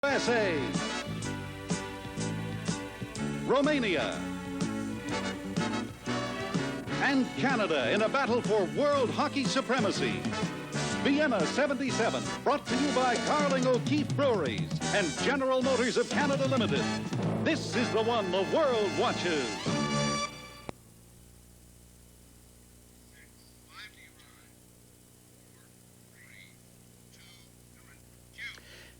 USA, Romania, and Canada in a battle for world hockey supremacy. Vienna 77, brought to you by Carling O'Keefe Breweries and General Motors of Canada Limited. This is the one the world watches.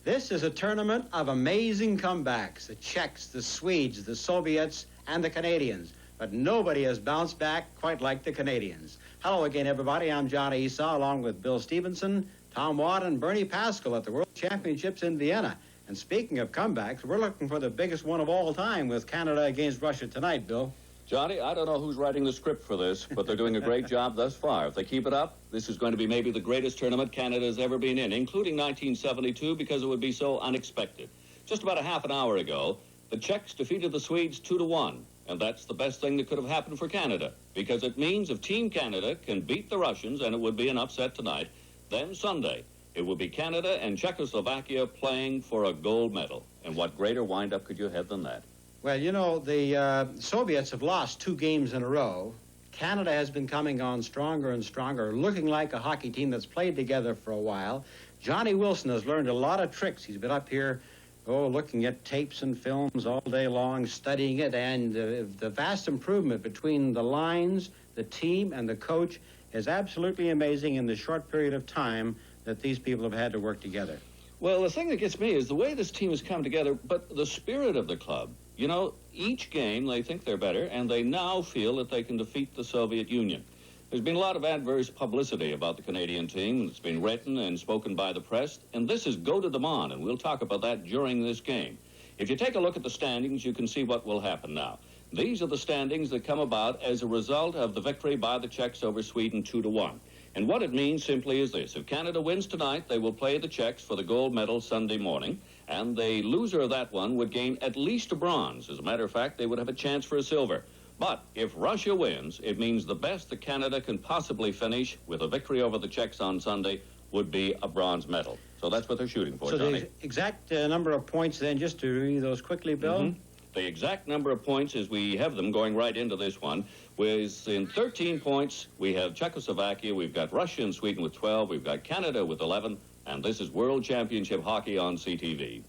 This is a tournament of amazing comebacks. The Czechs, the Swedes, the Soviets, and the Canadians. But nobody has bounced back quite like the Canadians. Hello again, everybody. I'm John Esau, along with Bill Stevenson, Tom Watt, and Bernie Pascal at the World Championships in Vienna. And speaking of comebacks, we're looking for the biggest one of all time with Canada against Russia tonight, Bill. Johnny, I don't know who's writing the script for this, but they're doing a great job thus far. If they keep it up, this is going to be maybe the greatest tournament Canada's ever been in, including 1972, because it would be so unexpected. Just about a half an hour ago, the Czechs defeated the Swedes 2-1, and that's the best thing that could have happened for Canada, because it means if Team Canada can beat the Russians, and it would be an upset tonight, then Sunday, it will be Canada and Czechoslovakia playing for a gold medal. And what greater wind-up could you have than that? Well, you know, the Soviets have lost 2 games in a row. Canada has been coming on stronger and stronger, looking like a hockey team that's played together for a while. Johnny Wilson has learned a lot of tricks. He's been up here, looking at tapes and films all day long, studying it, and the vast improvement between the lines, the team, and the coach is absolutely amazing in the short period of time that these people have had to work together. Well, the thing that gets me is the way this team has come together, but the spirit of the club. You know, each game they think they're better, and they now feel that they can defeat the Soviet Union. There's been a lot of adverse publicity about the Canadian team. It's been written and spoken by the press, and this is go to them on, and we'll talk about that during this game. If you take a look at the standings, you can see what will happen now. These are the standings that come about as a result of the victory by the Czechs over Sweden 2-1. And what it means simply is this. If Canada wins tonight, they will play the Czechs for the gold medal Sunday morning, and the loser of that one would gain at least a bronze. As a matter of fact, they would have a chance for a silver. But if Russia wins, it means the best that Canada can possibly finish with a victory over the Czechs on Sunday would be a bronze medal. So that's what they're shooting for, Johnny. So the exact number of points then, just to read those quickly, Bill? Mm-hmm. The exact number of points, as we have them going right into this one, was in 13 points. We have Czechoslovakia, we've got Russia and Sweden with 12, we've got Canada with 11, and this is World Championship Hockey on CTV.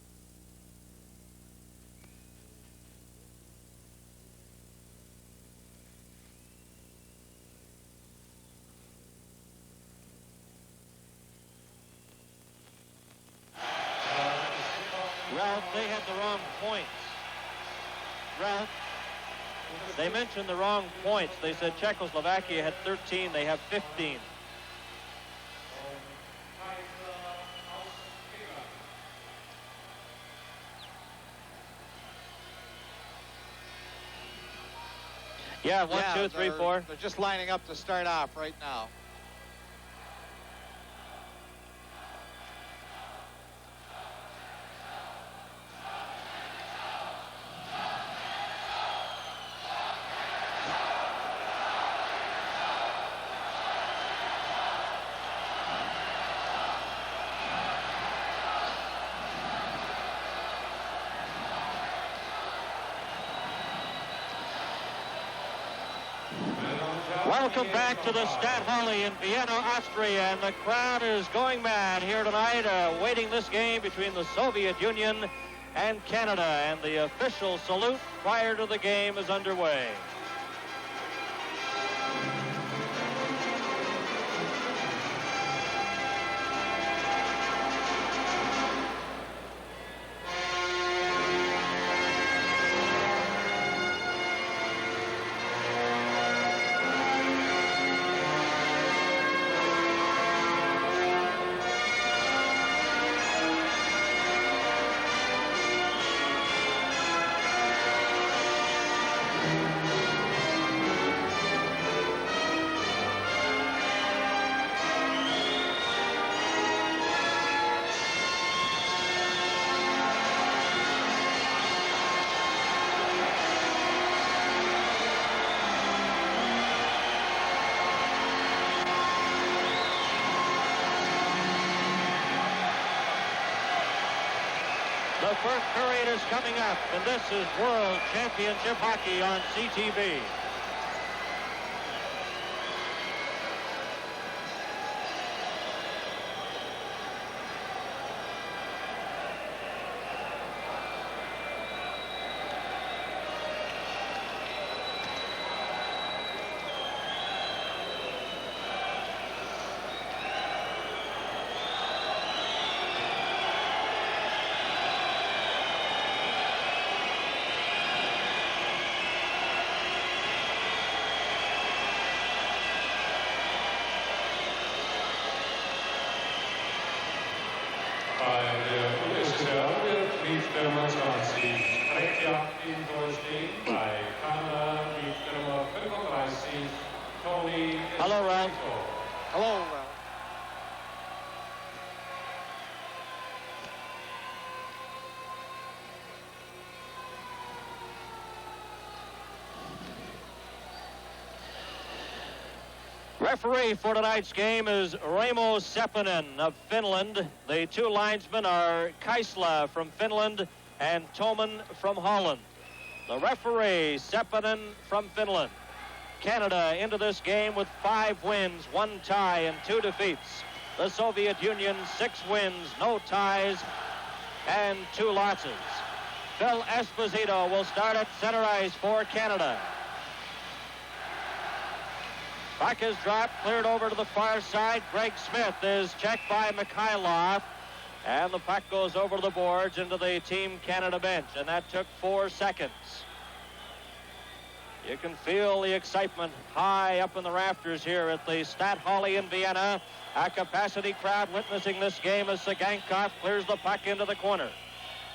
Ralph, they had the wrong points. Ralph, they mentioned the wrong points. They said Czechoslovakia had 13, they have 15. Yeah, 1, 2, 3, 4. They're just lining up to start off right now. Welcome back to the Stadthalle in Vienna, Austria, and the crowd is going mad here tonight, awaiting this game between the Soviet Union and Canada, and the official salute prior to the game is underway. The first period is coming up, and this is World Championship Hockey on CTV. Tretьяк in Thursday by Canada, beat number 35, Tony. Hello, Ralph. Hello, Ralph. Referee for tonight's game is Raimo Sepponen of Finland. The two linesmen are Kairsla from Finland and Toemen from Holland. The referee, Sepponen from Finland. Canada into this game with 5 wins, 1 tie, and 2 defeats. The Soviet Union, 6 wins, no ties, and 2 losses. Phil Esposito will start at center ice for Canada. Puck is dropped, cleared over to the far side. Greg Smith is checked by Mikhailov. And the puck goes over the boards into the Team Canada bench. And that took 4 seconds. You can feel the excitement high up in the rafters here at the Stadthalle in Vienna. A capacity crowd witnessing this game as Цыганков clears the puck into the corner.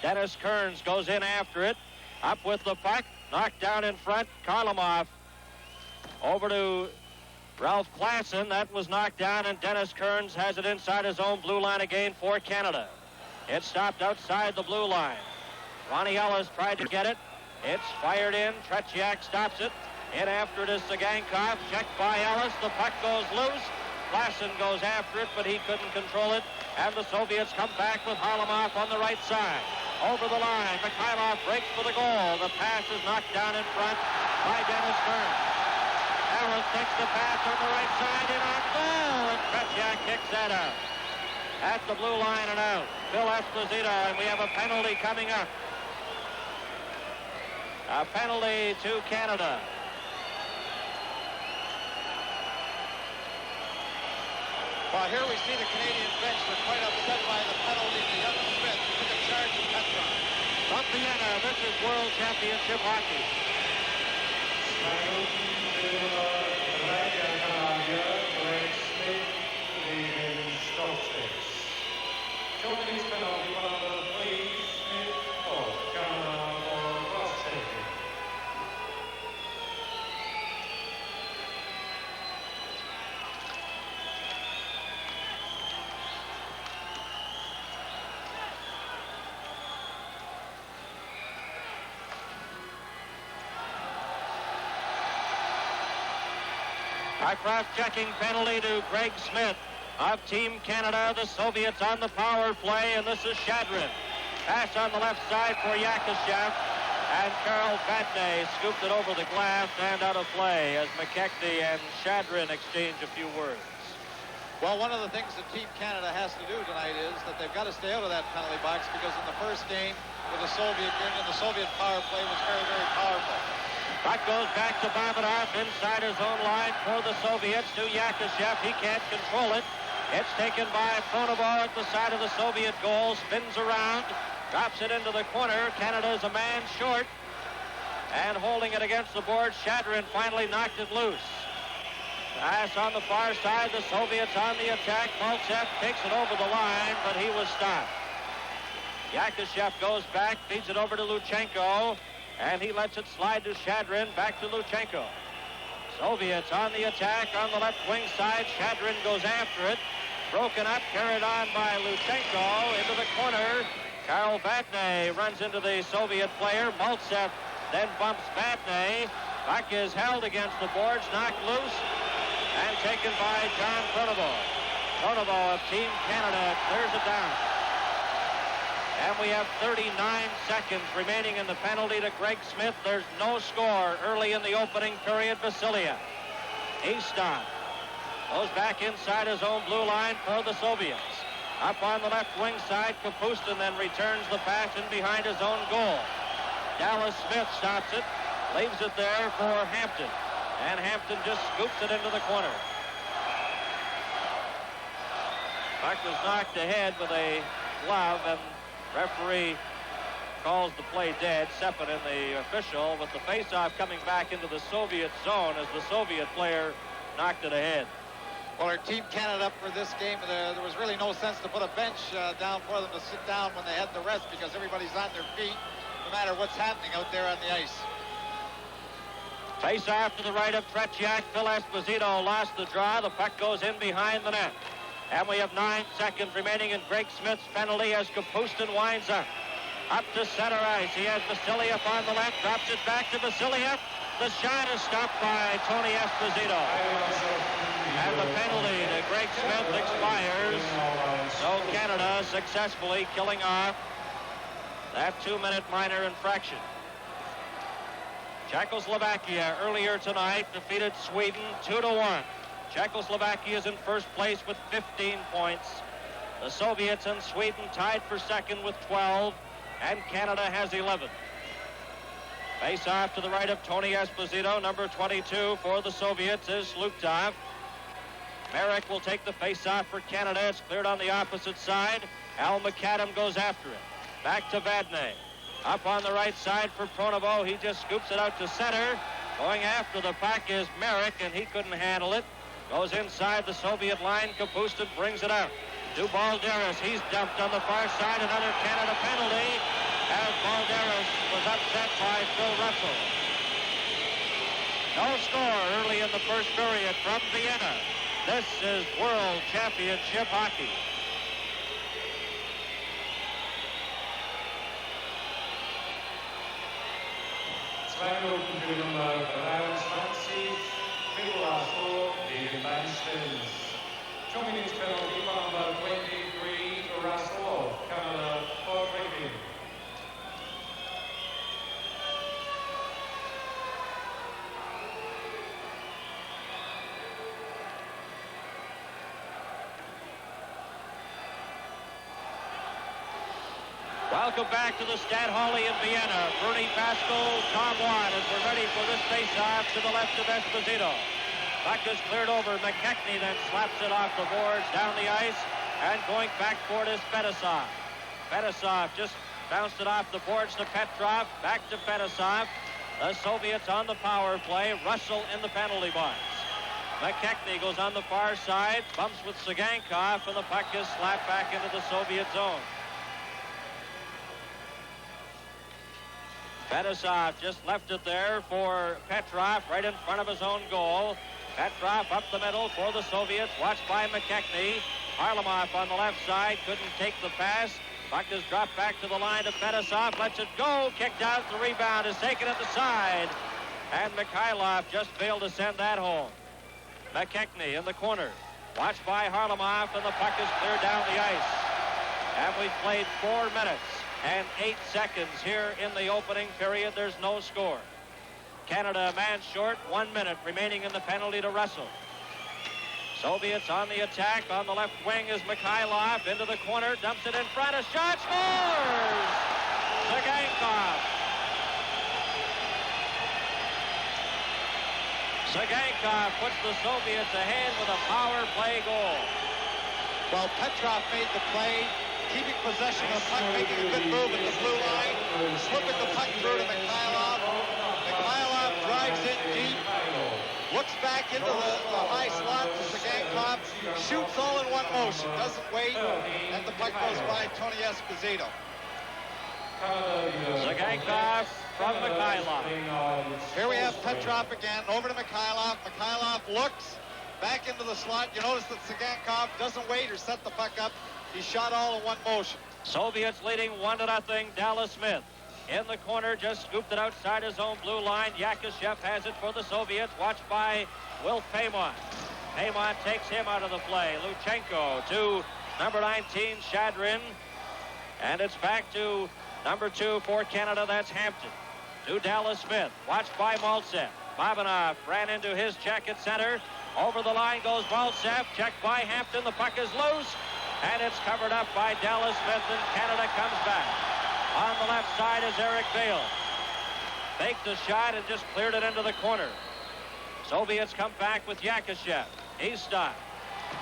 Dennis Kearns goes in after it. Up with the puck. Knocked down in front. Harlamov over to Ralph Klassen. That was knocked down, and Dennis Kearns has it inside his own blue line again for Canada. It stopped outside the blue line. Ronnie Ellis tried to get it. It's fired in. Tretьяк stops it. In after it is Цыганков. Checked by Ellis. The puck goes loose. Klassen goes after it, but he couldn't control it. And the Soviets come back with Harlamov on the right side. Over the line. Mikhailov breaks for the goal. The pass is knocked down in front by Dennis Kearns. Ellis takes the pass on the right side in on goal, and Tretьяk kicks that out. At the blue line and out. Phil Esposito, and we have a penalty coming up. A penalty to Canada. Well, here we see the Canadian bench. They're quite upset by the penalty to Evan Smith, who took a charge of Petron. From Vienna, this is World Championship Hockey. A cross-checking penalty to Greg Smith of Team Canada. The Soviets on the power play, and this is Shadrin. Pass on the left side for Yakashev, and Karl Vatne scooped it over the glass and out of play as McKechnie and Shadrin exchange a few words. Well, one of the things that Team Canada has to do tonight is that they've got to stay out of that penalty box, because in the first game with the Soviet Union, the Soviet power play was very, very powerful. Puck goes back to Babinov inside his own line for the Soviets to Yakashev. He can't control it. It's taken by Pronovo at the side of the Soviet goal. Spins around, drops it into the corner. Canada is a man short. And holding it against the board, Shadrin finally knocked it loose. Pass on the far side. The Soviets on the attack. Mальцев takes it over the line, but he was stopped. Yakashev goes back, feeds it over to Luchenko. And he lets it slide to Shadrin, back to Luchenko. Soviets on the attack on the left wing side. Shadrin goes after it. Broken up, carried on by Luchenko into the corner. Karl Vatne runs into the Soviet player. Mальцев then bumps Vatne. Puck is held against the boards, knocked loose, and taken by John Pronovo. Pronovo of Team Canada clears it down. And we have 39 seconds remaining in the penalty to Greg Smith. There's no score early in the opening period. Vasilia. Easton goes back inside his own blue line for the Soviets. Up on the left wing side, Kapustin then returns the pass in behind his own goal. Dallas Smith stops it, leaves it there for Hampton. And Hampton just scoops it into the corner. Puck was knocked ahead with a glove, and referee calls the play dead. Sepponen, the official, with the faceoff coming back into the Soviet zone as the Soviet player knocked it ahead. Well, our Team Canada for this game, there was really no sense to put a bench down for them to sit down when they had the rest, because everybody's on their feet, no matter what's happening out there on the ice. Face off to the right of Tretьяк. Phil Esposito lost the draw. The puck goes in behind the net. And we have 9 seconds remaining in Greg Smith's penalty as Kapustin winds up. Up to center ice. He has Vasiliev on the left. Drops it back to Vasiliev. The shot is stopped by Tony Esposito. And the penalty to Greg Smith expires. So Canada successfully killing off that 2-minute minor infraction. Czechoslovakia earlier tonight defeated Sweden 2-1. Czechoslovakia is in first place with 15 points. The Soviets and Sweden tied for second with 12, and Canada has 11. Face off to the right of Tony Esposito. Number 22 for the Soviets is Luktov. Merrick will take the face off for Canada. It's cleared on the opposite side. Al McAdam goes after it. Back to Vadnais. Up on the right side for Pronovo. He just scoops it out to center. Going after the puck is Merrick, and he couldn't handle it. Goes inside the Soviet line. Kapustin brings it out to Balderis. He's dumped on the far side. Another Canada penalty as Balderis was upset by Phil Russell. No score early in the first period from Vienna. This is World Championship hockey. Nummer 23, Miller, gegen Mainz. 2 minutes penalty for number 23, Russell, Canada, for drinking. Welcome back to the Stadthalle in Vienna. Bernie Pascal, Tom Watt, as we're ready for this face-off to the left of Esposito. Puck is cleared over. McKechnie then slaps it off the boards, down the ice, and going back for it is Fedosov. Fedosov just bounced it off the boards to Petrov, back to Fedosov. The Soviets on the power play. Russell in the penalty box. McKechnie goes on the far side, bumps with Tsygankov, and the puck is slapped back into the Soviet zone. Fedosov just left it there for Petrov right in front of his own goal. Petrov up the middle for the Soviets, watched by McKechnie. Harlamov on the left side, couldn't take the pass. Puck is dropped back to the line of Fedosov, lets it go, kicked out, the rebound is taken at the side. And Mikhailov just failed to send that home. McKechnie in the corner, watched by Harlamov, and the puck is cleared down the ice. And we've played 4 minutes and 8 seconds here in the opening period. There's no score. Canada a man short, 1 minute remaining in the penalty to Russell. Soviets on the attack. On the left wing is Mikhailov into the corner, dumps it in front, a shot, scores! Tsygankov. Tsygankov puts the Soviets ahead with a power play goal. Well, Petrov made the play, keeping possession of the puck, making a good move at the blue line, slipping the puck through to Mikhailov. Mikhailov drives in deep, looks back into the high slot to Tsygankov, shoots all in one motion, doesn't wait, and the puck goes by Tony Esposito. Tsygankov from Mikhailov. Here we have Petrov again, over to Mikhailov. Mikhailov looks back into the slot. You notice that Tsygankov doesn't wait or set the puck up. He shot all in one motion. Soviets leading 1-0. Dallas Smith in the corner, just scooped it outside his own blue line. Yakashev has it for the Soviets, watched by Will Paymont. Paymont takes him out of the play. Luchenko to number 19, Shadrin. And it's back to number 2 for Canada. That's Hampton. To Dallas Smith. Watched by Mальцев. Babanov ran into his check at center. Over the line goes Mальцев. Checked by Hampton. The puck is loose. And it's covered up by Dallas Smith. And Canada comes back. On the left side is Eric Bale. Faked the shot and just cleared it into the corner. Soviets come back with Yakashev. He's stopped.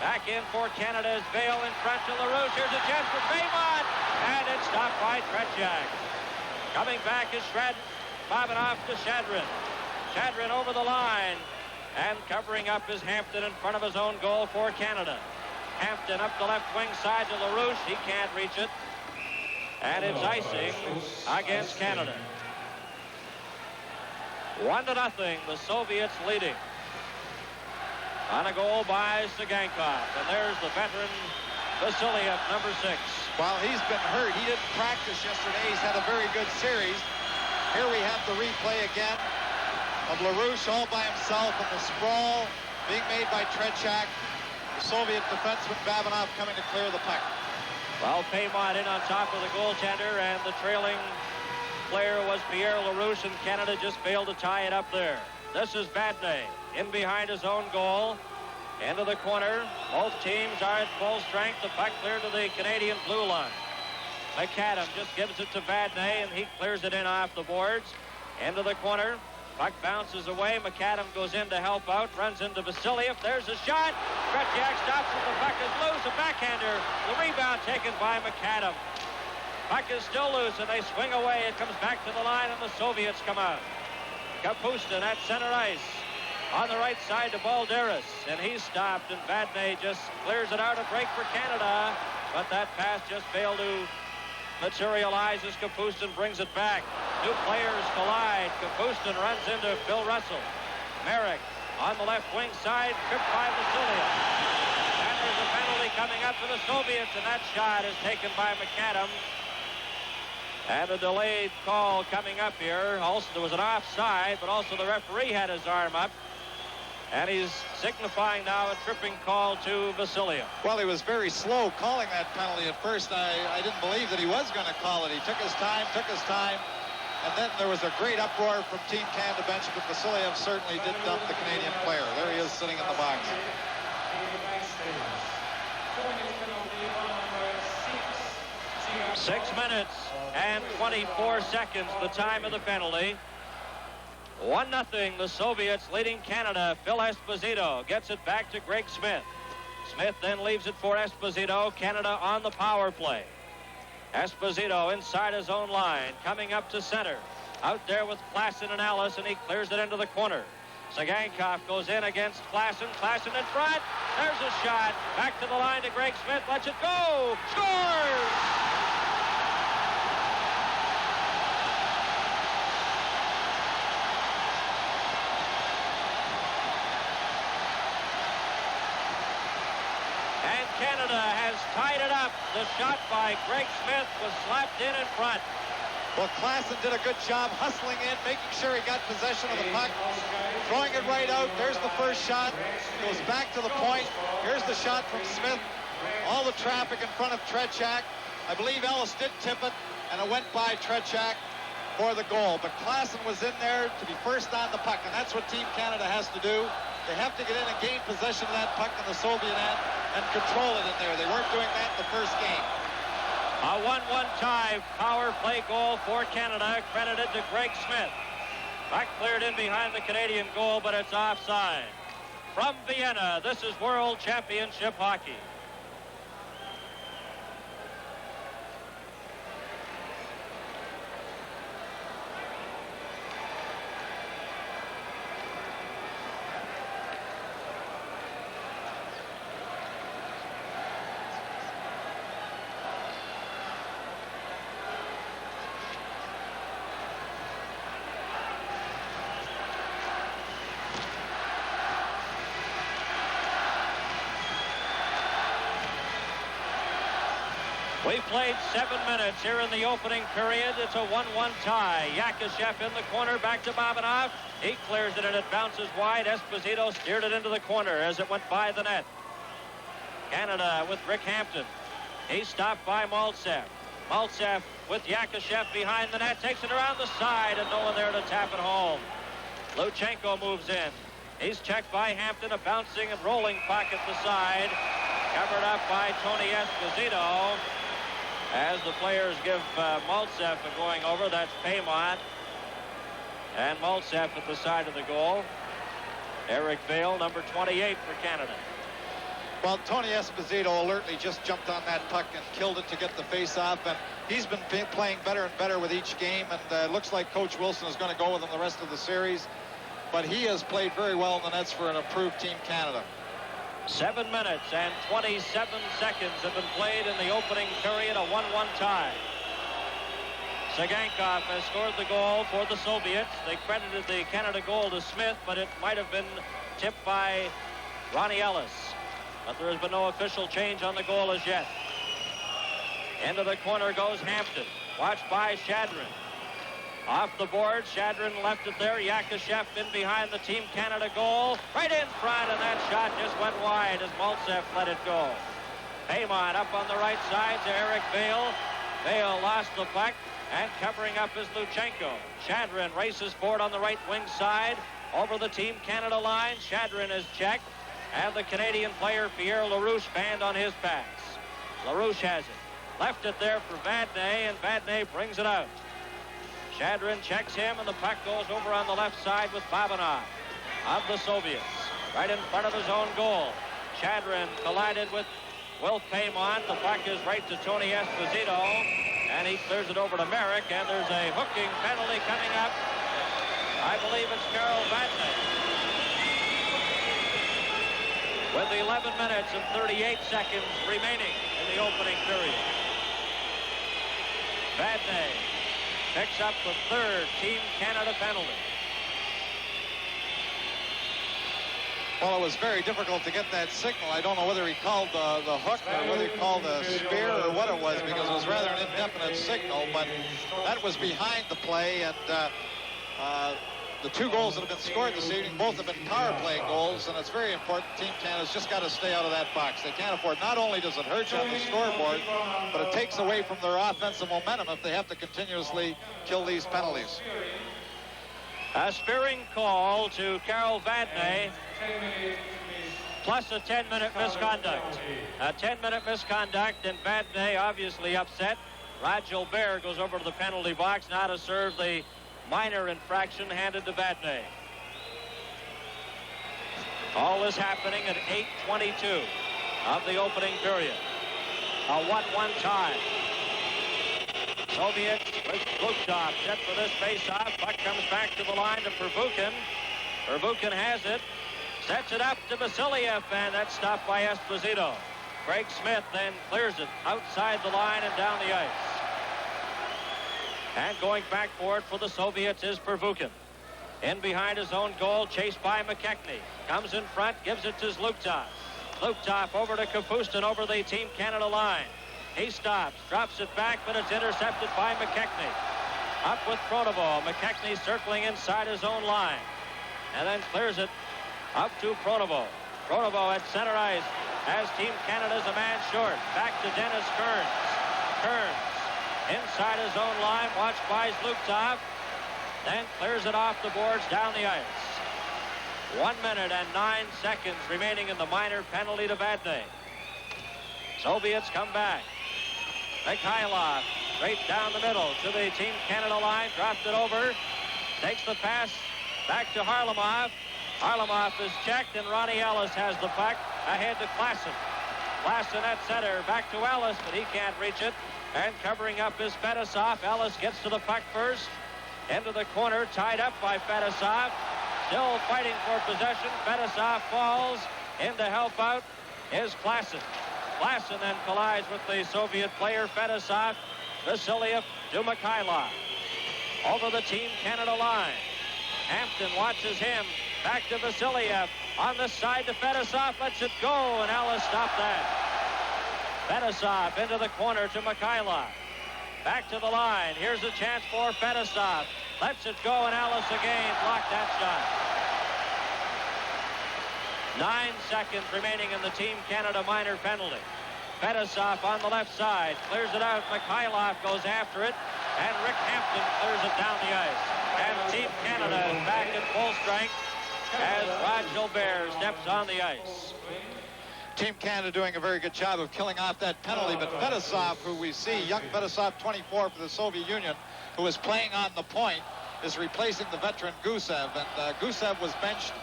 Back in for Canada is Bale in front to LaRouche. Here's a chance for Paymont. And it's stopped by Tretjak. Coming back is Babanov to Shadrin. Shadrin over the line. And covering up is Hampton in front of his own goal for Canada. Hampton up the left wing side to LaRouche. He can't reach it. And it's icing against Canada. 1-0, the Soviets leading. On a goal by Цыганков. And there's the veteran Vasiliev, number 6. While he's been hurt, he didn't practice yesterday. He's had a very good series. Here we have the replay again of LaRouche all by himself and the sprawl being made by Tretjak. The Soviet defenseman Babanov coming to clear the puck. Well, Paymont in on top of the goaltender, and the trailing player was Pierre LaRouche, and Canada just failed to tie it up there. This is Vadnais in behind his own goal. Into the corner. Both teams are at full strength. The puck cleared to the Canadian blue line. McAdam just gives it to Vadnais, and he clears it in off the boards. Into the corner. Puck bounces away. McAdam goes in to help out. Runs into Vasiliev. There's a shot. Tretjak stops it. The puck is loose. A backhander. The rebound taken by McAdam. Puck is still loose, and they swing away. It comes back to the line, and the Soviets come out. Kapustin at center ice. On the right side to Balderis, and he's stopped, and Vadnais just clears it out. A break for Canada, but that pass just failed to materialize as Kapustin brings it back. Two players collide. Kapustin runs into Phil Russell. Merrick on the left wing side, tripped by Vasiliev. And there's a penalty coming up for the Soviets, and that shot is taken by McAdam. And a delayed call coming up here. Also, there was an offside, but also the referee had his arm up. And he's signifying now a tripping call to Vasiliev. Well, he was very slow calling that penalty at first. I didn't believe that he was going to call it. He took his time. And then there was a great uproar from Team Canada bench, but Vasiliev certainly did dump the Canadian player. There he is sitting in the box. 6 minutes and 24 seconds, the time of the penalty. 1-0, the Soviets leading Canada. Phil Esposito gets it back to Greg Smith. Smith then leaves it for Esposito. Canada on the power play. Esposito inside his own line, coming up to center. Out there with Klassen and Ellis, and he clears it into the corner. Цыганков goes in against Klassen. Klassen in front. There's a shot. Back to the line to Greg Smith. Lets it go. Scores! Canada has tied it up. The shot by Greg Smith was slapped in front. Well, Klassen did a good job hustling in, making sure he got possession of the puck, throwing it right out. There's the first shot. Goes back to the point. Here's the shot from Smith. All the traffic in front of Tretjak. I believe Ellis did tip it, and it went by Tretjak for the goal. But Klassen was in there to be first on the puck, and that's what Team Canada has to do. They have to get in and gain possession of that puck in the Soviet end and control it in there. They weren't doing that in the first game. A 1-1 tie, power play goal for Canada, credited to Greg Smith. Puck cleared in behind the Canadian goal, but it's offside. From Vienna, this is World Championship Hockey. We played 7 minutes here in the opening period. It's a 1-1 tie. Yakashev in the corner, back to Babanov. He clears it and it bounces wide. Esposito steered it into the corner as it went by the net. Canada with Rick Hampton. He's stopped by Mальцев. Mальцев with Yakushev behind the net, takes it around the side, and no one there to tap it home. Luchenko moves in. He's checked by Hampton, a bouncing and rolling puck at the side, covered up by Tony Esposito. As the players give Mальцев a going over, that's Paymont. And Mальцев at the side of the goal. Eric Vale, number 28 for Canada. Well, Tony Esposito alertly just jumped on that puck and killed it to get the face-off, and he's been playing better and better with each game, and it looks like Coach Wilson is going to go with him the rest of the series. But he has played very well in the nets for an approved Team Canada. 7 minutes and 27 seconds have been played in the opening period, a 1-1 tie. Цыганков has scored the goal for the Soviets. They credited the Canada goal to Smith, but it might have been tipped by Ronnie Ellis. But there has been no official change on the goal as yet. Into the corner goes Hampton, watched by Shadrin. Off the board, Shadrin left it there. Yakushev in behind the Team Canada goal. Right in front, and that shot just went wide as Mальцев let it go. Paymont up on the right side to Eric Vale. Vale lost the puck, and covering up is Luchenko. Shadrin races forward on the right wing side. Over the Team Canada line, Shadrin is checked. And the Canadian player, Pierre LaRouche, banned on his pass. LaRouche has it. Left it there for Vadnais, and Vadnais brings it out. Shadrin checks him, and the puck goes over on the left side with Babanov of the Soviets. Right in front of his own goal. Shadrin collided with Wilf Paymont. The puck is right to Tony Esposito, and he clears it over to Merrick, and there's a hooking penalty coming up. I believe it's Carol Vadnais. With 11 minutes and 38 seconds remaining in the opening period. Vadnais picks up the third Team Canada penalty. Well, it was very difficult to get that signal. I don't know whether he called the hook or whether he called the spear or what it was, because it was rather an indefinite signal, but that was behind the play, and the two goals that have been scored this evening, both have been power play goals, and it's very important. Team Canada's just got to stay out of that box. They can't afford, not only does it hurt you on the scoreboard, but it takes away from their offensive momentum if they have to continuously kill these penalties. A spearing call to Carol Vadnais, plus a 10-minute misconduct. A 10-minute misconduct, and Vadnais obviously upset. Rod Gilbert goes over to the penalty box now to serve the minor infraction handed to Vadnais. All is happening at 8:22 of the opening period. A 1-1 tie. Soviets with Glukov set for this face-off. Puck comes back to the line to Pervukin. Pervukin has it. Sets it up to Vasiliev, and that's stopped by Esposito. Craig Smith then clears it outside the line and down the ice. And going back for it for the Soviets is Pervukin. In behind his own goal, chased by McKechnie. Comes in front, gives it to Zlukov. Zlukov over to Kapustin over the Team Canada line. He stops, drops it back, but it's intercepted by McKechnie. Up with Pronovo. McKechnie circling inside his own line. And then clears it up to Pronovo. Pronovo at center ice as Team Canada's a man short. Back to Dennis Kearns. Kearns inside his own line, watched by Zlukov. Then clears it off the boards down the ice. 1 minute and 9 seconds remaining in the minor penalty to Vadnais. Soviets come back. Mikhailov straight down the middle to the Team Canada line, dropped it over, takes the pass back to Harlamov. Harlamov is checked, and Ronnie Ellis has the puck ahead to Klassen. Klassen at center, back to Ellis, but he can't reach it. And covering up is Fedosov. Ellis gets to the puck first. Into the corner, tied up by Fedosov. Still fighting for possession. Fedosov falls. In to help out is Klassen. Klassen then collides with the Soviet player Fedosov. Vasiliev to Mikhailov. Over the Team Canada line. Hampton watches him. Back to Vasiliev. On the side to Fedosov. Lets it go, and Ellis stopped that. Fedosov into the corner to Mikhailov. Back to the line. Here's a chance for Fedosov. Lets it go, and Ellis again blocked that shot. 9 seconds remaining in the Team Canada minor penalty. Fedosov on the left side, clears it out. Mikhailov goes after it, and Rick Hampton clears it down the ice. And Team Canada is back at full strength as Rod Gilbert steps on the ice. Team Canada doing a very good job of killing off that penalty, but Fedosov, who we see, young Fedosov, 24 for the Soviet Union, who is playing on the point, is replacing the veteran Gusev. And Gusev was benched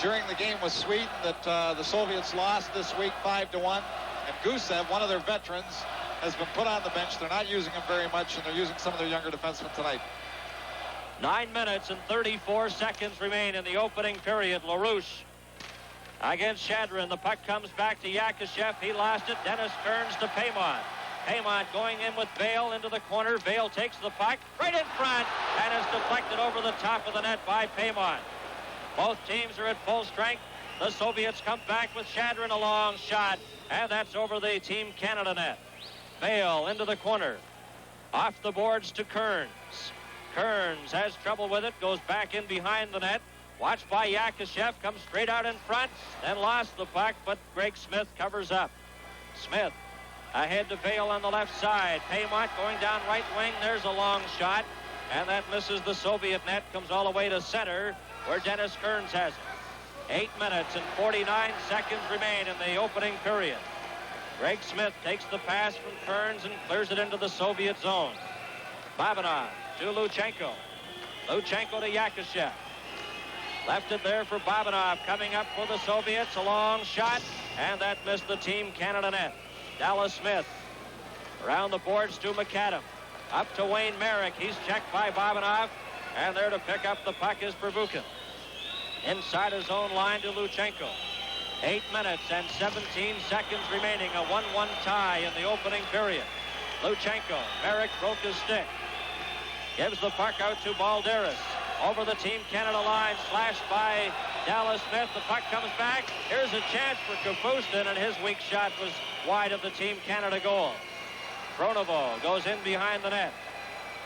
during the game with Sweden that the Soviets lost this week 5-1. And Gusev, one of their veterans, has been put on the bench. They're not using him very much, and they're using some of their younger defensemen tonight. 9 minutes and 34 seconds remain in the opening period. LaRouche against Shadrin. The puck comes back to Yakushev. He lost it. Dennis Kearns to Paymont. Paymont going in with Vale into the corner. Vale takes the puck right in front and is deflected over the top of the net by Paymont. Both teams are at full strength. The Soviets come back with Shadrin, a long shot, and that's over the Team Canada net. Vale into the corner. Off the boards to Kearns. Kearns has trouble with it, goes back in behind the net. Watched by Yakushev, comes straight out in front, then lost the puck, but Greg Smith covers up. Smith ahead to Vale on the left side. Paymont going down right wing. There's a long shot, and that misses the Soviet net, comes all the way to center, where Dennis Kearns has it. 8 minutes and 49 seconds remain in the opening period. Greg Smith takes the pass from Kearns and clears it into the Soviet zone. Babanov to Luchenko. Luchenko to Yakushev. Left it there for Babanov, coming up for the Soviets. A long shot, and that missed the Team Canada net. Dallas Smith around the boards to McAdam. Up to Wayne Merrick. He's checked by Babanov, and there to pick up the puck is Pervukin. Inside his own line to Luchenko. 8 minutes and 17 seconds remaining. A 1-1 tie in the opening period. Luchenko. Merrick broke his stick. Gives the puck out to Balderis. Over the Team Canada line, slashed by Dallas Smith. The puck comes back. Here's a chance for Kapustin, and his weak shot was wide of the Team Canada goal. Pronovo goes in behind the net.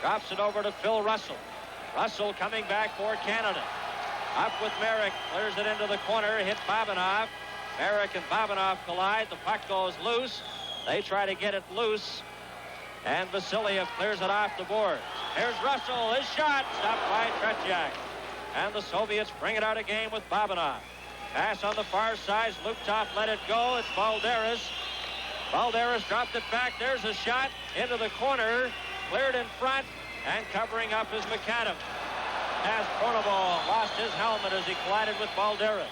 Drops it over to Phil Russell. Russell coming back for Canada. Up with Merrick, clears it into the corner, hit Babanov. Merrick and Babanov collide. The puck goes loose. They try to get it loose, and Vasiliev clears it off the boards. Here's Russell, his shot, stopped by Tretjak. And the Soviets bring it out again with Babanov. Pass on the far side, Luktov let it go, it's Balderis. Balderis dropped it back, there's a shot into the corner, cleared in front, and covering up is McAdam. As Pronovo lost his helmet as he collided with Balderis.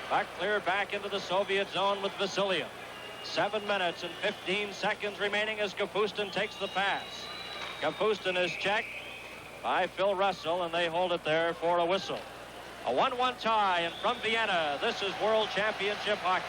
Puck cleared back into the Soviet zone with Vasiliev. 7 minutes and 15 seconds remaining as Kapustin takes the pass. Kapustin is checked by Phil Russell, and they hold it there for a whistle. A 1-1 tie, and from Vienna, this is World Championship Hockey.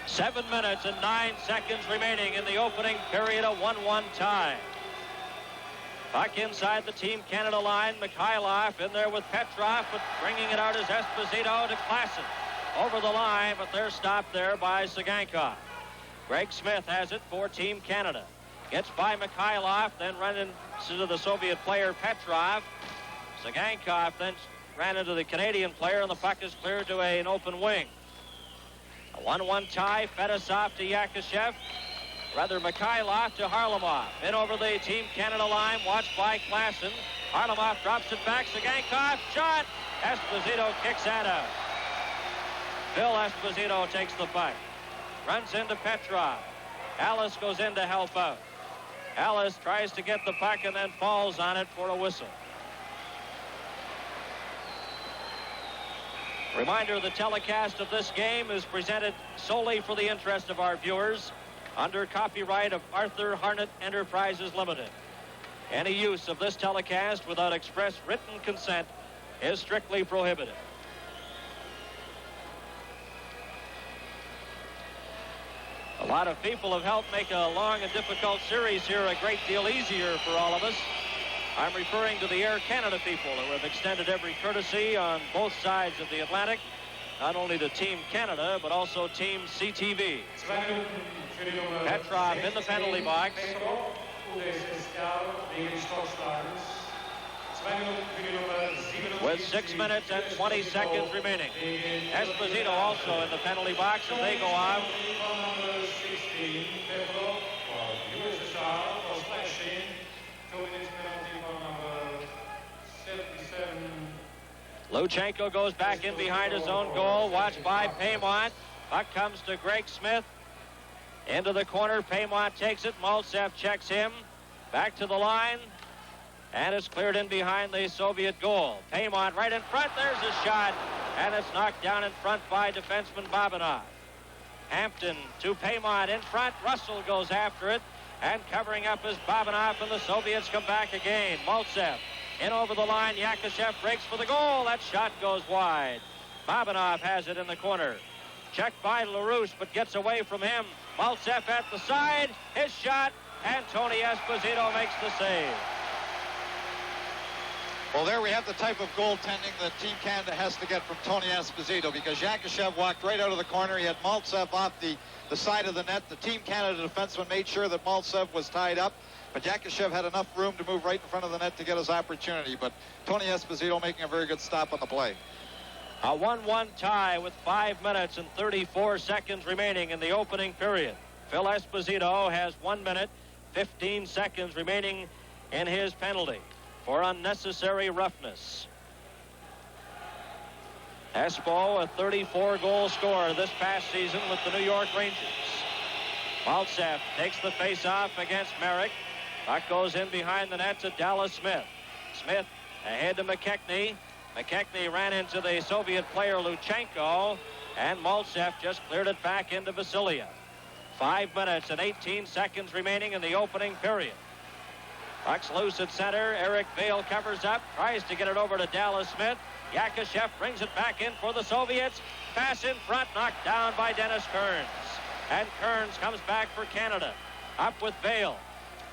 Seven minutes and 9 seconds remaining in the opening period, a 1-1 tie. Puck inside the Team Canada line. Mikhailov in there with Petrov, but bringing it out is Esposito to Klassen. Over the line, but they're stopped there by Tsygankov. Greg Smith has it for Team Canada. Gets by Mikhailov, then run into the Soviet player Petrov. Tsygankov then ran into the Canadian player, and the puck is cleared to an open wing. A 1-1 tie, Fedosov to Yakushev. Rather, Mikhailov to Harlamov. In over the Team Canada line, watched by Klassen. Harlamov drops it back. Tsygankov, shot! Esposito kicks that out. Phil Esposito takes the puck. Runs into Petrov. Alice goes in to help out. Alice tries to get the puck and then falls on it for a whistle. Reminder, the telecast of this game is presented solely for the interest of our viewers under copyright of Arthur Harnett Enterprises Limited. Any use of this telecast without express written consent is strictly prohibited. A lot of people have helped make a long and difficult series here a great deal easier for all of us. I'm referring to the Air Canada people who have extended every courtesy on both sides of the Atlantic, not only to Team Canada, but also Team CTV. Petrov in the penalty box. With 6 minutes and 20 seconds remaining. Esposito also in the penalty box, and they go out. Luchenko goes back in behind his own goal, watched by Paymont. Puck comes to Greg Smith. Into the corner, Paymont takes it. Mальцев checks him. Back to the line. And it's cleared in behind the Soviet goal. Paymont right in front. There's a shot. And it's knocked down in front by defenseman Babanov. Hampton to Paymont in front. Russell goes after it. And covering up is Babanov, and the Soviets come back again. Mальцев in over the line. Yakashev breaks for the goal. That shot goes wide. Babanov has it in the corner. Checked by LaRouche, but gets away from him. Mальцев at the side. His shot. And Tony Esposito makes the save. Well, there we have the type of goaltending that Team Canada has to get from Tony Esposito, because Yakashev walked right out of the corner. He had Mальцев off the side of the net. The Team Canada defenseman made sure that Mальцев was tied up, but Yakashev had enough room to move right in front of the net to get his opportunity. But Tony Esposito making a very good stop on the play. A 1-1 tie with 5 minutes and 34 seconds remaining in the opening period. Phil Esposito has 1 minute, 15 seconds remaining in his penalty for unnecessary roughness. Espo, a 34-goal scorer this past season with the New York Rangers. Mальцев takes the face-off against Merrick. Puck goes in behind the net to Dallas Smith. Smith ahead to McKechnie. McKechnie ran into the Soviet player Luchenko, and Mальцев just cleared it back into Vasiliev. 5 minutes and 18 seconds remaining in the opening period. Puck's loose at center. Eric Vale covers up, tries to get it over to Dallas Smith. Yakashev brings it back in for the Soviets. Pass in front, knocked down by Dennis Kearns. And Kearns comes back for Canada. Up with Vale.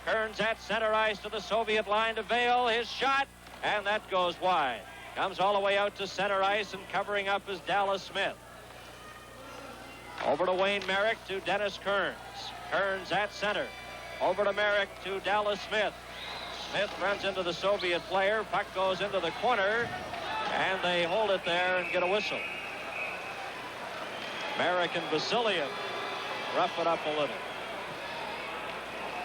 Kearns at center ice to the Soviet line to Vale. His shot, and that goes wide. Comes all the way out to center ice, and covering up is Dallas Smith. Over to Wayne Merrick to Dennis Kearns. Kearns at center. Over to Merrick to Dallas Smith. Smith runs into the Soviet player. Puck goes into the corner, and they hold it there and get a whistle. Merrick and Vasiliev rough it up a little.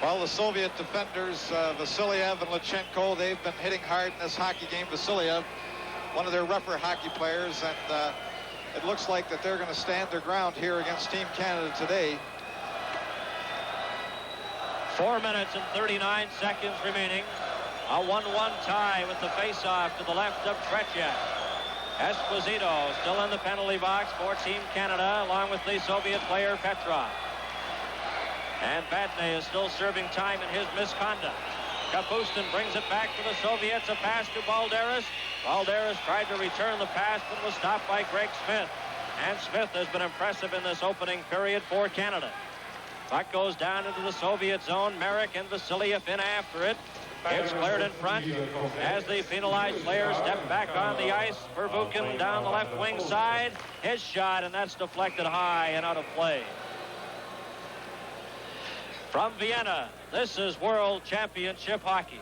Well, the Soviet defenders, Vasiliev and Luchenko, they've been hitting hard in this hockey game. Vasiliev, one of their rougher hockey players, and it looks like that they're going to stand their ground here against Team Canada today. 4 minutes and 39 seconds remaining. A 1-1 tie with the face-off to the left of Tretьяк. Esposito still in the penalty box for Team Canada, along with the Soviet player Petrov. And Vadnais is still serving time in his misconduct. Kapustin brings it back to the Soviets. A pass to Balderis. Balderis tried to return the pass, but was stopped by Greg Smith. And Smith has been impressive in this opening period for Canada. Puck goes down into the Soviet zone. Merrick and Vasiliev in after it. It's cleared in front as the penalized players step back on the ice. Pervukin down the left wing side. His shot, and that's deflected high and out of play. From Vienna, this is World Championship Hockey.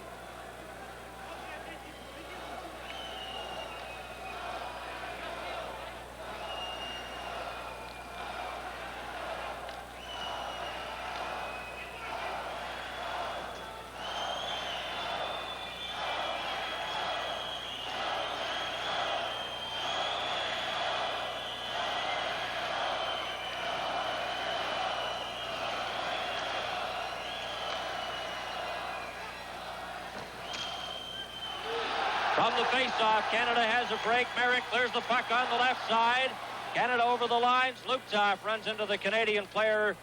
From the face-off, Canada has a break. Merrick clears the puck on the left side. Canada over the lines. Luptov runs into the Canadian player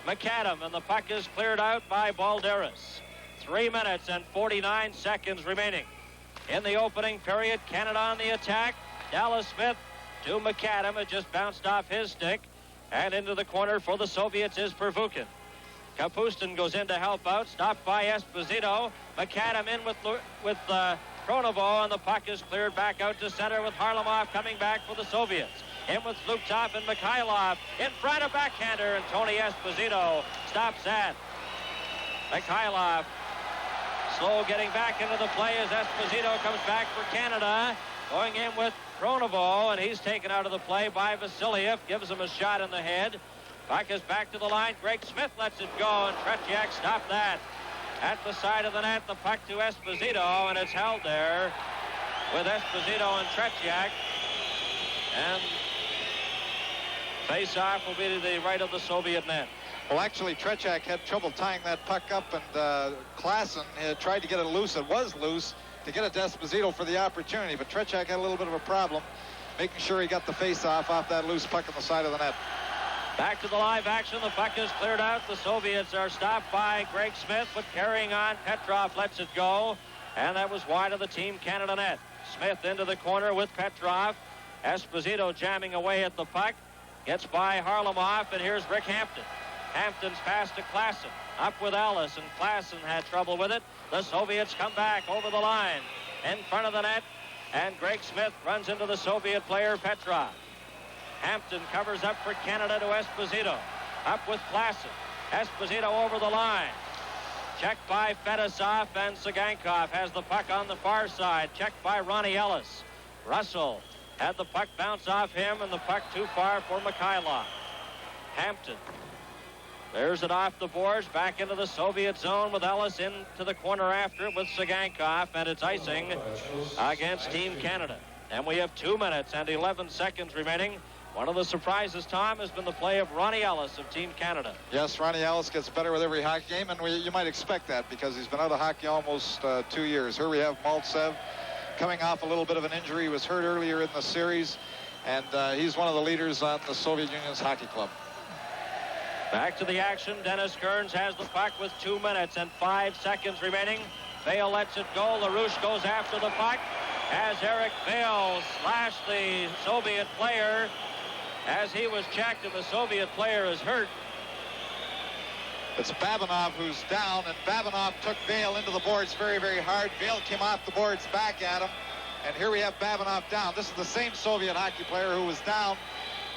McAdam, and the puck is cleared out by Balderis. 3 minutes and 49 seconds remaining in the opening period. Canada on the attack. Dallas Smith to McAdam. It just bounced off his stick. And into the corner for the Soviets is Pervukin. Kapustin goes in to help out, stopped by Esposito. McAdam in with Kronovo, and the puck is cleared back out to center with Harlamov coming back for the Soviets. In with Zlukov and Mikhailov. In front of backhander, and Tony Esposito stops that. Mikhailov slow getting back into the play as Esposito comes back for Canada. Going in with Kronovo, and he's taken out of the play by Vasiliev. Gives him a shot in the head. Puck is back to the line. Greg Smith lets it go, and Tretjak stopped that. At the side of the net, the puck to Esposito, and it's held there with Esposito and Tretjak. And face-off will be to the right of the Soviet net. Well, actually, Tretjak had trouble tying that puck up, and Klassen had tried to get it loose. It was loose to get it to Esposito for the opportunity, but Tretjak had a little bit of a problem making sure he got the face-off off that loose puck on the side of the net. Back to the live action. The puck is cleared out. The Soviets are stopped by Greg Smith, but carrying on. Petrov lets it go, and that was wide of the Team Canada net. Smith into the corner with Petrov. Esposito jamming away at the puck. Gets by Harlamov, and here's Rick Hampton. Hampton's pass to Klassen. Up with Ellis, and Klassen had trouble with it. The Soviets come back over the line in front of the net, and Greg Smith runs into the Soviet player Petrov. Hampton covers up for Canada to Esposito. Up with Klassen. Esposito over the line. Checked by Fedosov, and Tsagankov has the puck on the far side. Checked by Ronnie Ellis. Russell had the puck bounce off him, and the puck too far for Mikhailov. Hampton clears it off the boards, back into the Soviet zone with Ellis into the corner after it with Tsagankov, and it's icing against Team Canada. And we have 2 minutes and 11 seconds remaining. One of the surprises, Tom, has been the play of Ronnie Ellis of Team Canada. Yes, Ronnie Ellis gets better with every hockey game, and you might expect that because he's been out of hockey almost 2 years. Here we have Maltsev coming off a little bit of an injury. He was hurt earlier in the series, and he's one of the leaders on the Soviet Union's hockey club. Back to the action. Dennis Kearns has the puck with 2 minutes and 5 seconds remaining. Vale lets it go. LaRouche goes after the puck as Eric Vale slashed the Soviet player as he was checked, and the Soviet player is hurt. It's Babanov who's down, and Babanov took Vale into the boards very, very hard. Vale came off the boards back at him, and here we have Babanov down. This is the same Soviet hockey player who was down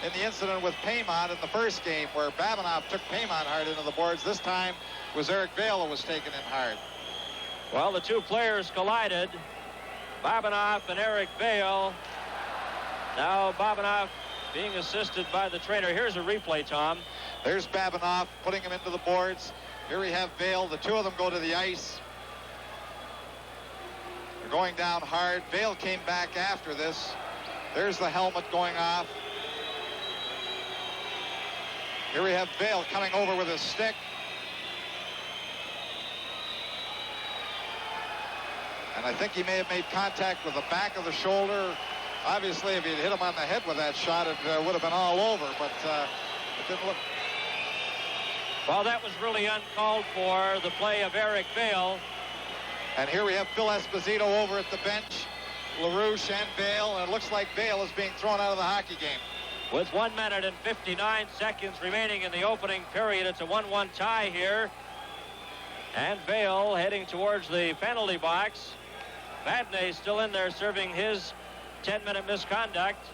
in the incident with Paymont in the first game, where Babanov took Paymont hard into the boards. This time was Eric Vale who was taken in hard. Well, the two players collided, Babanov and Eric Vale. Now Babanov being assisted by the trainer. Here's a replay, Tom. There's Babanov putting him into the boards. Here we have Vale. The two of them go to the ice. They're going down hard. Vale came back after this. There's the helmet going off. Here we have Vale coming over with his stick. And I think he may have made contact with the back of the shoulder. Obviously, if he'd hit him on the head with that shot, it would have been all over, but it didn't look. Well, that was really uncalled for, the play of Eric Vale. And here we have Phil Esposito over at the bench, LaRouche and Vale, and it looks like Vale is being thrown out of the hockey game. With 1 minute and 59 seconds remaining in the opening period, it's a 1-1 tie here. And Vale heading towards the penalty box. Vadnais still in there serving his 10-minute misconduct.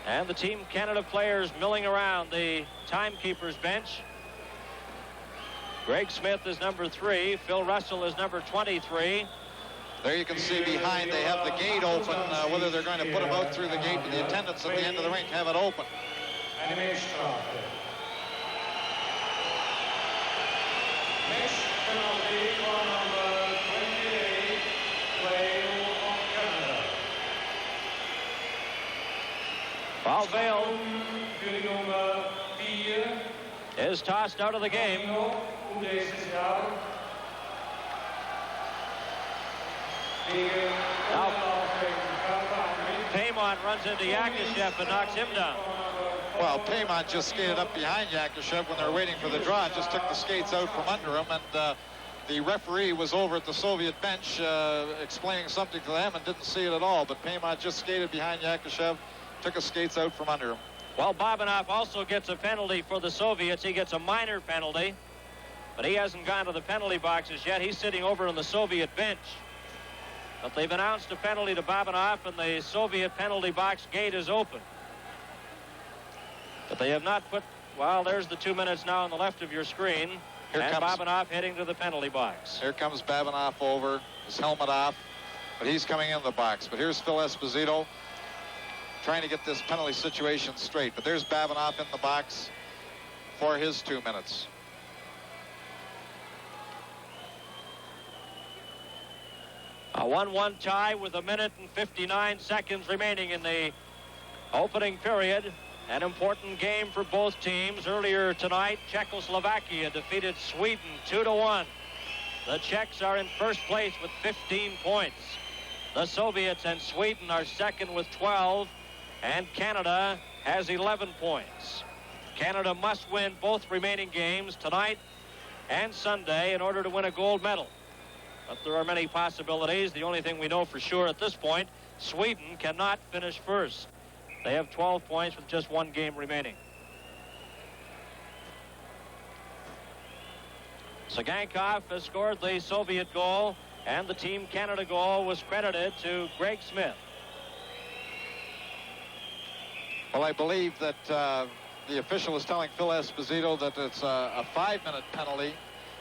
And the Team Canada players milling around the timekeeper's bench. Greg Smith is number 3. Phil Russell is number 23. There you can see behind they have the gate open. Whether they're going to put him out through the gate, but the attendants at the end of the rink have it open. Next penalty for number 28, Vale of Canada. While Vale is tossed out of the game. Now, Paymont runs into Yakashev and knocks him down. Well, Paymont just skated up behind Yakashev when they were waiting for the draw and just took the skates out from under him. And the referee was over at the Soviet bench explaining something to them and didn't see it at all. But Paymont just skated behind Yakashev, took his skates out from under him. Well, Bobanov also gets a penalty for the Soviets. He gets a minor penalty, but he hasn't gone to the penalty boxes yet. He's sitting over on the Soviet bench. But they've announced a penalty to Bobanov, and the Soviet penalty box gate is open. But they have not put, well, there's the 2 minutes now on the left of your screen. And Bobanov heading to the penalty box. Here comes Bobanov over, his helmet off, but he's coming in the box. But here's Phil Esposito trying to get this penalty situation straight. But there's Bobanov in the box for his 2 minutes. A 1-1 tie with 1 minute and 59 seconds remaining in the opening period. An important game for both teams. Earlier tonight, Czechoslovakia defeated Sweden 2-1. The Czechs are in first place with 15 points. The Soviets and Sweden are second with 12, and Canada has 11 points. Canada must win both remaining games tonight and Sunday in order to win a gold medal. But there are many possibilities. The only thing we know for sure at this point, Sweden cannot finish first. They have 12 points with just 1 game remaining. Tsagankov has scored the Soviet goal, and the Team Canada goal was credited to Greg Smith. Well, I believe that the official is telling Phil Esposito that it's a 5-minute penalty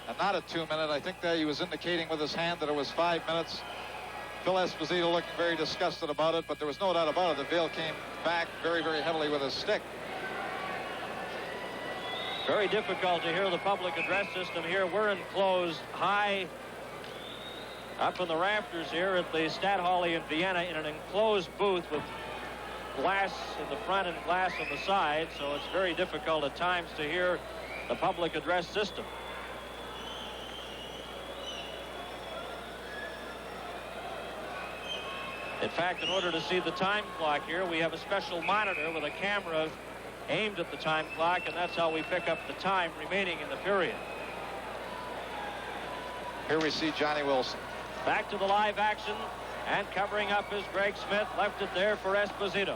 and not a 2-minute. I think that he was indicating with his hand that it was 5 minutes. Phil Esposito looking very disgusted about it, but there was no doubt about it that Vail came back very, very heavily with his stick. Very difficult to hear the public address system here. We're enclosed high up in the rafters here at the Stadthalle in Vienna in an enclosed booth with glass in the front and glass on the side, so it's very difficult at times to hear the public address system. In fact, in order to see the time clock here, we have a special monitor with a camera aimed at the time clock, and that's how we pick up the time remaining in the period. Here we see Johnny Wilson. Back to the live action, and covering up is Greg Smith. Left it there for Esposito.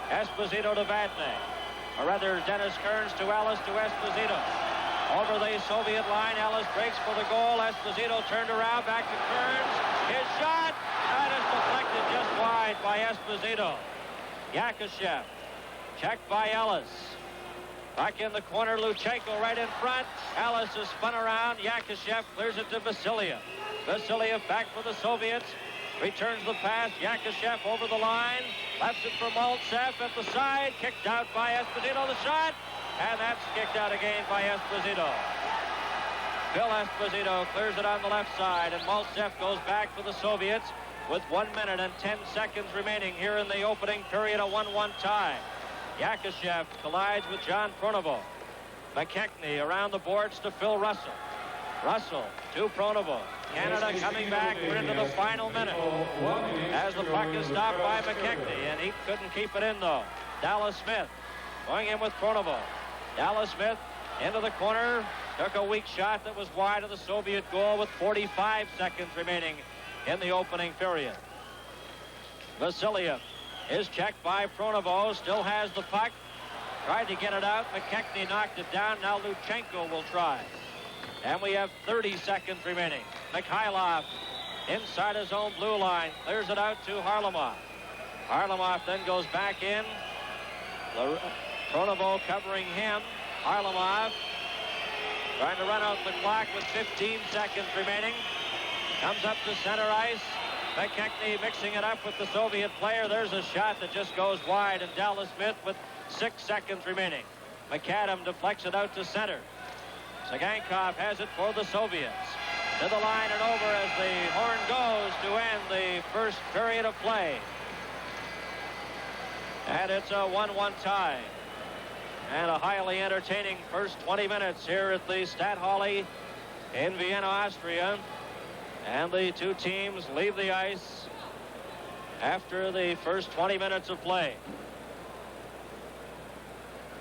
Esposito to Vadnais. Or rather, Dennis Kearns to Ellis to Esposito. Over the Soviet line, Ellis breaks for the goal. Esposito turned around, back to Kearns. His shot! That is deflected just wide by Esposito. Yakashev, checked by Ellis. Back in the corner, Luchenko right in front. Ellis is spun around. Yakashev clears it to Vasiliev. Vasiliev back for the Soviets. Returns the pass. Yakashev over the line. Left it for Mальцев at the side. Kicked out by Esposito. The shot. And that's kicked out again by Esposito. Phil Esposito clears it on the left side, and Mальцев goes back for the Soviets with 1 minute and 10 seconds remaining here in the opening period, a 1-1 tie. Yakashev collides with John Pronovo. McKechnie around the boards to Phil Russell. Russell to Pronovo. Canada coming back. We're into the final minute as the puck is stopped by McKechnie, and he couldn't keep it in, though. Dallas Smith going in with Pronovo. Dallas Smith into the corner. Took a weak shot that was wide of the Soviet goal with 45 seconds remaining in the opening period. Vasiliev is checked by Pronovo. Still has the puck. Tried to get it out. McKechnie knocked it down. Now Luchenko will try. And we have 30 seconds remaining. Mikhailov inside his own blue line. Clears it out to Harlamov. Harlamov then goes back in. Pronovo covering him. Harlamov trying to run out the clock with 15 seconds remaining. Comes up to center ice. McKechnie mixing it up with the Soviet player. There's a shot that just goes wide, and Dallas Smith with 6 seconds remaining. McAdam deflects it out to center. Tsagankov has it for the Soviets. To the line and over as the horn goes to end the first period of play. And it's a 1-1 tie. And a highly entertaining first 20 minutes here at the Stadthalle in Vienna, Austria. And the two teams leave the ice after the first 20 minutes of play.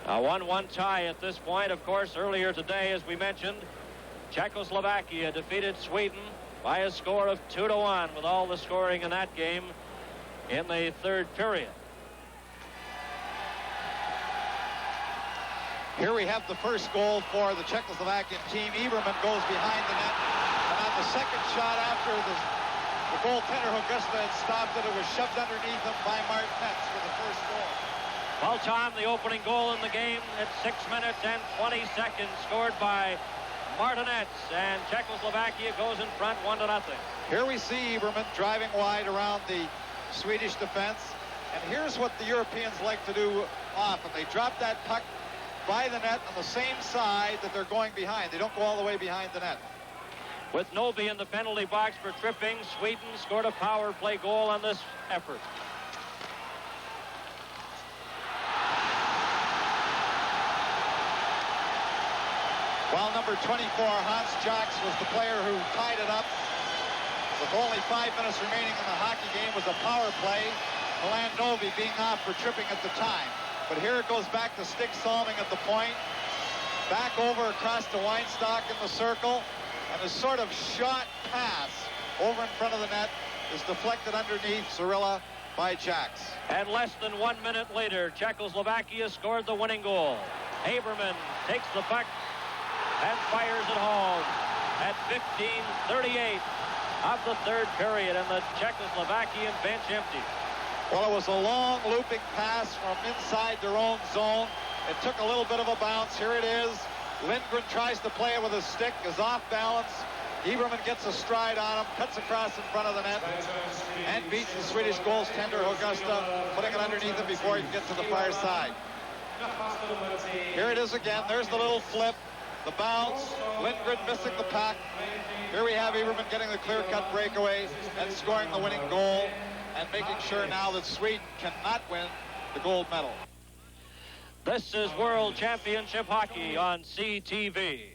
A 1-1 tie at this point. Of course, earlier today, as we mentioned, Czechoslovakia defeated Sweden by a score of 2-1 with all the scoring in that game in the third period. Here we have the first goal for the Czechoslovakian team. Iberman goes behind the net. And on the second shot after the goaltender Augusta had stopped it, it was shoved underneath him by Martinez for the first goal. Well, Tom, the opening goal in the game at 6 minutes and 20 seconds, scored by Martinez, and Czechoslovakia goes in front 1-0. Here we see Iberman driving wide around the Swedish defense. And here's what the Europeans like to do often. They drop that puck by the net on the same side that they're going behind. They don't go all the way behind the net. With Noby in the penalty box for tripping, Sweden scored a power play goal on this effort. While number 24, Hans Jacks, was the player who tied it up. With only 5 minutes remaining in the hockey game, was a power play. Milan Noby being off for tripping at the time. But here it goes back to Stig Salming at the point. Back over across to Weinstock in the circle. And a sort of shot pass over in front of the net is deflected underneath Zorilla by Jacks. And less than 1 minute later, Czechoslovakia scored the winning goal. Haberman takes the puck and fires it home at 15:38 of the third period, and the Czechoslovakian bench empty. Well, it was a long looping pass from inside their own zone. It took a little bit of a bounce. Here it is. Lindgren tries to play it with his stick, is off balance. Iberman gets a stride on him, cuts across in front of the net, and beats the Swedish goaltender Augusta, putting it underneath him before he can get to the far side. Here it is again. There's the little flip, the bounce, Lindgren missing the puck. Here we have Iberman getting the clear-cut breakaway and scoring the winning goal, and making sure now that Sweden cannot win the gold medal. This is World Championship Hockey on CTV.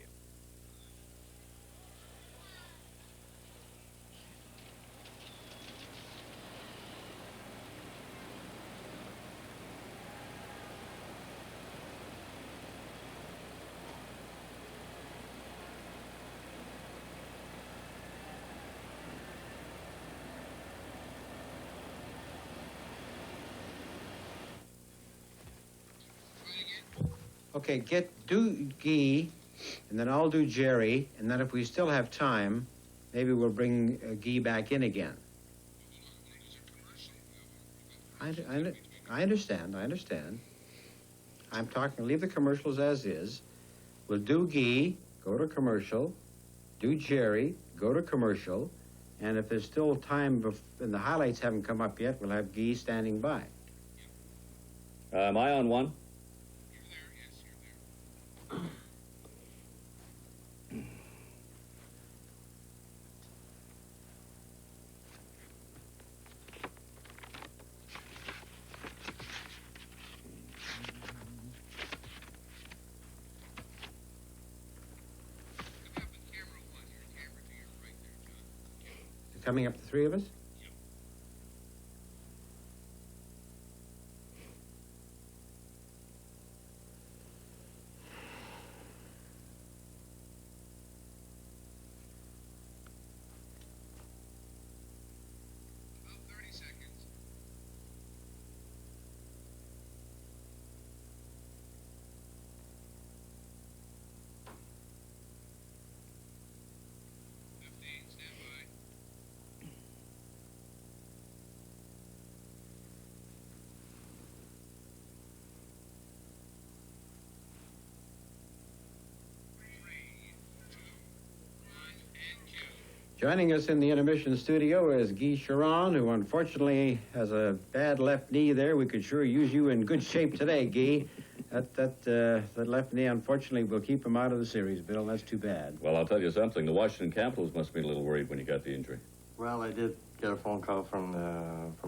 Okay, do Guy, and then I'll do Jerry, and then if we still have time, maybe we'll bring Guy back in again. I understand. I'm talking, leave the commercials as is. We'll do Guy, go to commercial, do Jerry, go to commercial, and if there's still time and the highlights haven't come up yet, we'll have Guy standing by. Am I on one? Coming up, the three of us? About 30 seconds. Stand by. Joining us in the intermission studio is Guy Chiron, who unfortunately has a bad left knee there. We could sure use you in good shape today, Guy. That left knee, unfortunately, will keep him out of the series, Bill. That's too bad. Well, I'll tell you something. The Washington Capitals must have been a little worried when you got the injury. Well, I did get a phone call from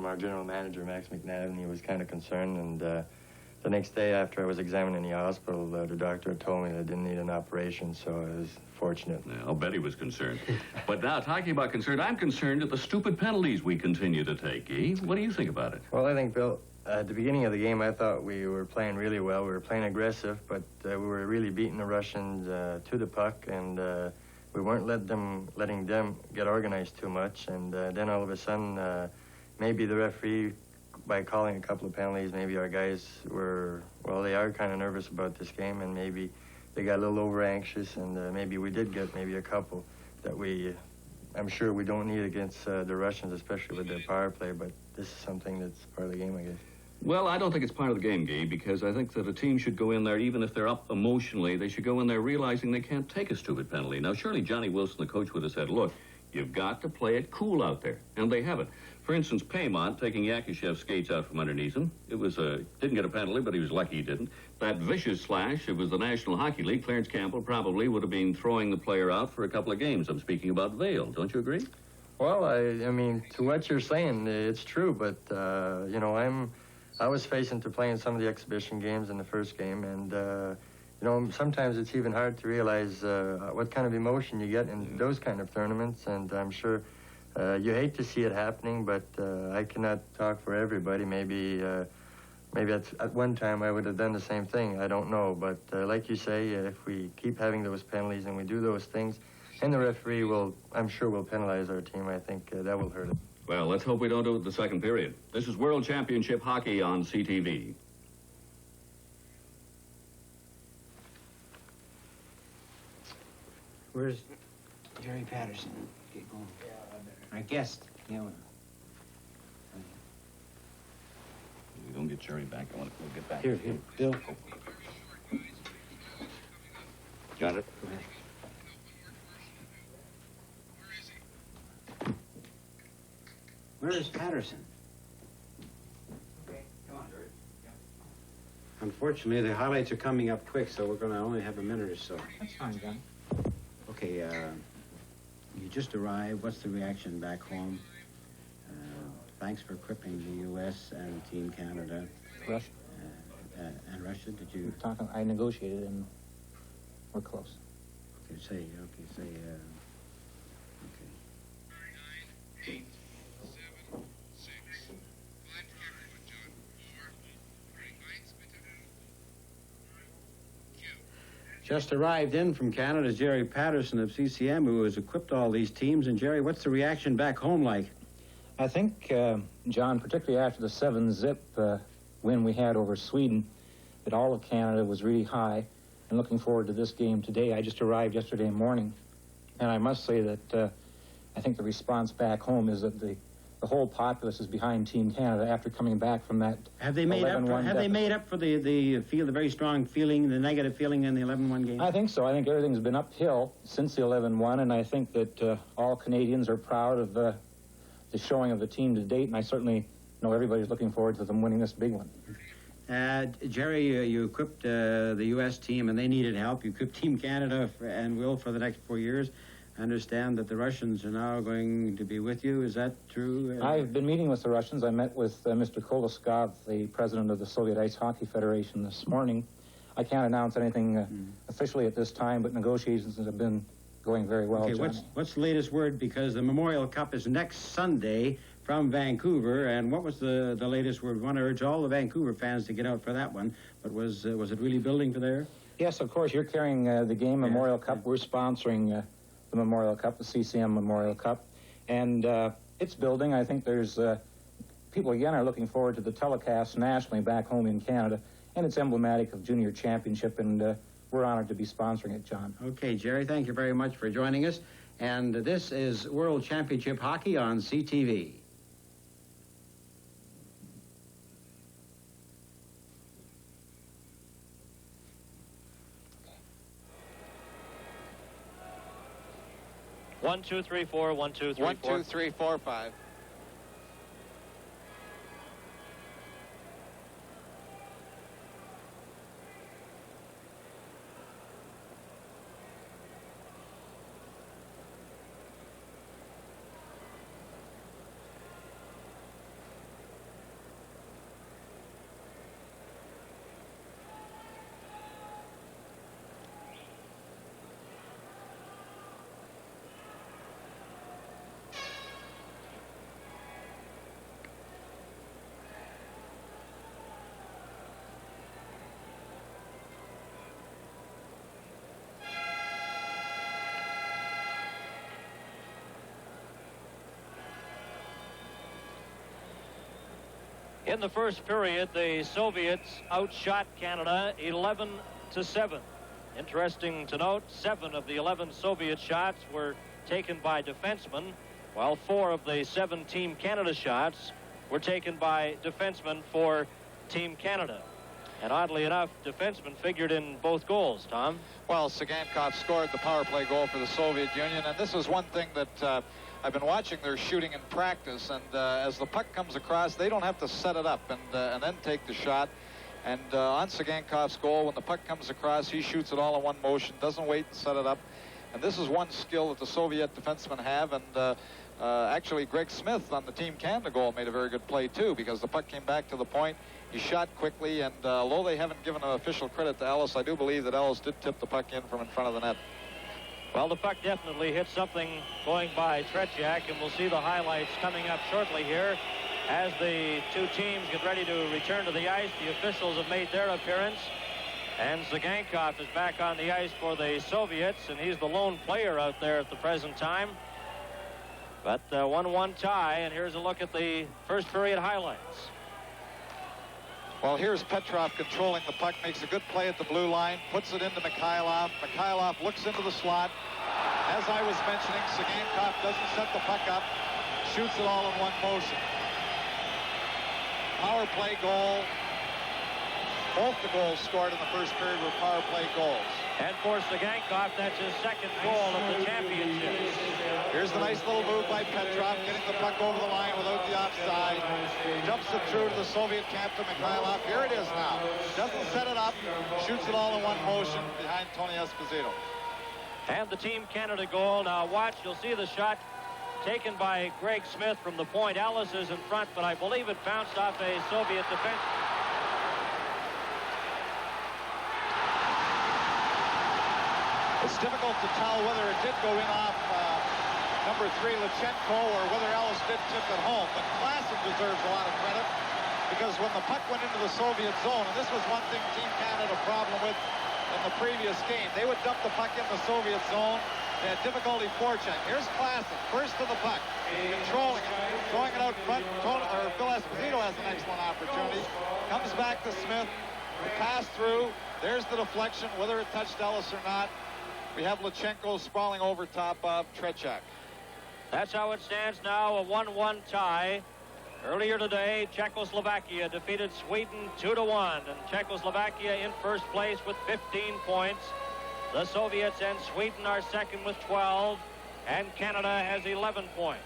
our general manager, Max McNabb, and he was kind of concerned. And the next day after I was examined in the hospital, the doctor told me that I didn't need an operation, so I was fortunate. Yeah, I'll bet he was concerned. But now, talking about concern, I'm concerned at the stupid penalties we continue to take, Guy. What do you think about it? Well, I think, Bill, at the beginning of the game, I thought we were playing really well. We were playing aggressive, but we were really beating the Russians to the puck, and we weren't letting them get organized too much. And then all of a sudden, maybe the referee by calling a couple of penalties, maybe our guys were, well, they are kind of nervous about this game, and maybe they got a little over anxious, and maybe we did get maybe a couple that I'm sure we don't need against the Russians, especially with their power play, but this is something that's part of the game, I guess. Well, I don't think it's part of the game, Gabe, because I think that a team should go in there, even if they're up emotionally, they should go in there realizing they can't take a stupid penalty. Now, surely Johnny Wilson, the coach, would have said, look, you've got to play it cool out there, and they haven't. For instance, Paymont taking Yakishev's skates out from underneath him. It was didn't get a penalty, but he was lucky he didn't. That vicious slash, it was the National Hockey League. Clarence Campbell probably would have been throwing the player out for a couple of games. I'm speaking about Vail. Don't you agree? Well, I mean, to what you're saying, it's true, but, you know, I was facing to playing some of the exhibition games in the first game, and, you know, sometimes it's even hard to realize what kind of emotion you get in those kind of tournaments, and I'm sure you hate to see it happening, but I cannot talk for everybody. Maybe at one time I would have done the same thing. I don't know, but like you say, if we keep having those penalties and we do those things, and the referee I'm sure will penalize our team, I think that will hurt it. Well, let's hope we don't do it the second period. This is World Championship Hockey on CTV. Where's Jerry Patterson? Get going. Our guest, you know. We don't get Jerry back. We'll get back. Here, Bill. Got it? Go ahead. Where is Patterson? Okay, come on, Jerry. Yeah. Unfortunately, the highlights are coming up quick, so we're going to only have a minute or so. That's fine, John. Okay, you just arrived. What's the reaction back home? Thanks for equipping the U.S. and Team Canada. Russia. And Russia, did you... I negotiated and we're close. Okay, say, okay. 9, 8, 7, 6. 5 for everyone, John. 4. 3 pints, bitte. Cue. Just arrived in from Canada is Jerry Patterson of CCM, who has equipped all these teams. And, Jerry, what's the reaction back home like? I think, John, particularly after the 7-zip win we had over Sweden, that all of Canada was really high, and looking forward to this game today. I just arrived yesterday morning, and I must say that I think the response back home is that the whole populace is behind Team Canada after coming back from that. Have they made up for the very strong feeling, the negative feeling in the 11-1 game? I think so. I think everything's been uphill since the 11-1, and I think that all Canadians are proud of the showing of the team to date, and I certainly know everybody's looking forward to them winning this big one. Jerry, you equipped the U.S. team, and they needed help. You equipped Team Canada and will for the next 4 years. I understand that the Russians are now going to be with you. Is that true? I've been meeting with the Russians. I met with Mr. Koloskov, the president of the Soviet Ice Hockey Federation, this morning. I can't announce anything officially at this time, but negotiations have been going very well, okay, Johnny. what's the latest word? Because the Memorial Cup is next Sunday from Vancouver, and what was the latest word? We want to urge all the Vancouver fans to get out for that one, but was it really building for there? Yes, of course. You're carrying the game Memorial Cup. We're sponsoring the Memorial Cup, the CCM Memorial Cup, and it's building. I think there's people, again, are looking forward to the telecast nationally back home in Canada, and it's emblematic of Junior Championship, and we're honored to be sponsoring it, John. Okay, Jerry, thank you very much for joining us. And this is World Championship Hockey on CTV. One, two, three, four. 1, 2, 3, 4. 1, 2, 3, 4, 5. In the first period, the Soviets outshot Canada 11-7. Interesting to note, 7 of the 11 Soviet shots were taken by defensemen, while 4 of the 7 Team Canada shots were taken by defensemen for Team Canada. And oddly enough, defensemen figured in both goals, Tom. Well, Tsagankov scored the power play goal for the Soviet Union, and this is one thing that I've been watching their shooting in practice, and as the puck comes across, they don't have to set it up and then take the shot. And on Sagankov's goal, when the puck comes across, he shoots it all in one motion, doesn't wait and set it up. And this is one skill that the Soviet defensemen have, and actually Greg Smith on the Team Canada goal made a very good play too, because the puck came back to the point, he shot quickly, and although they haven't given official credit to Ellis, I do believe that Ellis did tip the puck in from in front of the net. Well, the puck definitely hit something going by Tretjak, and we'll see the highlights coming up shortly here. As the two teams get ready to return to the ice, the officials have made their appearance, and Tsagankov is back on the ice for the Soviets, and he's the lone player out there at the present time. But 1-1 tie, and here's a look at the first period highlights. Well, here's Petrov controlling the puck, makes a good play at the blue line, puts it into Mikhailov. Mikhailov looks into the slot. As I was mentioning, Tsagankov doesn't set the puck up, shoots it all in one motion. Power play goal. Both the goals scored in the first period were power play goals. And for Tsagankov, that's his second goal of the championship. Here's the nice little move by Petrov, getting the puck over the line without the offside. Jumps it through to the Soviet captain, Mikhailov. Here it is now. Doesn't set it up, shoots it all in one motion behind Tony Esposito. And the Team Canada goal. Now watch, you'll see the shot taken by Greg Smith from the point. Ellis is in front, but I believe it bounced off a Soviet defense. It's difficult to tell whether it did go in off number 3, Lechenko, or whether Ellis did tip it home. But Klassen deserves a lot of credit, because when the puck went into the Soviet zone, and this was one thing Team Canada had a problem with in the previous game, they would dump the puck in the Soviet zone. They had difficulty forechecking. Here's Klassen, first to the puck, controlling it, throwing it out front. Phil Esposito has an excellent opportunity. Comes back to Smith, the pass through. There's the deflection, whether it touched Ellis or not. We have Lechenko sprawling over top of Tretjak. That's how it stands now, a 1-1 tie. Earlier today, Czechoslovakia defeated Sweden 2-1, and Czechoslovakia in first place with 15 points. The Soviets and Sweden are second with 12, and Canada has 11 points.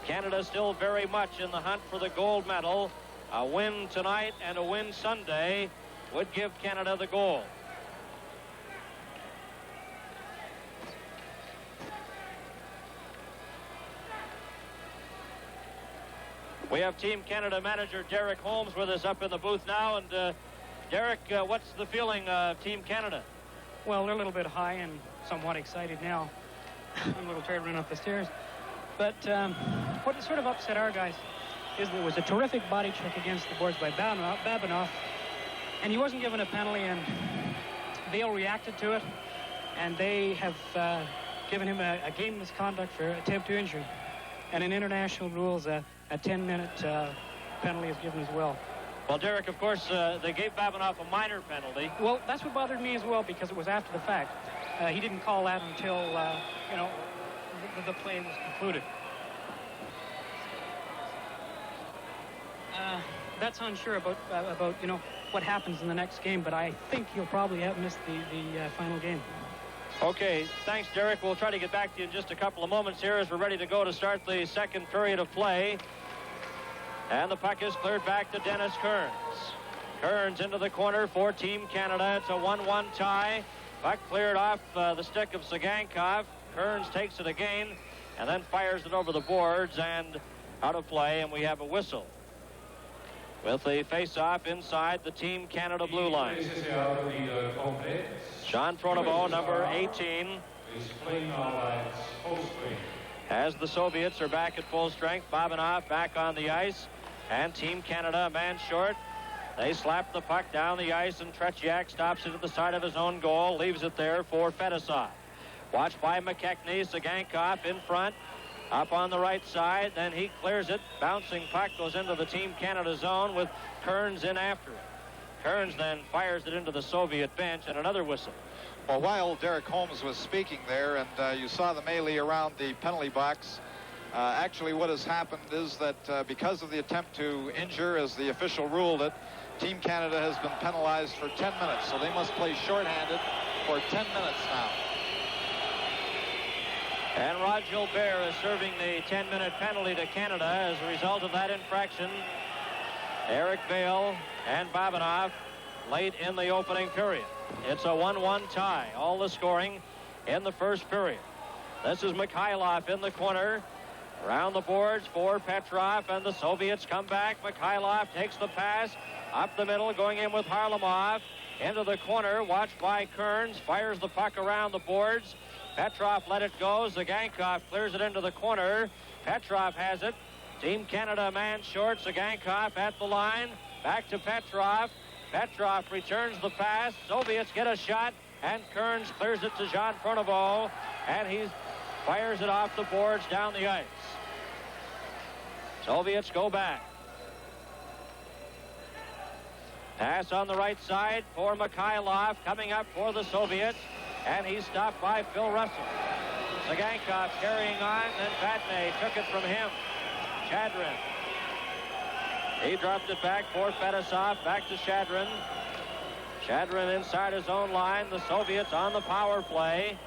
Canada still very much in the hunt for the gold medal. A win tonight and a win Sunday would give Canada the gold. We have Team Canada manager Derek Holmes with us up in the booth now. And Derek, what's the feeling of Team Canada? Well, they're a little bit high and somewhat excited now. I'm a little tired running up the stairs. But what sort of upset our guys is there was a terrific body check against the boards by Babinov, and he wasn't given a penalty, and Vail reacted to it, and they have given him a game misconduct for attempt to injury. And in international rules, a 10-minute penalty is given as well. Well, Derek, of course, they gave Babinov a minor penalty. Well, that's what bothered me as well, because it was after the fact. He didn't call that until, you know, the play was concluded. That's unsure about, you know, what happens in the next game, but I think he'll probably have missed the final game. Okay, thanks, Derek. We'll try to get back to you in just a couple of moments here as we're ready to go to start the second period of play. And the puck is cleared back to Dennis Kearns. Kearns into the corner for Team Canada. It's a 1-1 tie. Puck cleared off the stick of Tsagankov. Kearns takes it again and then fires it over the boards and out of play, and we have a whistle. With the face-off inside the Team Canada blue line. Jean Pronovo, number 18. As the Soviets are back at full strength, Babinov back on the ice, and Team Canada a man short. They slap the puck down the ice, and Tretjak stops it at the side of his own goal, leaves it there for Fedosov. Watched by McKechnie, Tsagankov in front. Up on the right side, then he clears it. Bouncing puck goes into the Team Canada zone with Kearns in after it. Kearns then fires it into the Soviet bench, and another whistle. Well, while Derek Holmes was speaking there, and you saw the melee around the penalty box, actually what has happened is that because of the attempt to injure, as the official ruled it, Team Canada has been penalized for 10 minutes, so they must play shorthanded for 10 minutes now. And Rod Gilbert is serving the 10-minute penalty to Canada as a result of that infraction. Eric Vale and Babanov late in the opening period. It's a 1-1 tie. All the scoring in the first period. This is Mikhailov in the corner. Around the boards for Petrov, and the Soviets come back. Mikhailov takes the pass up the middle, going in with Harlamov. Into the corner, watched by Kearns. Fires the puck around the boards. Petrov let it go. Zagankov clears it into the corner. Petrov has it. Team Canada a man short. Zagankov at the line. Back to Petrov. Petrov returns the pass. Soviets get a shot, and Kearns clears it to Jean Pronovo, and he fires it off the boards down the ice. Soviets go back. Pass on the right side for Mikhailov, coming up for the Soviets, and he's stopped by Phil Russell. Zagankov carrying on, and Vatne took it from him. Shadrin. He dropped it back for Fedosov, back to Shadrin. Shadrin inside his own line. The Soviets on the power play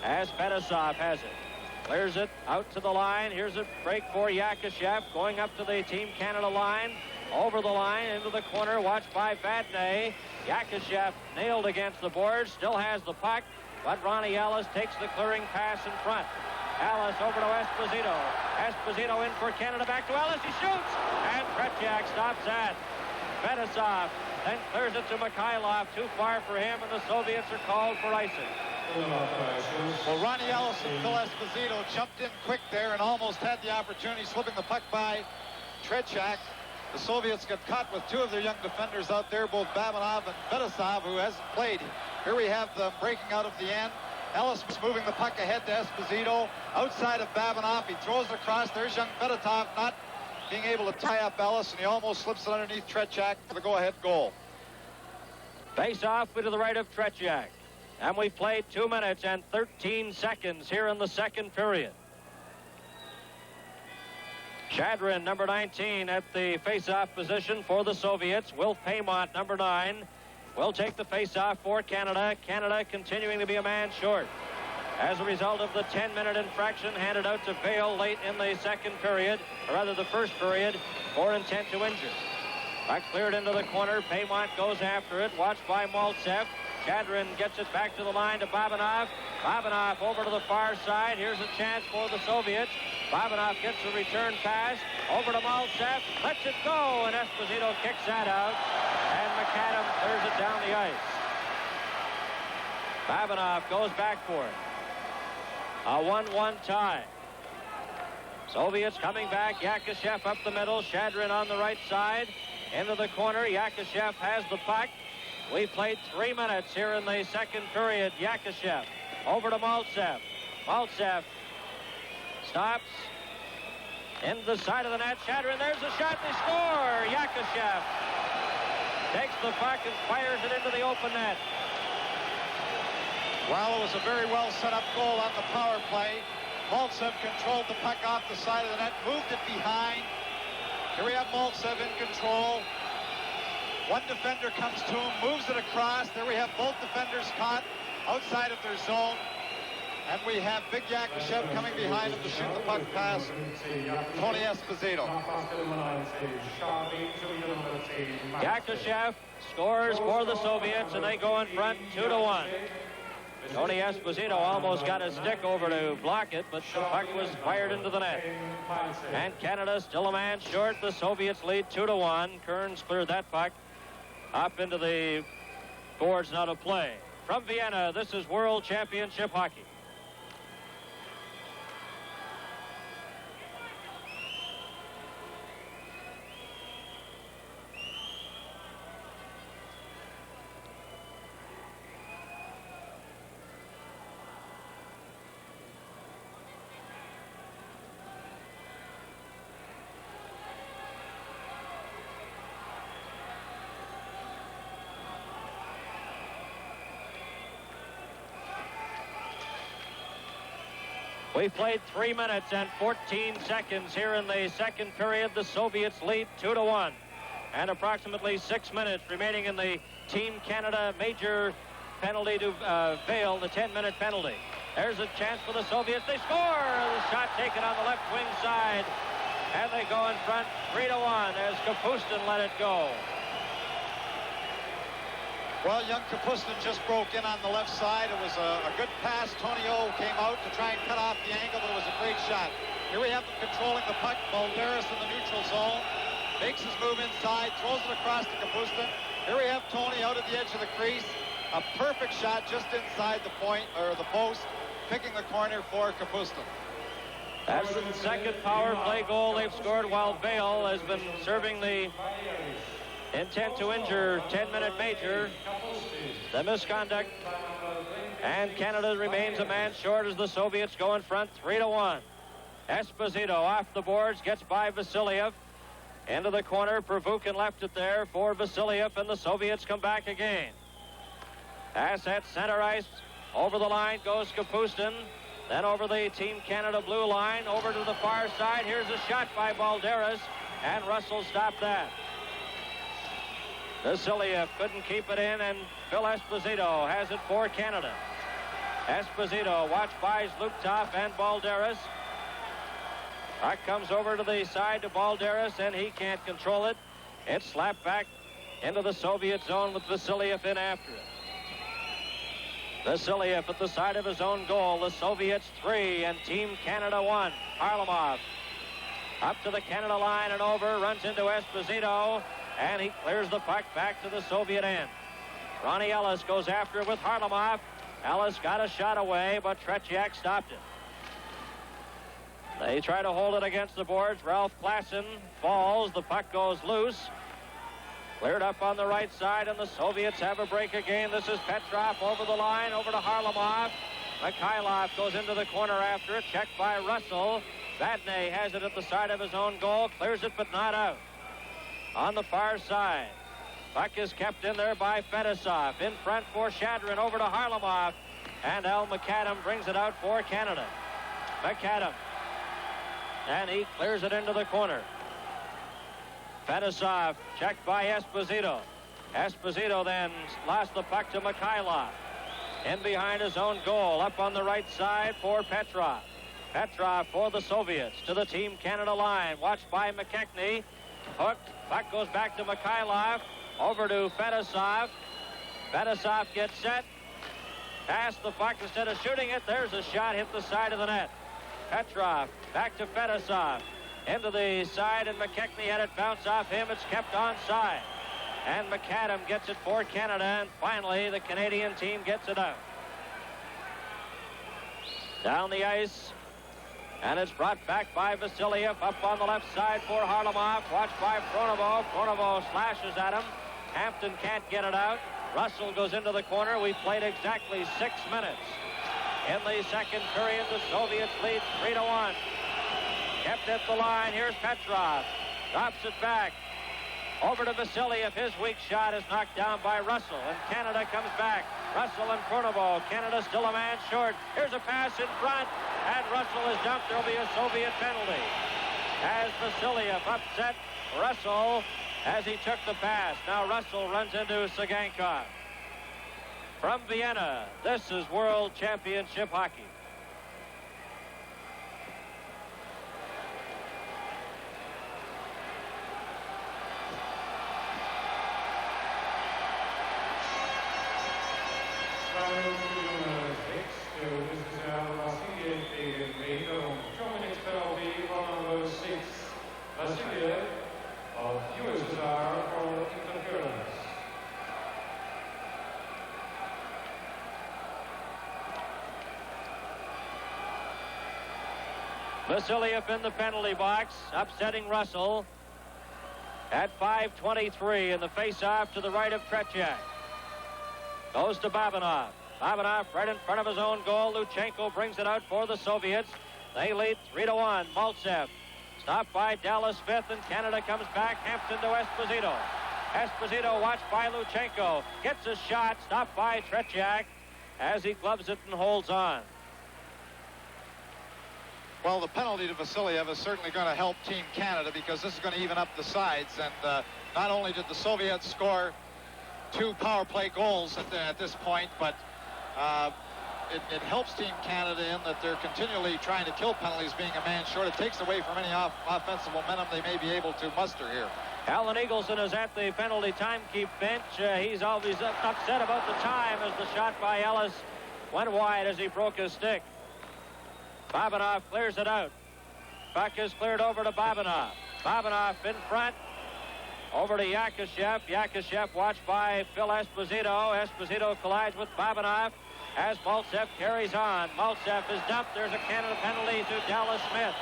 as Fedosov has it. Clears it out to the line. Here's a break for Yakashev, going up to the Team Canada line. Over the line, into the corner, watched by Vadney. Yakashev nailed against the board, still has the puck, but Ronnie Ellis takes the clearing pass in front. Ellis over to Esposito. Esposito in for Canada, back to Ellis, he shoots! And Tretjak stops that. Fedosov then clears it to Mikhailov, too far for him, and the Soviets are called for icing. Well, Ronnie Ellis and Phil Esposito jumped in quick there and almost had the opportunity, slipping the puck by Tretjak. The Soviets got caught with two of their young defenders out there, both Babanov and Fedosov, who hasn't played. Here we have them breaking out of the end. Ellis was moving the puck ahead to Esposito. Outside of Babanov, he throws it across. There's young Fedotov not being able to tie up Ellis, and he almost slips it underneath Tretjak for the go-ahead goal. Face off to the right of Tretjak. And we've played 2 minutes and 13 seconds here in the second period. Shadrin, number 19, at the face-off position for the Soviets. Wilf Paymont, number 9, will take the face-off for Canada. Canada continuing to be a man short as a result of the 10-minute infraction handed out to Vale late in the second period, or rather the first period, for intent to injure. Puck cleared into the corner. Paymont goes after it, watched by Maltsev. Shadrin gets it back to the line to Babanov. Babanov over to the far side. Here's a chance for the Soviets. Babanov gets a return pass over to Maltsev. Lets it go, and Esposito kicks that out. And McAdam clears it down the ice. Babanov goes back for it. A 1-1 tie. Soviets coming back. Yakashev up the middle. Shadrin on the right side. Into the corner. Yakashev has the puck. We played 3 minutes here in the second period. Yakashev over to Maltsev. Maltsev stops into the side of the net. Shadrin, there's a shot. They score. Yakashev takes the puck and fires it into the open net. Well, it was a very well set up goal on the power play. Maltsev controlled the puck off the side of the net, moved it behind. Here we have Maltsev in control. One defender comes to him, moves it across. There we have both defenders caught outside of their zone. And we have Big Yakashev coming behind him to shoot the puck past Tony Esposito. Yakashev scores for the Soviets, and they go in front 2-1. Tony Esposito almost got his stick over to block it, but the puck was fired into the net. And Canada still a man short. The Soviets lead 2-1. Kearns cleared that puck up into the boards now to play. From Vienna, this is World Championship Hockey. We've played 3 minutes and 14 seconds here in the second period. The Soviets lead 2-1. And approximately 6 minutes remaining in the Team Canada major penalty to Vail, the 10-minute penalty. There's a chance for the Soviets. They score! The shot taken on the left wing side. And they go in front 3-1 as Kapustin let it go. Well, young Kapustin just broke in on the left side. It was a good pass. Tony O came out to try and cut off the angle, but it was a great shot. Here we have them controlling the puck. Balderis in the neutral zone. Makes his move inside, throws it across to Kapustin. Here we have Tony out at the edge of the crease. A perfect shot just inside the point, or the post, picking the corner for Kapustin. That's the second power play goal they've scored, while Vail has been serving the intent to injure 10-minute major. The misconduct. And Canada remains a man short as the Soviets go in front 3-1. Esposito off the boards, gets by Vasiliev. Into the corner, Pervukin left it there for Vasiliev, and the Soviets come back again. Pass at center ice. Over the line goes Kapustin. Then over the Team Canada blue line, over to the far side. Here's a shot by Balderis, and Russell stopped that. Vasiliev couldn't keep it in, and Phil Esposito has it for Canada. Esposito watched by Zlukov and Balderis. Puck comes over to the side to Balderis, and he can't control it. It's slapped back into the Soviet zone with Vasiliev in after it. Vasiliev at the side of his own goal. The Soviets 3 and Team Canada 1. Harlamov up to the Canada line and over, runs into Esposito, and he clears the puck back to the Soviet end. Ronnie Ellis goes after it with Harlamov. Ellis got a shot away, but Tretьяк stopped it. They try to hold it against the boards. Ralph Klassen falls. The puck goes loose. Cleared up on the right side, and the Soviets have a break again. This is Petrov over the line, over to Harlamov. Mikhailov goes into the corner after it. Checked by Russell. Vadnais has it at the side of his own goal. Clears it, but not out. On the far side, puck is kept in there by Fedosov. In front for Shadrin, over to Harlamov. And Al McAdam brings it out for Canada. McAdam. And he clears it into the corner. Fedosov checked by Esposito. Esposito then lost the puck to Mikhailov. In behind his own goal, up on the right side for Petrov. Petrov for the Soviets to the Team Canada line. Watched by McKechnie. Hooked. Puck goes back to Mikhailov. Over to Fedosov. Fedosov gets set. Past the puck instead of shooting it. There's a shot, hit the side of the net. Petrov back to Fedosov. Into the side, and McKechnie had it bounce off him. It's kept onside. And McAdam gets it for Canada, and finally the Canadian team gets it out. Down the ice, and it's brought back by Vasiliev. Up on the left side for Harlamov. Watched by Pronovo. Pronovo slashes at him. Hampton can't get it out. Russell goes into the corner. We played exactly 6 minutes. In the second period, the Soviets lead 3-1. Kept at the line. Here's Petrov. Drops it back. Over to Vasiliev. His weak shot is knocked down by Russell. And Canada comes back. Russell and Pronovo. Canada still a man short. Here's a pass in front. And Russell is dumped. There'll be a Soviet penalty. As Vasiliev upset Russell as he took the pass. Now Russell runs into Цыганков. From Vienna, this is World Championship Hockey. of USSR for interference. Vasiliev in the penalty box, upsetting Russell at 5:23 in the face-off to the right of Tretьяк. Goes to Babanov. Babanov right in front of his own goal. Luchenko brings it out for the Soviets. They lead 3-1. Mальцев stopped by Dallas Fifth, and Canada comes back. Hampton to Esposito. Esposito watched by Luchenko. Gets a shot, stopped by Tretьяк as he gloves it and holds on. Well, the penalty to Vasiliev is certainly going to help Team Canada because this is going to even up the sides. And not only did the Soviets score 2 power play goals at this point, but it helps Team Canada in that they're continually trying to kill penalties being a man short. It takes away from any offensive momentum they may be able to muster here. Alan Iglson is at the penalty timekeep bench. He's always upset about the time as the shot by Ellis went wide as he broke his stick. Babanov clears it out. Puck is cleared over to Babanov. Babanov in front. Over to Yakashev. Yakashev watched by Phil Esposito. Esposito collides with Babanov as Mальцев carries on. Mальцев is dumped. There's a Canada penalty to Dallas Smith.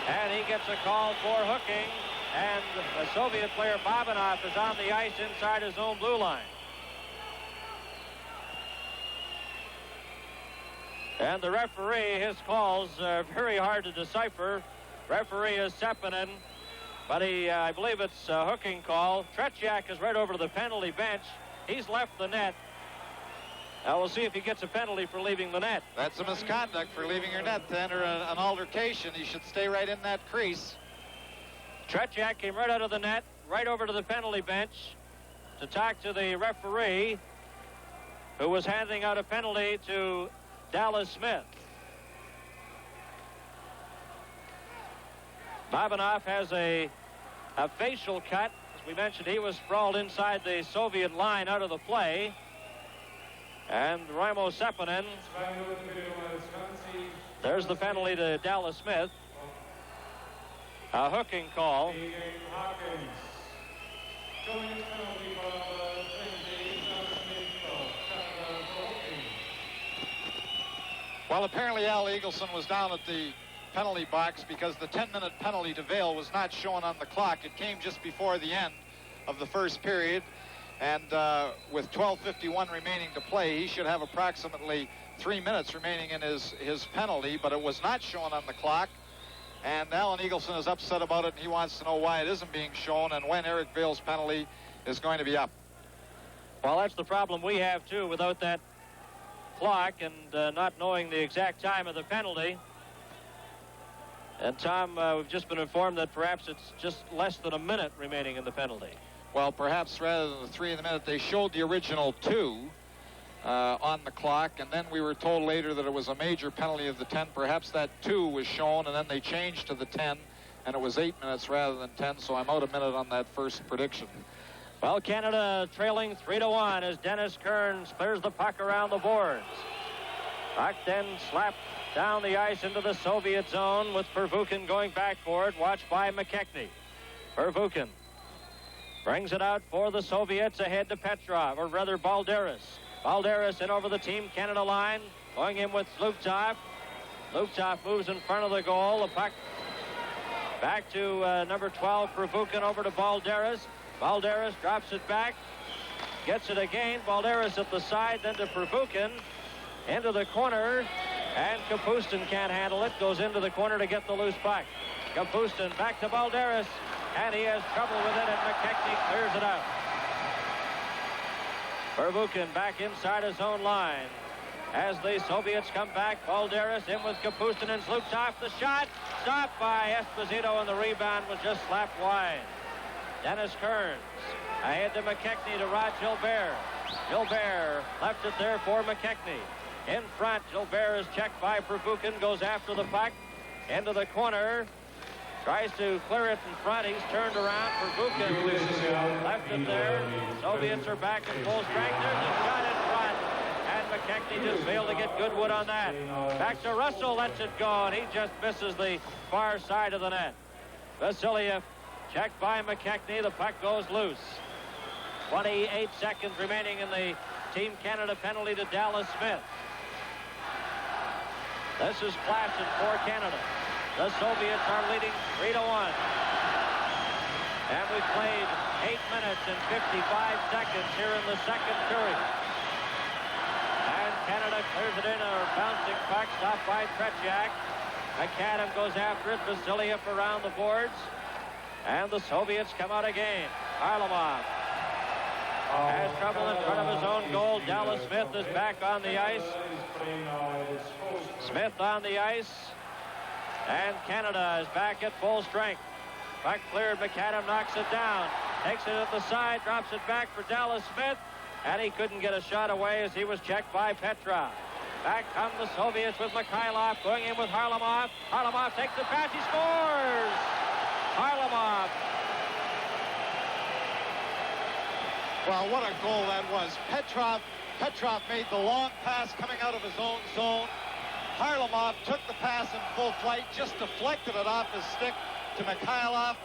And he gets a call for hooking. And the Soviet player Babanov is on the ice inside his own blue line. And the referee, his calls are very hard to decipher. Referee is Sepponen, but I believe it's a hooking call. Tretьяк is right over to the penalty bench. He's left the net. Now we'll see if he gets a penalty for leaving the net. That's a misconduct for leaving your net to enter an altercation. He should stay right in that crease. Tretьяk came right out of the net, right over to the penalty bench to talk to the referee, who was handing out a penalty to Dallas Smith. Babanov has a facial cut. As we mentioned, he was sprawled inside the Soviet line out of the play. And Raimo Sepponen, there's the penalty to Dallas Smith. A hooking call. Well, apparently Al Iglson was down at the penalty box because the 10-minute penalty to Vail was not shown on the clock. It came just before the end of the first period. And with 12:51 remaining to play, he should have approximately 3 minutes remaining in his penalty, but it was not shown on the clock. And Alan Iglson is upset about it, and he wants to know why it isn't being shown and when Eric Vail's penalty is going to be up. Well, that's the problem we have, too, without that clock and not knowing the exact time of the penalty. And, Tom, we've just been informed that perhaps it's just less than a minute remaining in the penalty. Well, perhaps rather than the 3 in the minute, they showed the original 2 on the clock, and then we were told later that it was a major penalty of the 10. Perhaps that 2 was shown, and then they changed to the 10, and it was 8 minutes rather than 10, so I'm out a minute on that first prediction. Well, Canada trailing 3-1 as Dennis Kearns clears the puck around the boards. Puck then slapped down the ice into the Soviet zone with Pervukin going back for it, watched by McKechnie. Pervukin brings it out for the Soviets ahead to Petrov, or rather Balderis. Balderis in over the Team Canada line, going in with Luptov. Luptov moves in front of the goal. The puck back to number 12, Pervukin, over to Balderis. Balderis drops it back, gets it again. Balderis at the side, then to Pervukin, into the corner, and Kapustin can't handle it. Goes into the corner to get the loose puck. Kapustin back to Balderis, and he has trouble with it, and McKechnie clears it out. Pervukin back inside his own line. As the Soviets come back, Balderis in with Kapustin and Zlutov. The shot stopped by Esposito, and the rebound was just slapped wide. Dennis Kearns ahead to McKechnie to Rod Gilbert. Gilbert left it there for McKechnie. In front, Gilbert is checked by Pervukin, goes after the puck into the corner. Tries to clear it in front. He's turned around. Pervukin left it there. Soviets are back in full strength. There's a shot in front. And McKechnie just failed to get good wood on that. Back to Russell, lets it go, and he just misses the far side of the net. Vasiliev checked by McKechnie. The puck goes loose. 28 seconds remaining in the Team Canada penalty to Dallas Smith. This is Placid for Canada. The Soviets are leading 3-1. And we've played 8 minutes and 55 seconds here in the second period. And Canada clears it in, a bouncing puck stopped by Tretьяк. McAdam goes after it. Vasiliev around the boards. And the Soviets come out again. Harlamov has trouble in front of his own goal. Dallas Smith is back on the ice. Smith on the ice. And Canada is back at full strength. Puck cleared. McAdam knocks it down. Takes it at the side. Drops it back for Dallas Smith. And he couldn't get a shot away as he was checked by Petrov. Back come the Soviets with Mikhailov going in with Harlamov. Harlamov takes the pass. He scores! Harlamov. Well, what a goal that was. Petrov made the long pass coming out of his own zone. Harlamov took the pass in full flight, just deflected it off his stick to Mikhailov.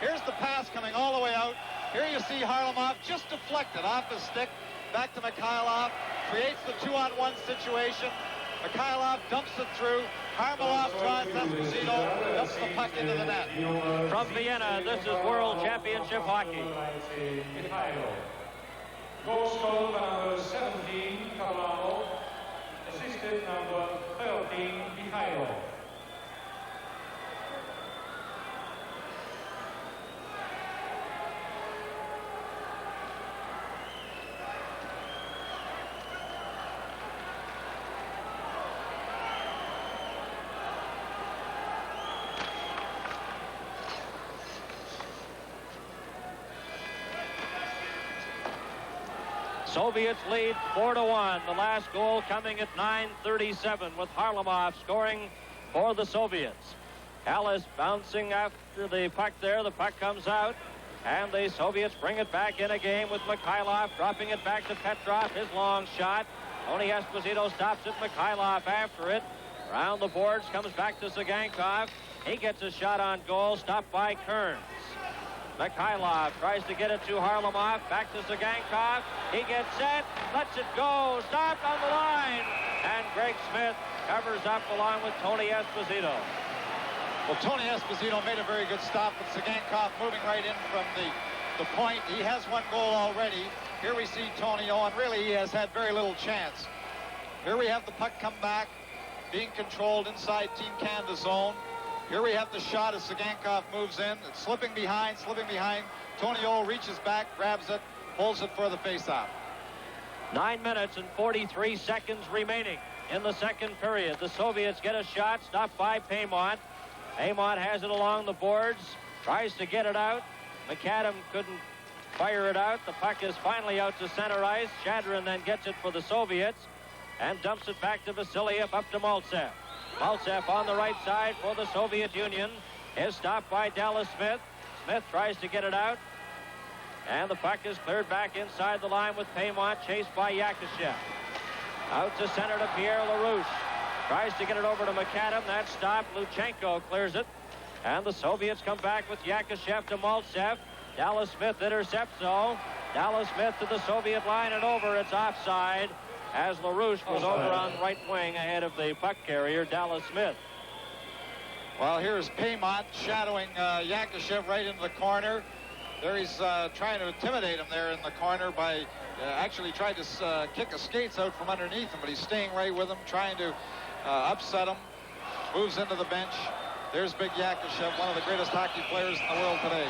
Here's the pass coming all the way out. Here you see Harlamov just deflected off his stick back to Mikhailov. Creates the 2-on-1 situation. Mikhailov dumps it through. Harlamov draws Esposito, dumps the puck into the net. From Vienna, this is World Championship Hockey. Goal scored by number 17, Harlamov. Assisted number 13, Mikhailov. Soviets lead 4-1. The last goal coming at 9:37 with Harlamov scoring for the Soviets. Alice bouncing after the puck there. The puck comes out. And the Soviets bring it back in a game with Mikhailov dropping it back to Petrov. His long shot. Tony Esposito stops it. Mikhailov after it. Around the boards comes back to Tsagankov. He gets a shot on goal. Stopped by Kearns. Mikhailov tries to get it to Harlamov. Back to Tsagankov. He gets set. Lets it go. Stopped on the line. And Greg Smith covers up along with Tony Esposito. Well, Tony Esposito made a very good stop with Tsagankov moving right in from the point. He has one goal already. Here we see Tony Owen. Really, he has had very little chance. Here we have the puck come back, being controlled inside Team Canada zone. Here we have the shot as Tsagankov moves in. It's slipping behind. Tony O reaches back, grabs it, pulls it for the faceoff. 9 minutes and 43 seconds remaining in the second period. The Soviets get a shot, stopped by Paymont. Paymont has it along the boards, tries to get it out. McAdam couldn't fire it out. The puck is finally out to center ice. Shadrin then gets it for the Soviets and dumps it back to Vasiliev, up to Maltsev. Maltsev on the right side for the Soviet Union is stopped by Dallas Smith. Smith tries to get it out. And the puck is cleared back inside the line with Paymont, chased by Yakashev. Out to center to Pierre LaRouche. Tries to get it over to McAdam. That's stopped. Luchenko clears it. And the Soviets come back with Yakashev to Maltsev. Dallas Smith intercepts, though. Dallas Smith to the Soviet line and over. It's offside, as LaRouche was over on right wing ahead of the puck carrier, Dallas Smith. Well, here's Paymont shadowing Yakashev right into the corner. There he's trying to intimidate him there in the corner by actually tried to kick his skates out from underneath him, but he's staying right with him, trying to upset him. Moves into the bench. There's Big Yakashev, one of the greatest hockey players in the world today.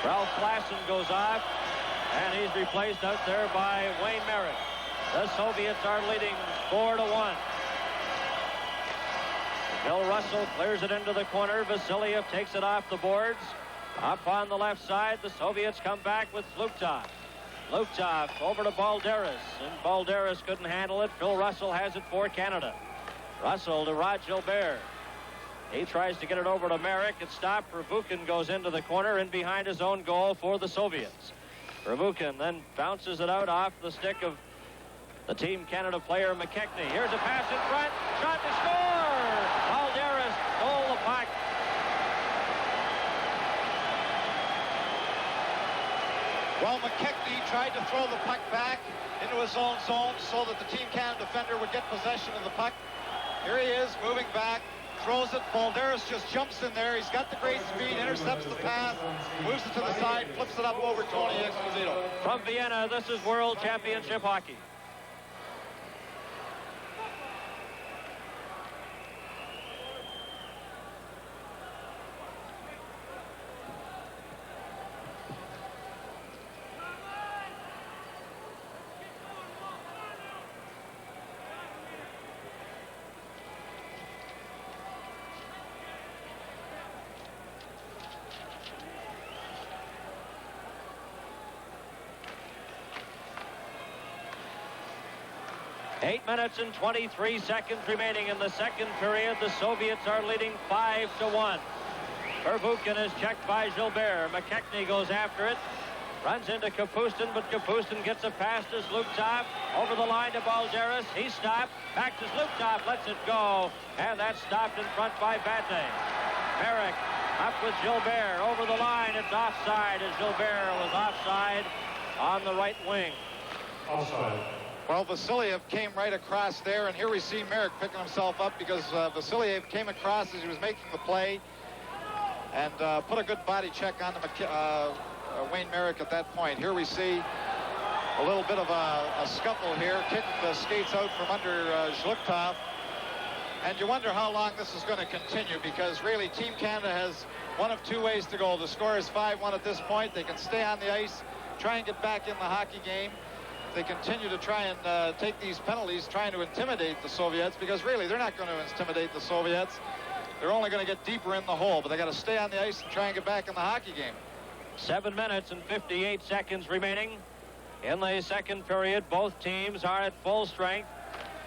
Ralph Klassen goes off, and he's replaced out there by Wayne Merritt. The Soviets are leading 4-1. Bill Russell clears it into the corner. Vasiliev takes it off the boards. Up on the left side, the Soviets come back with Flukov. Flukov over to Balderis, and Balderis couldn't handle it. Phil Russell has it for Canada. Russell to Rod Gilbert. He tries to get it over to Merrick. It's stopped. Ravukin goes into the corner and behind his own goal for the Soviets. Ravukin then bounces it out off the stick of the Team Canada player McKechnie. Here's a pass in front. Shot to score! Balderis stole the puck. Well, McKechnie tried to throw the puck back into his own zone so that the Team Canada defender would get possession of the puck. Here he is, moving back, throws it. Balderis just jumps in there. He's got the great speed, intercepts the pass, moves it to the side, flips it up over Tony Esposito. From Vienna, this is World Championship Hockey. 8 minutes and 23 seconds remaining in the second period. The Soviets are leading 5-1. Pervukin is checked by Gilbert. McKechnie goes after it. Runs into Kapustin, but Kapustin gets a pass to Zlukov. Over the line to Balderis. He's stopped. Back to Zlukov. Lets it go. And that's stopped in front by Vate. Merrick up with Gilbert. Over the line. It's offside as Gilbert was offside on the right wing. Offside. Well, Vasiliev came right across there, and here we see Merrick picking himself up because Vasiliev came across as he was making the play and put a good body check on Wayne Merrick at that point. Here we see a little bit of a scuffle here, kicked the skates out from under Zlukov. And you wonder how long this is going to continue, because really Team Canada has one of two ways to go. The score is 5-1 at this point. They can stay on the ice, try and get back in the hockey game. They continue to try and take these penalties, trying to intimidate the Soviets, because really they're not going to intimidate the Soviets. They're only going to get deeper in the hole, but they got to stay on the ice and try and get back in the hockey game. 7 minutes and 58 seconds remaining in the second period. Both teams are at full strength.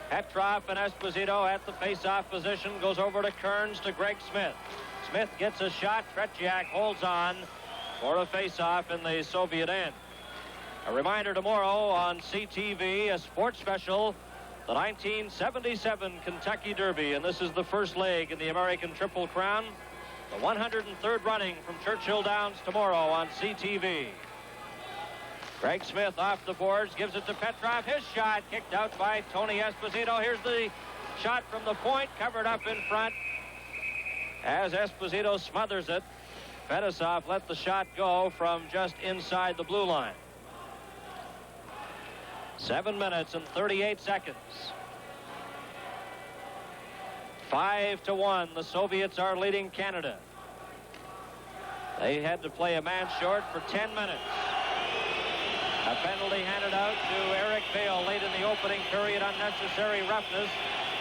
Petrov and Esposito at the face-off position. Goes over to Kearns to Greg Smith. Smith gets a shot. Tretjak holds on for a face-off in the Soviet end. A reminder tomorrow on CTV, a sports special, the 1977 Kentucky Derby, and this is the first leg in the American Triple Crown. The 103rd running from Churchill Downs tomorrow on CTV. Greg Smith off the boards, gives it to Petrov. His shot kicked out by Tony Esposito. Here's the shot from the point, covered up in front as Esposito smothers it. Fetisov let the shot go from just inside the blue line. 7 minutes and 38 seconds. 5-1. The Soviets are leading Canada. They had to play a man short for 10 minutes. A penalty handed out to Eric Vail late in the opening period. Unnecessary roughness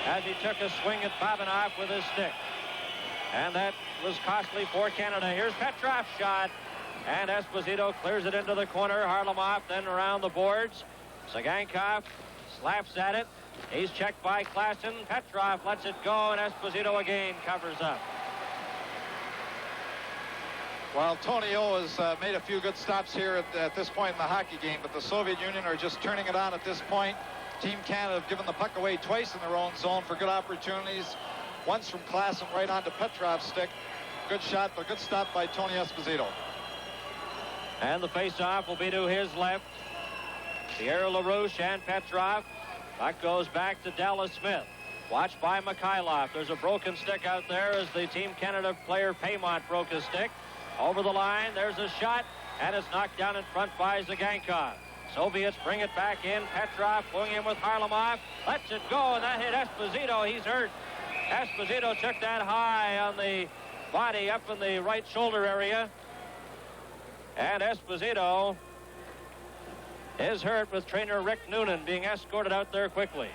as he took a swing at Babanov with his stick. And that was costly for Canada. Here's Petrov's shot. And Esposito clears it into the corner. Harlamov then around the boards. Tsygankov slaps at it. He's checked by Klassen. Petrov lets it go, and Esposito again covers up. Well, Tony O has made a few good stops here at this point in the hockey game, but the Soviet Union are just turning it on at this point. Team Canada have given the puck away twice in their own zone for good opportunities. Once from Klassen right onto Petrov's stick. Good shot, but good stop by Tony Esposito. And the face-off will be to his left. Pierre LaRouche and Petrov. Puck goes back to Dallas Smith. Watched by Mikhailov. There's a broken stick out there as the Team Canada player Paymont broke his stick. Over the line, there's a shot, and it's knocked down in front by Tsygankov. Soviets bring it back in. Petrov going in with Harlamov. Lets it go, and that hit Esposito. He's hurt. Esposito took that high on the body up in the right shoulder area. And Esposito is hurt, with trainer Rick Noonan being escorted out there quickly.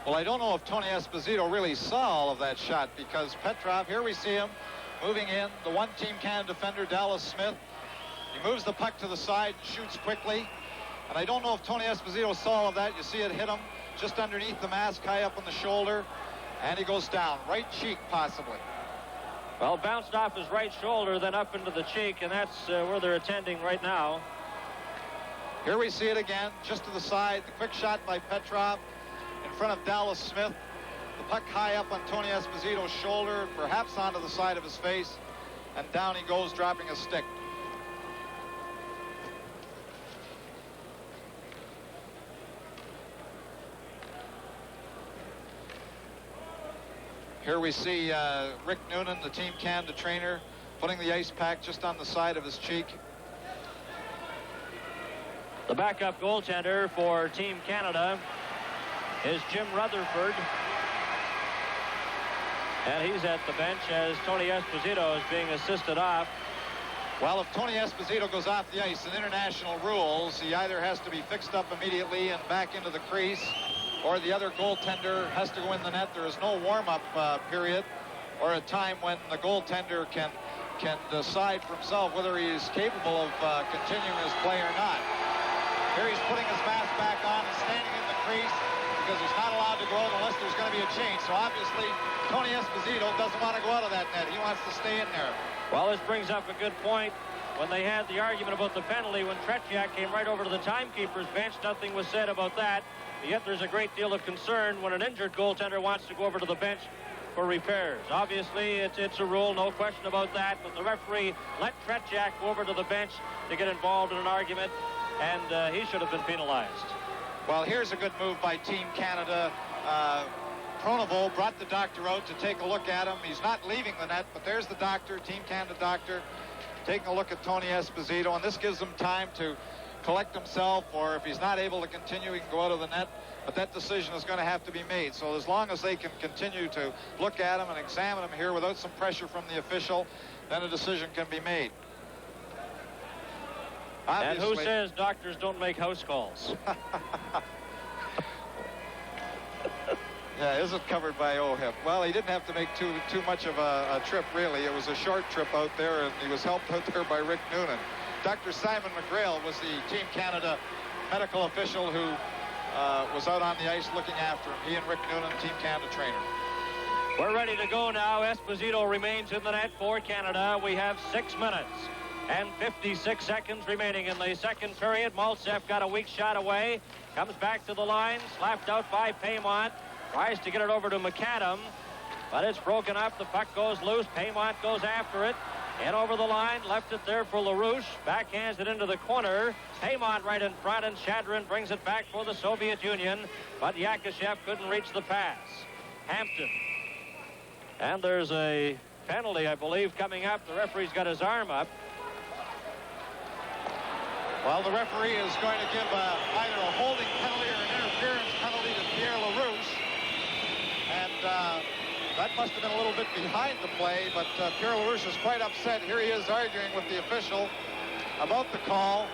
Well, I don't know if Tony Esposito really saw all of that shot, because Petrov, here we see him moving in. The one Team Canada defender, Dallas Smith. He moves the puck to the side and shoots quickly. And I don't know if Tony Esposito saw all of that. You see it hit him just underneath the mask, high up on the shoulder. And he goes down. Right cheek, possibly. Well, bounced off his right shoulder, then up into the cheek, and that's where they're attending right now. Here we see it again, just to the side. The quick shot by Petrov in front of Dallas Smith. The puck high up on Tony Esposito's shoulder, perhaps onto the side of his face. And down he goes, dropping a stick. Here we see Rick Noonan, the Team Canada trainer, putting the ice pack just on the side of his cheek. The backup goaltender for Team Canada is Jim Rutherford. And he's at the bench as Tony Esposito is being assisted off. Well, if Tony Esposito goes off the ice in international rules, he either has to be fixed up immediately and back into the crease, or the other goaltender has to go in the net. There is no warm-up period or a time when the goaltender can decide for himself whether he is capable of continuing his play or not. Here he's putting his mask back on and standing in the crease. because he's not allowed to go out unless there's going to be a change. So obviously, Tony Esposito doesn't want to go out of that net. He wants to stay in there. Well, this brings up a good point. When they had the argument about the penalty, when Tretjak came right over to the timekeeper's bench, nothing was said about that. Yet there's a great deal of concern when an injured goaltender wants to go over to the bench for repairs. Obviously, it's a rule, no question about that, but the referee let Tretjak go over to the bench to get involved in an argument, and he should have been penalized. Well, here's a good move by Team Canada. Pronovo brought the doctor out to take a look at him. He's not leaving the net, but there's the doctor, Team Canada doctor, taking a look at Tony Esposito, and this gives him time to collect himself, or if he's not able to continue, he can go out of the net. But that decision is going to have to be made. So as long as they can continue to look at him and examine him here without some pressure from the official, then a decision can be made. And who says doctors don't make house calls? Yeah, isn't covered by OHIP. Well, he didn't have to make too much of a trip, really. It was a short trip out there, and he was helped out there by Rick Noonan. Dr. Simon McGrail was the Team Canada medical official who was out on the ice looking after him. He and Rick Noonan, Team Canada trainer. We're ready to go now. Esposito remains in the net for Canada. We have 6 minutes and 56 seconds remaining in the second period. Mальцев got a weak shot away. Comes back to the line. Slapped out by Paymont. Tries to get it over to McAdam. But it's broken up. The puck goes loose. Paymont goes after it. In over the line, left it there for LaRouche. Backhands it into the corner. Paymont right in front, and Shadrin brings it back for the Soviet Union. But Yakashev couldn't reach the pass. Hampton. And there's a penalty, I believe, coming up. The referee's got his arm up. Well, the referee is going to give either a holding penalty or an interference penalty to Pierre LaRouche. And that must have been a little bit behind the play, but Pierre LaRouche is quite upset. Here he is arguing with the official about the call.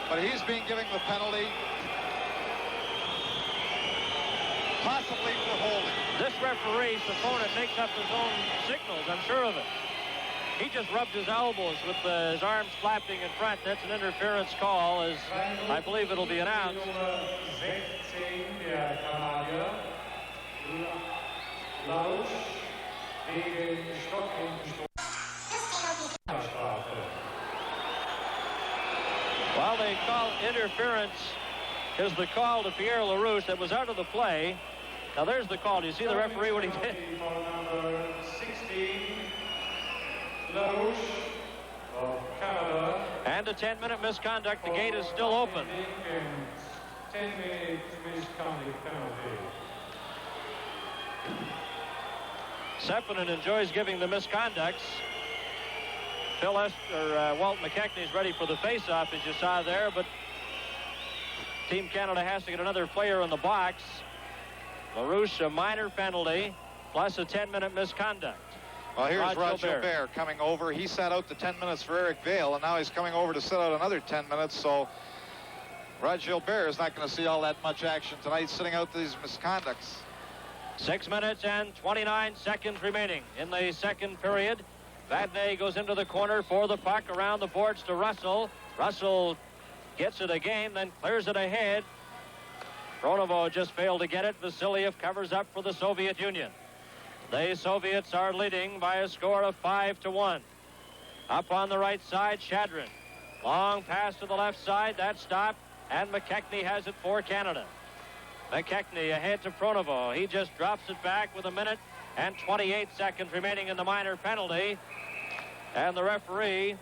But he's being given the penalty, possibly for holding. This referee, Sepponen, makes up his own signals, I'm sure of it. He just rubbed his elbows with his arms flapping in front. That's an interference call, as I believe it'll be announced. Well, they call interference is the call to Pierre LaRouche that was out of the play. Now there's the call. Do you see the referee what he did? Number 16, LaRouche of Canada. And a 10-minute misconduct. The gate is still open. 10-minute misconduct penalty. Sepponen enjoys giving the misconducts. Walt McKechnie is ready for the face-off, as you saw there, but Team Canada has to get another player in the box. LaRouche, a minor penalty, plus a 10-minute misconduct. Well, here's Rod Gilbert coming over. He sat out the 10 minutes for Eric Vale, and now he's coming over to sit out another 10 minutes, so Rod Gilbert is not going to see all that much action tonight, sitting out these misconducts. 6 minutes and 29 seconds remaining in the second period. Vadnais goes into the corner for the puck around the boards to Russell. Russell gets it again, then clears it ahead. Pronovo just failed to get it. Vasiliev covers up for the Soviet Union. The Soviets are leading by a score of 5-1. Up on the right side, Shadrin. Long pass to the left side. That stopped, and McKechnie has it for Canada. McKechnie ahead to Pronovo. He just drops it back with 1 minute and 28 seconds remaining in the minor penalty. And the referee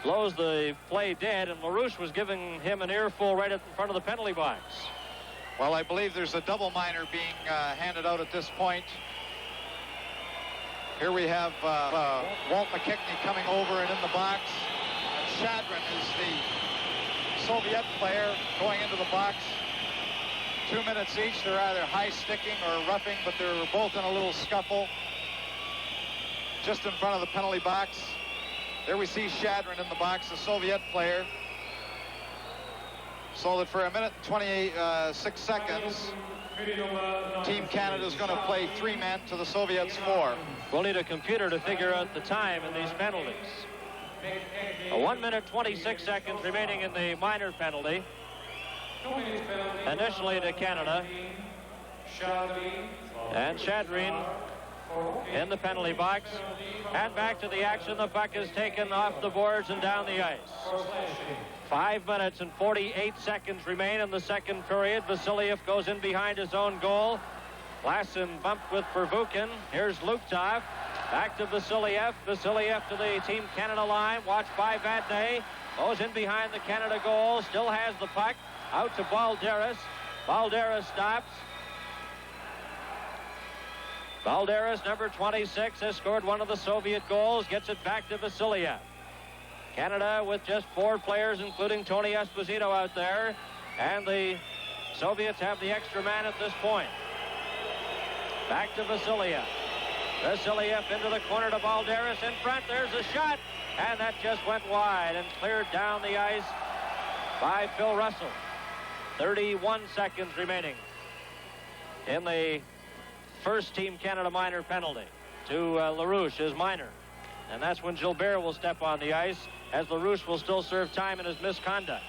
blows the play dead, and LaRouche was giving him an earful right in front of the penalty box. Well, I believe there's a double minor being handed out at this point. Here we have Walt McKechnie coming over and in the box. And Shadrin is the Soviet player going into the box. 2 minutes each. They're either high sticking or roughing, but they're both in a little scuffle just in front of the penalty box. There we see Shadrin in the box, the Soviet player. So that for 1 minute and 26 seconds, Team Canada is going to play 3 men to the Soviets 4. We'll need a computer to figure out the time in these penalties. 1 minute 26 seconds remaining in the minor penalty. initially to Canada. And Shadreen in the penalty box. And back to the action. The puck is taken off the boards and down the ice. 5 minutes and 48 seconds remain in the second period. Vasiliev goes in behind his own goal. Lassen bumped with Pervukin. Here's Luktov. Back to Vasiliev. Vasiliev to the Team Canada line. Watched by Vadnais. Goes in behind the Canada goal. Still has the puck. Out to Balderis. Balderis stops. Balderis, number 26, has scored one of the Soviet goals. Gets it back to Vasiliev. Canada with just 4 players, including Tony Esposito out there. And the Soviets have the extra man at this point. Back to Vasiliev. Vasiliev into the corner to Balderis in front. There's a shot. And that just went wide and cleared down the ice by Phil Russell. 31 seconds remaining in the first Team Canada minor penalty to LaRouche, his minor. And that's when Gilbert will step on the ice, as LaRouche will still serve time in his misconduct.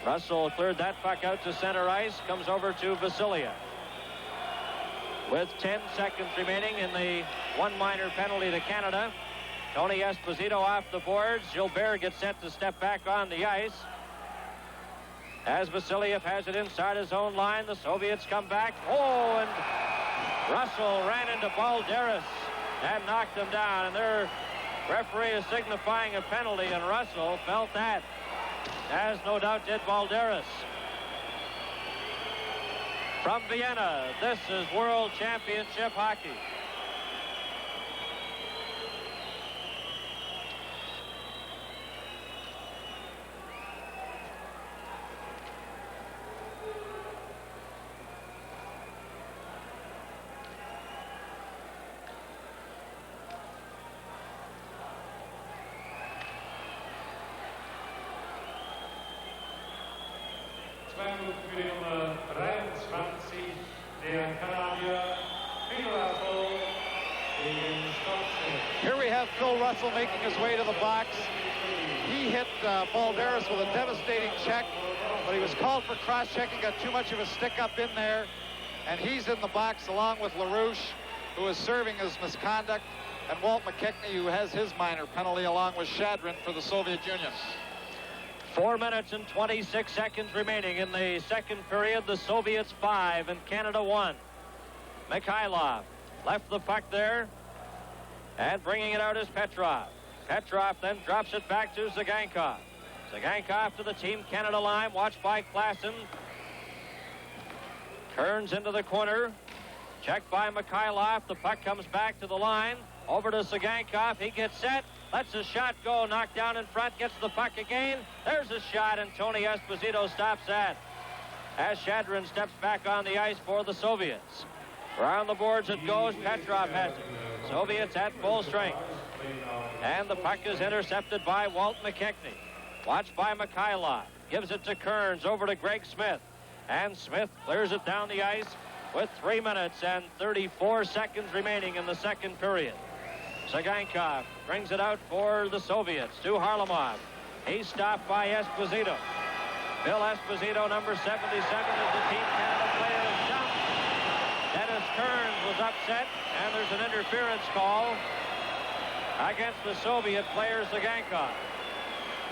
Russell cleared that puck out to center ice, comes over to Vasiliev. With 10 seconds remaining in the one minor penalty to Canada, Tony Esposito off the boards. Gilbert gets set to step back on the ice. As Vasiliev has it inside his own line, the Soviets come back. Oh, and Russell ran into Balderis and knocked him down. And their referee is signifying a penalty, and Russell felt that, as no doubt did Balderis. From Vienna, this is World Championship Hockey. Here we have Phil Russell making his way to the box. He hit Balderis with a devastating check, but he was called for cross-checking, got too much of a stick up in there, and he's in the box along with LaRouche, who is serving his misconduct, and Walt McKechnie, who has his minor penalty, along with Shadrin for the Soviet Union. 4 minutes and 26 seconds remaining in the second period. The Soviets 5 and Canada 1. Mikhailov left the puck there, and bringing it out is Petrov. Petrov then drops it back to Tzygankov. Tzygankov to the Team Canada line, watched by Klassen. Turns into the corner. Checked by Mikhailov. The puck comes back to the line. Over to Tzygankov. He gets set. Lets the shot go. Knocked down in front. Gets the puck again. There's a shot, and Tony Esposito stops that. As Shadrin steps back on the ice for the Soviets. Around the boards it goes. Petrov has it. Soviets at full strength. And the puck is intercepted by Walt McKechnie. Watched by Mikhailov. Gives it to Kearns. Over to Greg Smith. And Smith clears it down the ice with 3 minutes and 34 seconds remaining in the second period. Tzygankov brings it out for the Soviets to Harlamov. He's stopped by Esposito. Bill Esposito, number 77, is the Team Canada player of jump. Dennis Kearns was upset, and there's an interference call against the Soviet player Tzygankov.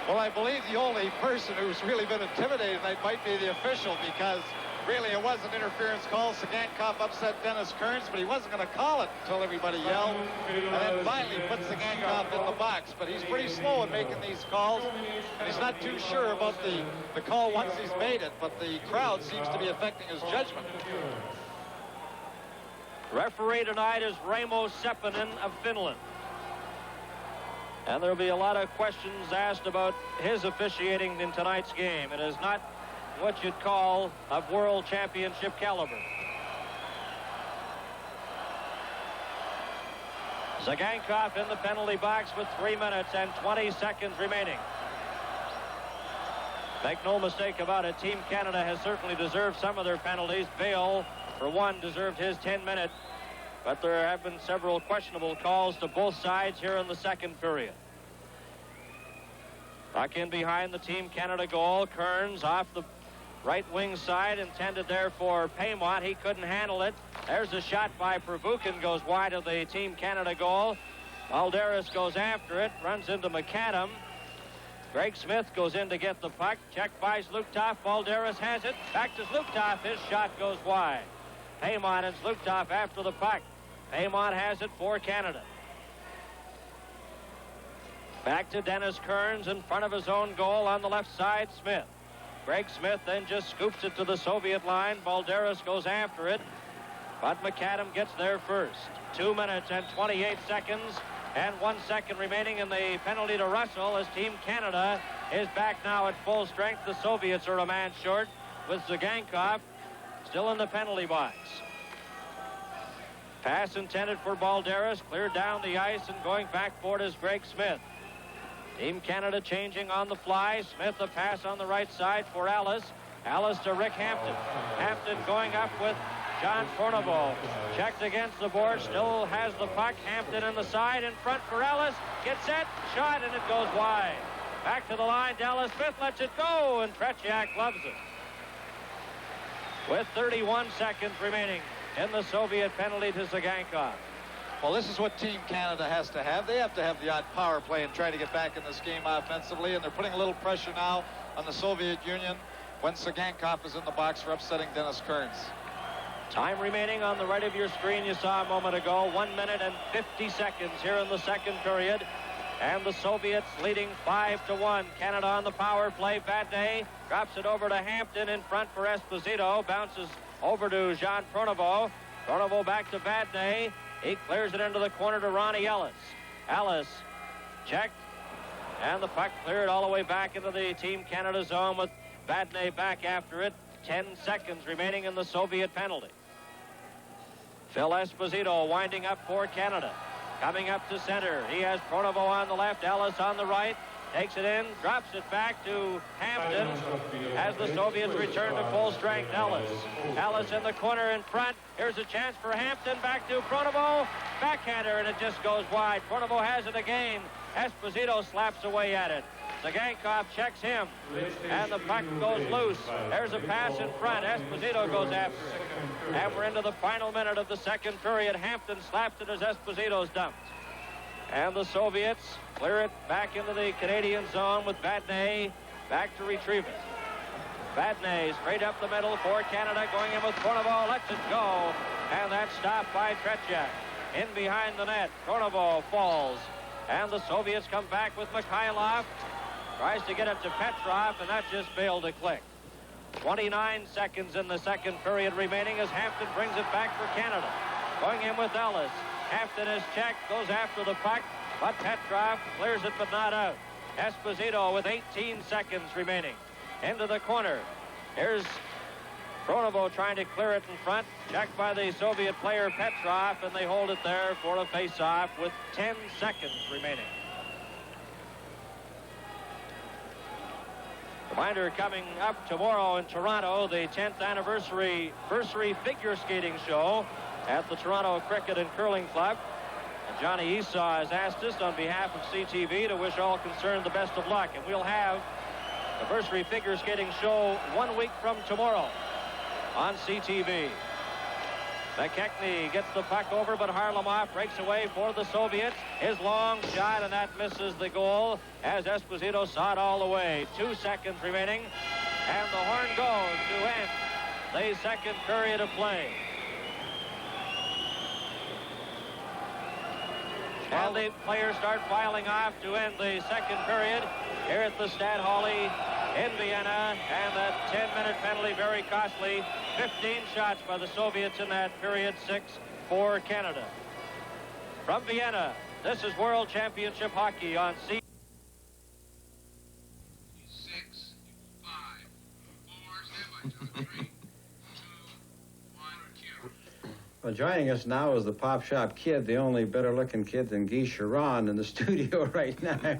Well, I believe the only person who's really been intimidated tonight might be the official, because really it was an interference call. Tzygankov upset Dennis Kearns, but he wasn't going to call it until everybody yelled, and then finally put Tzygankov in the box. But he's pretty slow in making these calls, and he's not too sure about the call once he's made it, but the crowd seems to be affecting his judgment. Referee tonight is Raimo Sepponen of Finland. And there'll be a lot of questions asked about his officiating in tonight's game. It is not what you'd call of World Championship caliber. Tzygankov in the penalty box with 3 minutes and 20 seconds remaining. Make no mistake about it, Team Canada has certainly deserved some of their penalties. Bale, for one, deserved his 10-minute. But there have been several questionable calls to both sides here in the second period. Back in behind the Team Canada goal. Kearns off the right wing side, intended there for Paymont. He couldn't handle it. There's a shot by Pervukin, goes wide of the Team Canada goal. Balderis goes after it, runs into McAdam. Greg Smith goes in to get the puck. Checked by Zlukov. Balderis has it. Back to Zlukov. His shot goes wide. Paymont and Zlukov after the puck. Paymont has it for Canada. Back to Dennis Kearns in front of his own goal on the left side. Smith. Greg Smith then just scoops it to the Soviet line. Balderis goes after it, but McAdam gets there first. 2 minutes and 28 seconds and 1 second remaining in the penalty to Russell as Team Canada is back now at full strength. The Soviets are a man short with Tzygankov still in the penalty box. Pass intended for Balderis, cleared down the ice, and going back for it is Greg Smith. Team Canada changing on the fly. Smith a pass on the right side for Ellis. Ellis to Rick Hampton. Hampton going up with John Pronovo. Checked against the board, still has the puck. Hampton in the side, in front for Ellis. Gets set, shot, and it goes wide. Back to the line, Dallas Smith lets it go, and Tretьяк loves it. With 31 seconds remaining in the Soviet penalty to Tzygankov. Well, this is what Team Canada has to have. They have to have the odd power play and try to get back in this game offensively, and they're putting a little pressure now on the Soviet Union when Tzygankov is in the box for upsetting Dennis Kearns. Time remaining on the right of your screen, you saw a moment ago. 1 minute and 50 seconds here in the second period. And the Soviets leading 5-1. Canada on the power play. Vadnais drops it over to Hampton in front for Esposito. Bounces over to Jean Pronovo. Pronovo back to Vadnais. He clears it into the corner to Ronnie Ellis. Ellis checked. And the puck cleared all the way back into the Team Canada zone with Vadnais back after it. 10 seconds remaining in the Soviet penalty. Phil Esposito winding up for Canada. Coming up to center. He has Pronovo on the left, Ellis on the right. Takes it in, drops it back to Hampton as the Soviets return to full strength. Ellis in the corner in front. Here's a chance for Hampton. Back to Pronovo. Backhander, and it just goes wide. Pronovo has it again. Esposito slaps away at it. Tzygankov checks him, and the puck goes loose. There's a pass in front. Esposito goes after it. And we're into the final minute of the second period. Hampton slaps it as Esposito's dumped. And the Soviets clear it back into the Canadian zone with Vadnais back to retrieve it. Vadnais straight up the middle for Canada, going in with Pronovo, lets it go, and that's stopped by Tretьяк. In behind the net, Pronovo falls, and the Soviets come back with Mikhailov. Tries to get it to Petrov, and that just failed to click. 29 seconds in the second period remaining as Hampton brings it back for Canada. Going in with Ellis. Hampton is checked, goes after the puck, but Petrov clears it but not out. Esposito with 18 seconds remaining. Into the corner. Here's Pronovo trying to clear it in front. Checked by the Soviet player Petrov, and they hold it there for a face-off with 10 seconds remaining. Reminder coming up tomorrow in Toronto, the 10th anniversary figure skating show at the Toronto Cricket and Curling Club. And Johnny Esau has asked us on behalf of CTV to wish all concerned the best of luck. And we'll have the anniversary figure skating show 1 week from tomorrow on CTV. McKechnie gets the puck over, but Harlamov breaks away for the Soviets. His long shot, and that misses the goal as Esposito saw it all the way. 2 seconds remaining, and the horn goes to end the second period of play. And the players start filing off to end the second period here at the Stadthalle in Vienna. And that 10-minute penalty, very costly. 15 shots by the Soviets in that period, 6 for Canada. From Vienna, this is World Championship Hockey on C. 6, 5, 4, 7, 3, 2, 1, cue. Well, joining us now is the Pop Shop Kid, the only better-looking kid than Guy Sharon in the studio right now.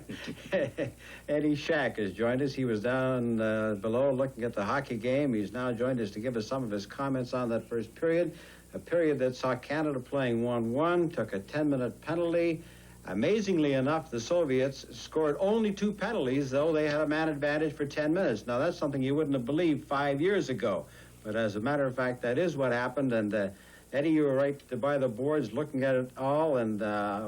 Eddie Shack has joined us. He was down below looking at the hockey game. He's now joined us to give us some of his comments on that first period, a period that saw Canada playing 1-1, took a 10-minute penalty. Amazingly enough, the Soviets scored only 2 penalties, though they had a man advantage for 10 minutes. Now, that's something you wouldn't have believed 5 years ago. But as a matter of fact, that is what happened. And Eddie, you were right by the boards looking at it all. And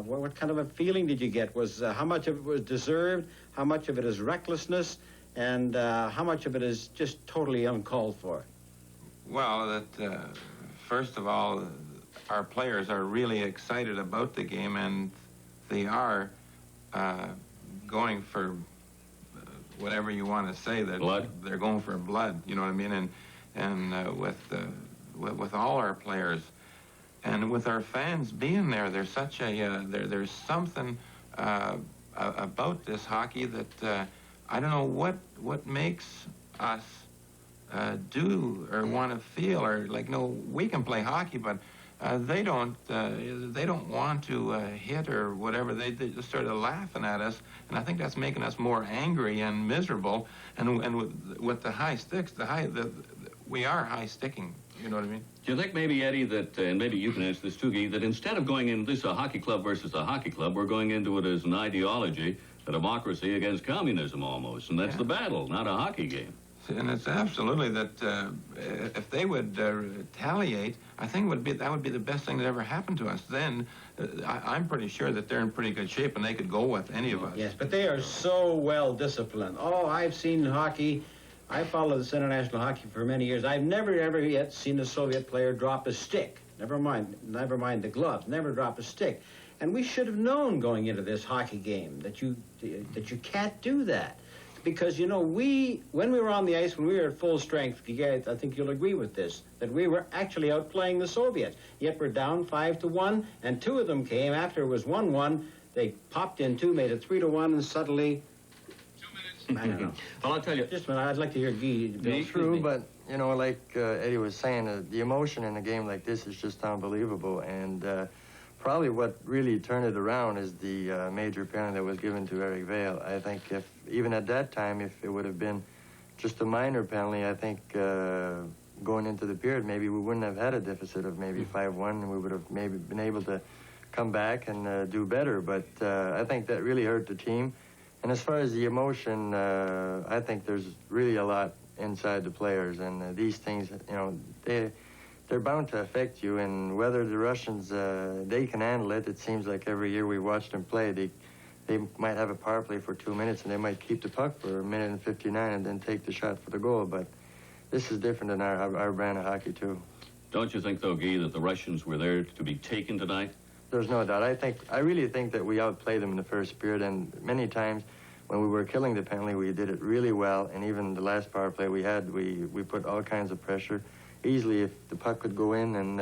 what kind of a feeling did you get? Was how much of it was deserved? How much of it is recklessness? And how much of it is just totally uncalled for? Well, first of all, our players are really excited about the game, and they are going for whatever you want to say. Blood? They're going for blood, you know what I mean? And with all our players, and with our fans being there, there's such a there's something about this hockey that I don't know what makes us do or want to feel, or like, no, we can play hockey, but they don't want to hit or whatever. They just started laughing at us, and I think that's making us more angry and miserable. And with the high sticks, we are high sticking. You know what I mean? Do you think maybe, Eddie, that, and maybe you can answer this too, Guy, that instead of going into this a hockey club versus a hockey club, we're going into it as an ideology, a democracy against communism almost, and that's the battle, not a hockey game. And it's absolutely that if they would retaliate, I think that would be the best thing that ever happened to us. Then I'm pretty sure that they're in pretty good shape and they could go with any of us. Yes, but they are so well disciplined. Oh, I've seen hockey. I followed this international hockey for many years. I've never ever yet seen a Soviet player drop a stick. Never mind the gloves. Never drop a stick. And we should have known going into this hockey game that you can't do that. Because, you know, when we were on the ice, when we were at full strength, I think you'll agree with this, that we were actually outplaying the Soviets. Yet we're down 5-1, and 2 of them came after it was 1-1. They popped in 2, made it 3-1, and suddenly... 2 minutes. I don't know. Well, I'll tell you... Just a minute, I'd like to hear Guy. True, but, you know, like Eddie was saying, the emotion in a game like this is just unbelievable, and... probably what really turned it around is the major penalty that was given to Eric Vale. I think if, even at that time, if it would have been just a minor penalty, I think going into the period, maybe we wouldn't have had a deficit of maybe 5-1, and we would have maybe been able to come back and do better. But I think that really hurt the team. And as far as the emotion, I think there's really a lot inside the players, and these things, you know, they're bound to affect you, and whether the Russians, they can handle it. It seems like every year we watch them play, they might have a power play for 2 minutes, and they might keep the puck for 1:59 and then take the shot for the goal. But this is different than our brand of hockey, too. Don't you think, though, Guy, that the Russians were there to be taken tonight? There's no doubt. I really think that we outplayed them in the first period, and many times when we were killing the penalty, we did it really well, and even the last power play we had, we put all kinds of pressure. Easily, if the puck could go in, and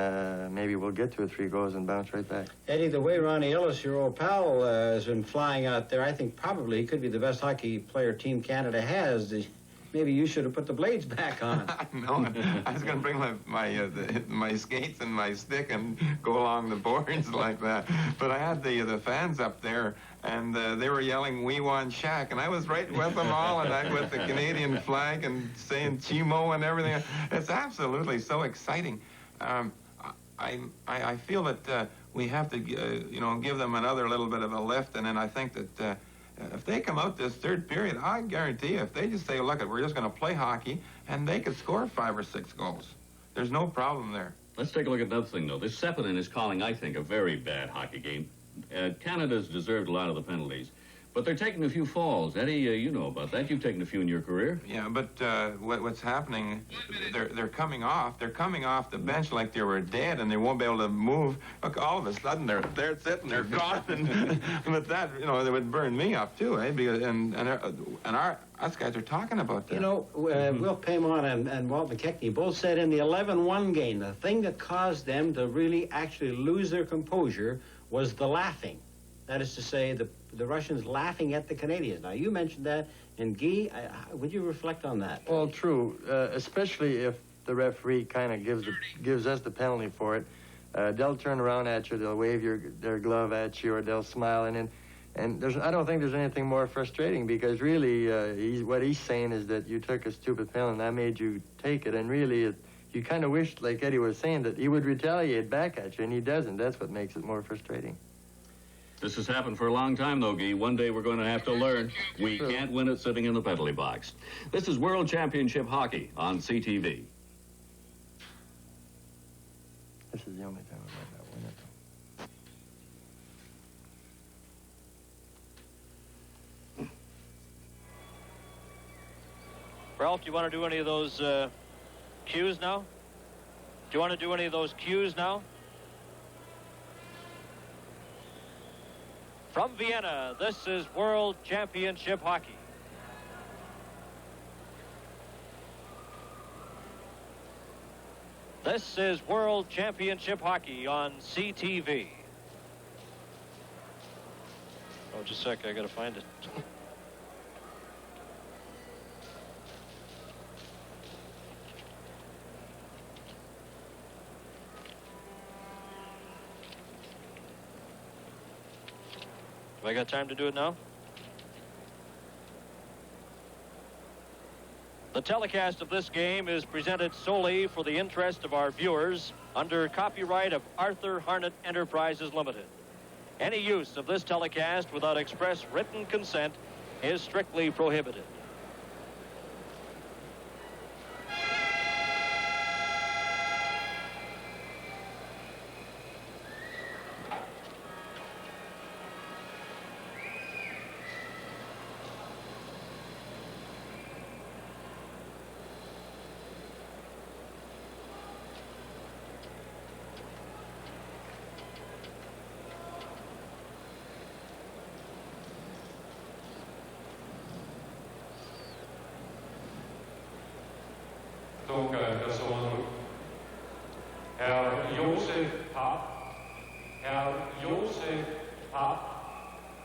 maybe we'll get 2 or 3 goals and bounce right back. Eddie, the way Ronnie Ellis, your old pal, has been flying out there, I think probably he could be the best hockey player Team Canada has. Maybe you should have put the blades back on. No, I was going to bring my skates and my stick and go along the boards like that. But I had the fans up there, and they were yelling, "We want Shaq," and I was right with them all, and with the Canadian flag and saying Chimo and everything. It's absolutely so exciting. I feel that we have to, give them another little bit of a lift, and then I think that if they come out this third period, I guarantee you, if they just say, look, we're just going to play hockey, and they could score 5 or 6 goals. There's no problem there. Let's take a look at another thing, though. This Sepponen is calling, I think, a very bad hockey game. Canada's deserved a lot of the penalties. But they're taking a few falls. Eddie, you know about that. You've taken a few in your career. Yeah, but what's happening, they're coming off. They're coming off the bench like they were dead, and they won't be able to move. Look, all of a sudden, they're sitting, they're gone. And with that, they would burn me up, too, eh? Because, and us guys are talking about that. You know, Will Paymon and Walt McKechnie both said in the 11-1 game, the thing that caused them to really actually lose their composure was the laughing. That is to say, the Russians laughing at the Canadians. Now, you mentioned that, and Guy, would you reflect on that? Well, true, especially if the referee kind of gives us the penalty for it. They'll turn around at you, they'll wave their glove at you, or they'll smile, and I don't think there's anything more frustrating, because really, what he's saying is that you took a stupid penalty, and I made you take it, and really, you kind of wish, like Eddie was saying, that he would retaliate back at you, and he doesn't. That's what makes it more frustrating. This has happened for a long time, though, Guy. One day we're going to have to learn we can't win it sitting in the penalty box. This is World Championship Hockey on CTV. This is the only time I might not win it. Ralph, do you want to do any of those cues now? Do you want to do any of those cues now? From Vienna, this is World Championship Hockey. This is World Championship Hockey on CTV. Oh, just a sec, I gotta find it. Have I got time to do it now? The telecast of this game is presented solely for the interest of our viewers under copyright of Arthur Harnett Enterprises Limited. Any use of this telecast without express written consent is strictly prohibited. Personen. Herr Josef Papp. Herr Josef Papp,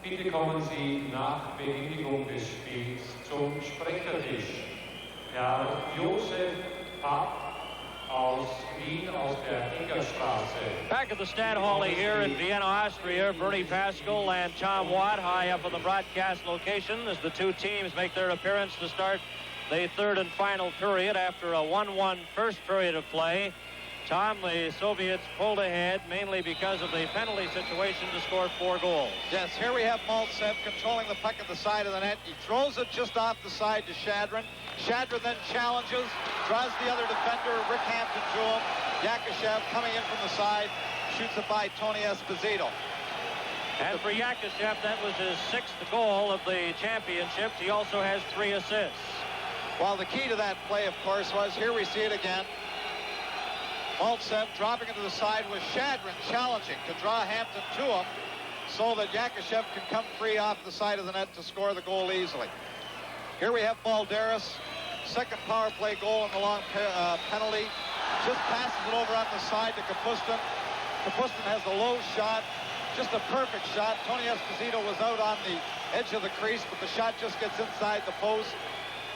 bitte kommen Sie nach Beendigung des Spiels zum Sprechertisch. Herr Josef Papp aus Wien, aus der Ingerstraße. Back at the Stadthalle here in Vienna, Austria, Bernie Pascal and Tom Watt high up on the broadcast location as the two teams make their appearance to start the third and final period after a 1-1 first period of play. Tom, the Soviets pulled ahead mainly because of the penalty situation to score 4 goals. Yes, here we have Mальцев controlling the puck at the side of the net. He throws it just off the side to Shadrin. Shadrin then challenges, draws the other defender, Rick Hampton to him. Yakashev coming in from the side, shoots it by Tony Esposito. And for Yakashev, that was his 6th goal of the championships. He also has 3 assists. Well, the key to that play, of course, was, here we see it again, Mальцев dropping into the side with Shadrin challenging to draw Hampton to him so that Yakashev can come free off the side of the net to score the goal easily. Here we have Balderis, second power play goal in the long penalty. Just passes it over on the side to Kapustin. Kapustin has a low shot, just a perfect shot. Tony Esposito was out on the edge of the crease, but the shot just gets inside the post.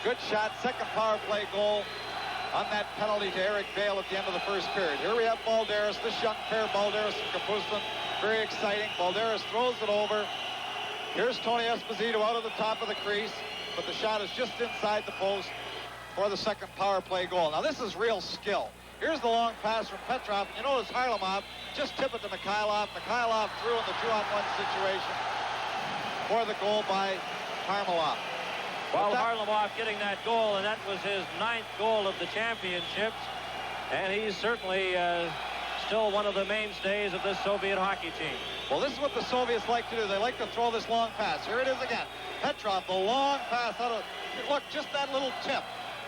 Good shot, second power play goal on that penalty to Eric Bale at the end of the first period. Here we have Balderis, this young pair, Balderis and Kapustin, very exciting. Balderis throws it over. Here's Tony Esposito out of the top of the crease, but the shot is just inside the post for the second power play goal. Now this is real skill. Here's the long pass from Petrov. You notice Harlamov just tip it to Mikhailov. Mikhailov threw in the 2-on-1 situation for the goal by Harlamov. Well, Harlamov getting that goal, and that was his 9th goal of the championships. And he's certainly still one of the mainstays of this Soviet hockey team. Well, this is what the Soviets like to do. They like to throw this long pass. Here it is again. Petrov, the long pass out of... Look, just that little tip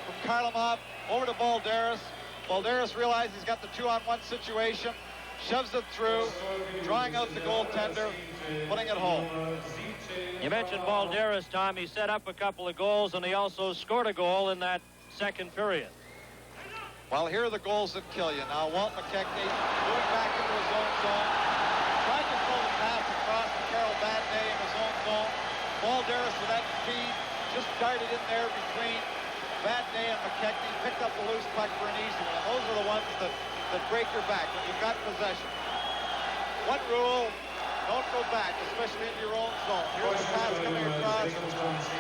from Harlamov over to Balderis. Balderis realizes he's got the 2-on-1 situation, shoves it through, drawing out the goaltender, putting it home. You mentioned Balderis, Tom. He set up a couple of goals, and he also scored a goal in that second period. Well, here are the goals that kill you. Now, Walt McKechnie going back into his own zone. Tried to throw the pass across to Carol Badney in his own zone. Balderis with that speed just darted in there between Badney and McKechnie, picked up the loose puck for an easy one. And those are the ones that break your back when you've got possession. One rule, don't go back, especially into your own zone. Here's the pass coming across.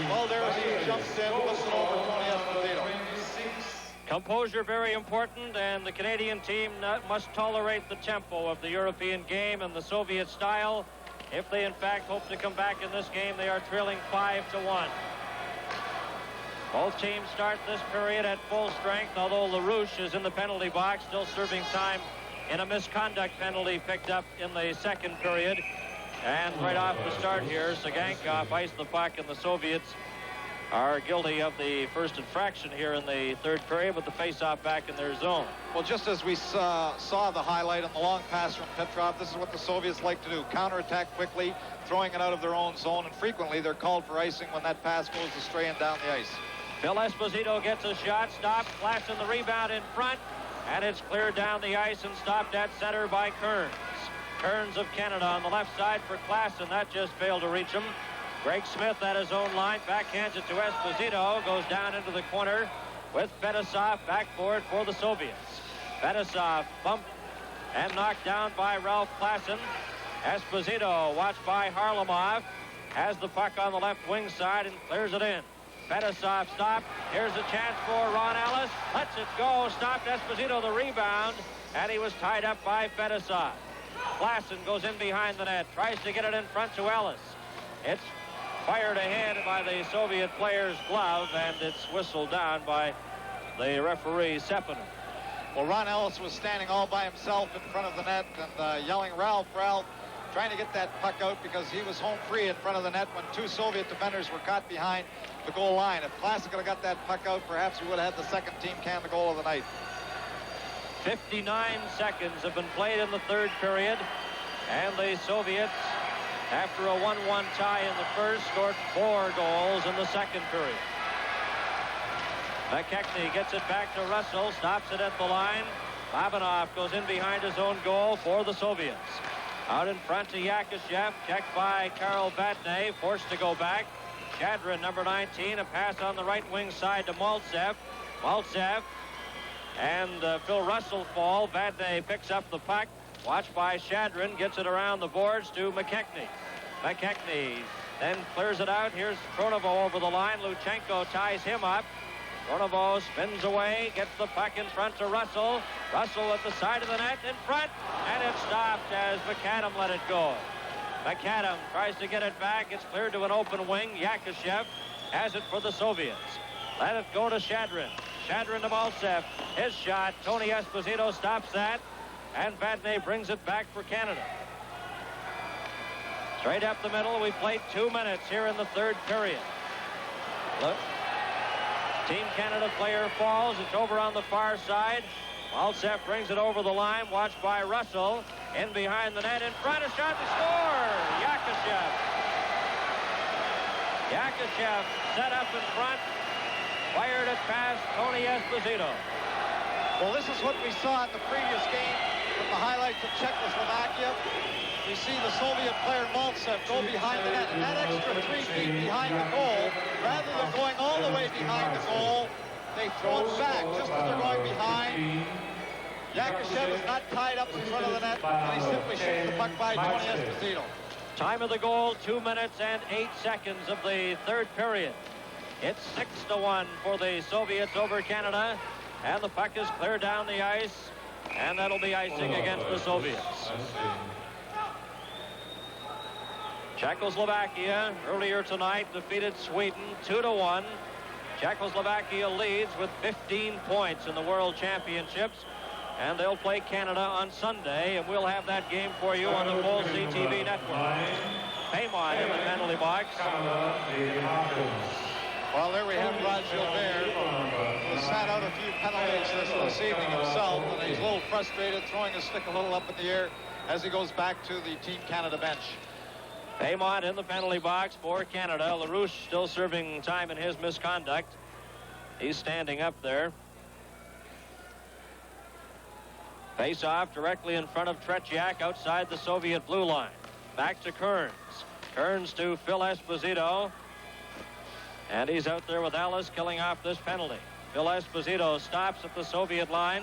Balderis jumps in, flips it over Tony Esposito. Composure very important, and the Canadian team must tolerate the tempo of the European game and the Soviet style. if they in fact hope to come back in this game. They are trailing 5-1. Both teams start this period at full strength, although LaRouche is in the penalty box, still serving time in a misconduct penalty picked up in the second period. And right off the start here, Tsagankov iced the puck, and the Soviets are guilty of the first infraction here in the third period, with the face-off back in their zone. Well, just as we saw the highlight on the long pass from Petrov, this is what the Soviets like to do: counterattack quickly, throwing it out of their own zone, and frequently they're called for icing when that pass goes astray and down the ice. Phil Esposito gets a shot, stopped, Klassen the rebound in front, and it's cleared down the ice and stopped at center by Kearns. Kearns of Canada on the left side for Klassen. That just failed to reach him. Greg Smith at his own line, backhands it to Esposito, goes down into the corner with Fetisov back for it for the Soviets. Fetisov bumped and knocked down by Ralph Klassen. Esposito, watched by Harlamov, has the puck on the left wing side and clears it in. Fetisov stopped. Here's a chance for Ron Ellis. Lets it go. Stopped Esposito the rebound, and he was tied up by Fetisov. Klassen goes in behind the net, tries to get it in front to Ellis. It's fired ahead by the Soviet player's glove, and it's whistled down by the referee, Sepponen. Well, Ron Ellis was standing all by himself in front of the net and yelling, "Ralph, Ralph," trying to get that puck out because he was home free in front of the net when two Soviet defenders were caught behind the goal line. If Klassen could have got that puck out, perhaps we would have had the second team can the goal of the night. 59 seconds have been played in the third period, and the Soviets, after a 1-1 tie in the first, scored 4 goals in the second period. McKechnie gets it back to Russell, stops it at the line. Babanov goes in behind his own goal for the Soviets. Out in front to Yakashev, checked by Karel Vadnais, forced to go back. Shadrin, number 19, a pass on the right wing side to Maltsev. Maltsev and Phil Russell fall. Vadnais picks up the puck, watched by Shadrin, gets it around the boards to McKechnie. McKechnie then clears it out. Here's Kronovo over the line. Luchenko ties him up. Kronovo spins away, gets the puck in front to Russell. Russell at the side of the net, in front, and it's stopped as McAdam let it go. McAdam tries to get it back. It's cleared to an open wing. Yakashev has it for the Soviets. Let it go to Shadrin. Shadrin to Maltsev. His shot. Tony Esposito stops that, and Vadnais brings it back for Canada. Straight up the middle. We played 2 minutes here in the third period. Look. Team Canada player falls. It's over on the far side. Maltsev brings it over the line, watched by Russell. In behind the net, in front, a shot to score! Yakashev. Yakashev set up in front, fired it past Tony Esposito. Well, this is what we saw in the previous game from the highlights of Czechoslovakia. We see the Soviet player Maltsev go behind the net, and that extra 3 feet behind the goal, rather than going all the way behind the goal, they throw it back just as they're going behind. Yakashev is not tied up in front of the net, and he simply shoots the puck by Tony Esposito. Time of the goal, 2 minutes and 8 seconds of the third period. It's 6-1 for the Soviets over Canada, and the puck is cleared down the ice, and that'll be icing against the Soviets. Czechoslovakia earlier tonight defeated Sweden 2-1. Czechoslovakia leads with 15 points in the World Championships, and they'll play Canada on Sunday, and we'll have that game for you on the full CTV network. Paymont in the penalty box. Well, there we have Rod Gilbert, who has sat out a few penalties this evening himself, and he's a little frustrated, throwing his stick a little up in the air as he goes back to the Team Canada bench. Paymont in the penalty box for Canada. LaRouche still serving time in his misconduct. He's standing up there. Face-off directly in front of Tretьяк outside the Soviet blue line. Back to Kearns. Kearns to Phil Esposito. And he's out there with Ellis killing off this penalty. Phil Esposito stops at the Soviet line.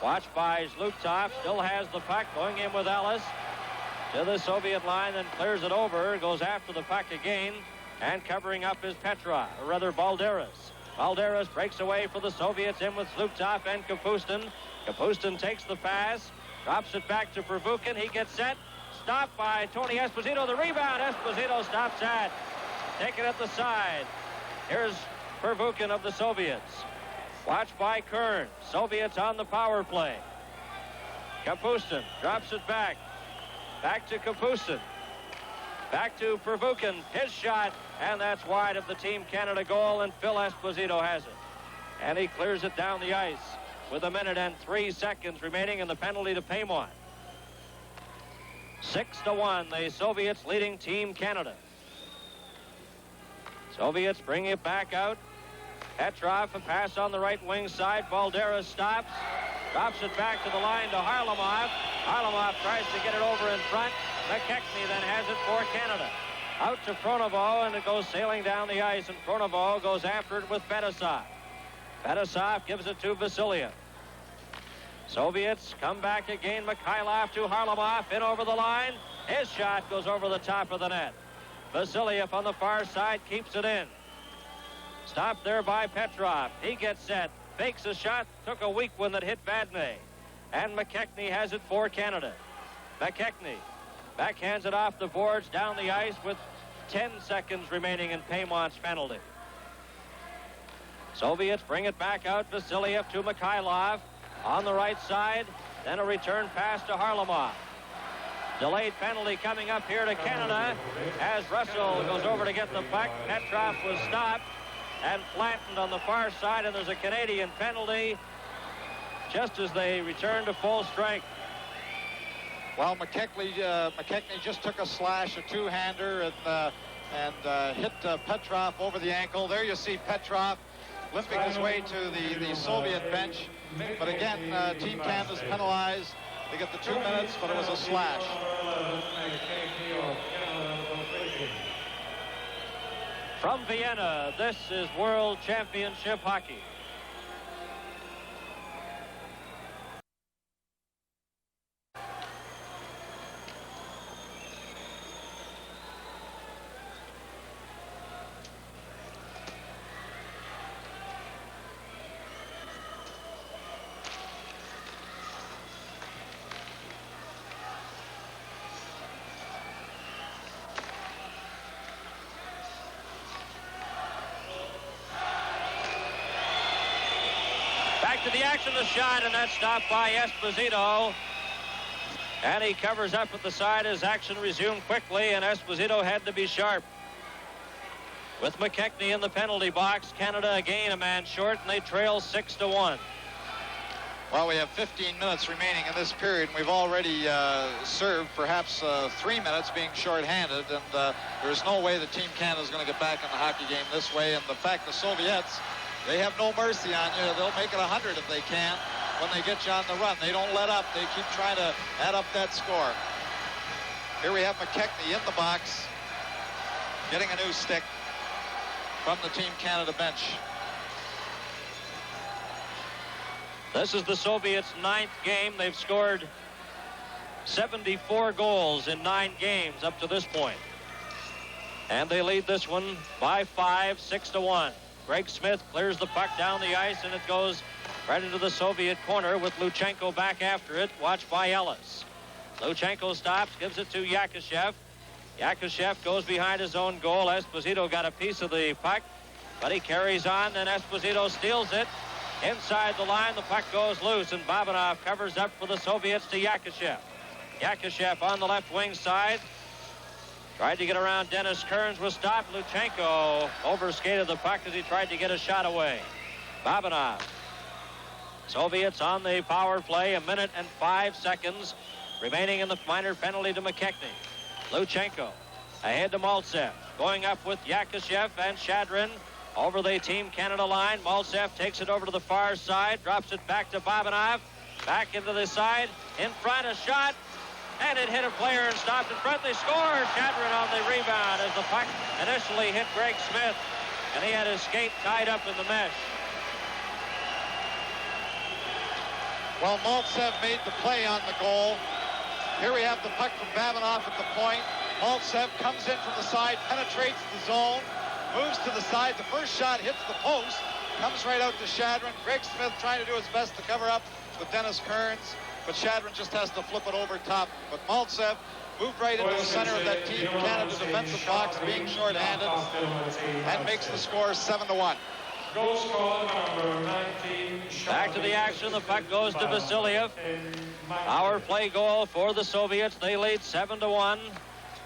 Watched by Zlutov. Still has the puck, going in with Ellis to the Soviet line, then clears it over, goes after the puck again, and covering up is Petrov, or rather Balderis. Balderis breaks away for the Soviets, in with Zlutov and Kapustin. Kapustin takes the pass, drops it back to Pervukin. He gets set, stopped by Tony Esposito. The rebound, Esposito stops that. Taken at the side. Here's Pervukin of the Soviets. Watched by Kern. Soviets on the power play. Kapustin drops it back. Back to Kapustin. Back to Pervukin. His shot, and that's wide of the Team Canada goal, and Phil Esposito has it. And he clears it down the ice with 1 minute and 3 seconds remaining in the penalty to Paymont. 6-1, the Soviets leading Team Canada. Soviets bring it back out. Petrov, a pass on the right wing side. Balderis stops. Drops it back to the line to Harlamov. Harlamov tries to get it over in front. McKechnie then has it for Canada. Out to Pronovo, and it goes sailing down the ice, and Pronovo goes after it with Fetisov. Fetisov gives it to Vasiliev. Soviets come back again. Mikhailov to Harlamov, in over the line. His shot goes over the top of the net. Vasiliev on the far side keeps it in. Stopped there by Petrov. He gets set, fakes a shot, took a weak one that hit Vadnais. And McKechnie has it for Canada. McKechnie backhands it off the boards down the ice with 10 seconds remaining in Paymont's penalty. Soviets bring it back out. Vasiliev to Mikhailov on the right side. Then a return pass to Harlamov. Delayed penalty coming up here to Canada as Russell goes over to get the puck. Petrov was stopped and flattened on the far side, and there's a Canadian penalty just as they return to full strength. Well, McKechnie just took a slash, a two-hander, and hit Petrov over the ankle. There you see Petrov limping his way to the Soviet bench. But again, Team Canada's penalized. They get the 2 minutes, but it was a slash. From Vienna, this is World Championship Hockey. To the action, the shot, and that's stopped by Esposito. And he covers up at the side as action resumed quickly, and Esposito had to be sharp. With McKechnie in the penalty box, Canada again a man short, and they trail 6-1. Well, we have 15 minutes remaining in this period, and we've already served perhaps 3 minutes being shorthanded, and there's no way that Team Canada is going to get back in the hockey game this way. And the fact the Soviets, they have no mercy on you. They'll make it 100 if they can when they get you on the run. They don't let up. They keep trying to add up that score. Here we have McKechnie in the box, getting a new stick from the Team Canada bench. This is the Soviets' 9th game. They've scored 74 goals in 9 games up to this point. And they lead this one by 5, 6-1. Greg Smith clears the puck down the ice, and it goes right into the Soviet corner with Luchenko back after it, watched by Ellis. Luchenko stops, gives it to Yakushev. Yakushev goes behind his own goal. Esposito got a piece of the puck, but he carries on, then Esposito steals it. Inside the line, the puck goes loose, and Babanov covers up for the Soviets to Yakushev. Yakushev on the left wing side. Tried to get around Dennis Kearns, was stopped. Luchenko overskated the puck as he tried to get a shot away. Babanov. Soviets on the power play, 1 minute and 5 seconds remaining in the minor penalty to McKechnie. Luchenko ahead to Mальцев, going up with Yakushev and Shadrin over the Team Canada line. Mальцев takes it over to the far side, drops it back to Babanov, back into the side, in front, a shot. And it hit a player and stopped in front. They score. Shadrin on the rebound as the puck initially hit Greg Smith, and he had his skate tied up in the mesh. Well, Mальцев made the play on the goal. Here we have the puck from Babanov at the point. Mальцев comes in from the side, penetrates the zone, moves to the side. The first shot hits the post, comes right out to Shadrin. Greg Smith trying to do his best to cover up with Dennis Kearns, but Shadrin just has to flip it over top. But Mальцев moved right into the center of that Team Canada defensive box, being short-handed, and makes the score 7-1. Goal scorer number 19. Back to the action. The puck goes to Vasiliev. Power play goal for the Soviets. They lead 7-1.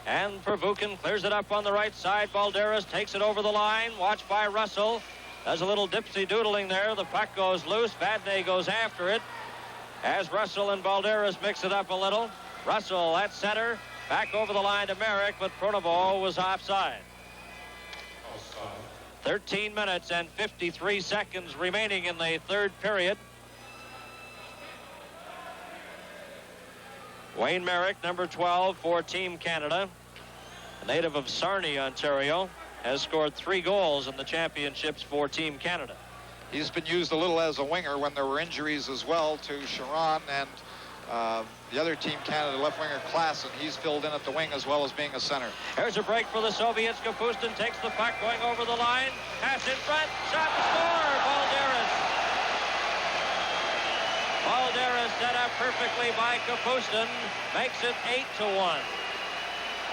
And Pervukin clears it up on the right side. Balderas takes it over the line. Watched by Russell. Does a little dipsy-doodling there. The puck goes loose. Vadnais goes after it. As Russell and Balderas mix it up a little. Russell at center. Back over the line to Merrick, but Pronovo was offside. 13 minutes and 53 seconds remaining in the third period. Wayne Merrick, number 12 for Team Canada, a native of Sarnia, Ontario, has scored 3 goals in the championships for Team Canada. He's been used a little as a winger when there were injuries as well to Sharon and the other Team Canada left winger Klassen. He's filled in at the wing as well as being a center. Here's a break for the Soviets. Kapustin takes the puck going over the line. Pass in front. Shot to score. Balderis. Balderis set up perfectly by Kapustin. Makes it 8-1.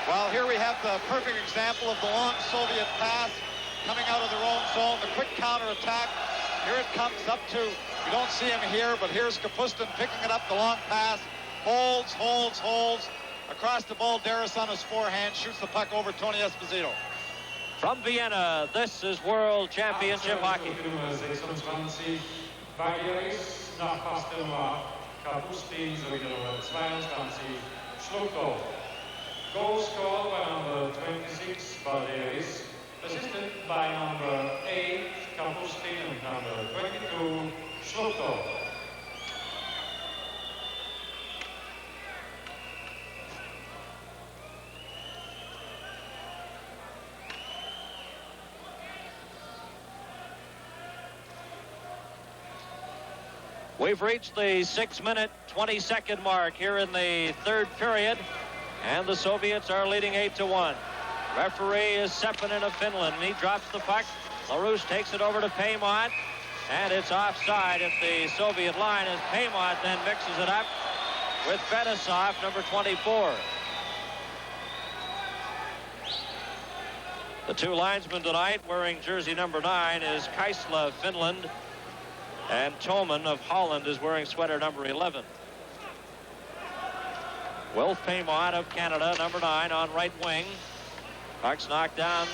Well, here we have the perfect example of the long Soviet pass coming out of their own zone. The quick counterattack. Here it comes up to, you don't see him here, but here's Kapustin picking it up, the long pass. Holds. Across to Balderis on his forehand. Shoots the puck over Tony Esposito. From Vienna, this is World Championship Hockey. Balderis nach Pastelma, Kapustin sowie Nummer 22, Schluchtow. Goal scored by number 26, Balderis. Assisted by number 8, Kapustin, and number 22, Schluchtow. We've reached the 6-minute, 20-second mark here in the third period, and the Soviets are leading 8-1. Referee is Sepponen of Finland. He drops the puck. LaRouche takes it over to Paymont, and it's offside at the Soviet line as Paymont then mixes it up with Fetisov, number 24. The 2 linesmen tonight wearing jersey number 9 is Kaislav of Finland, and Toemen of Holland is wearing sweater number 11. Wilf Paymont of Canada, number 9 on right wing. Puck's knocked down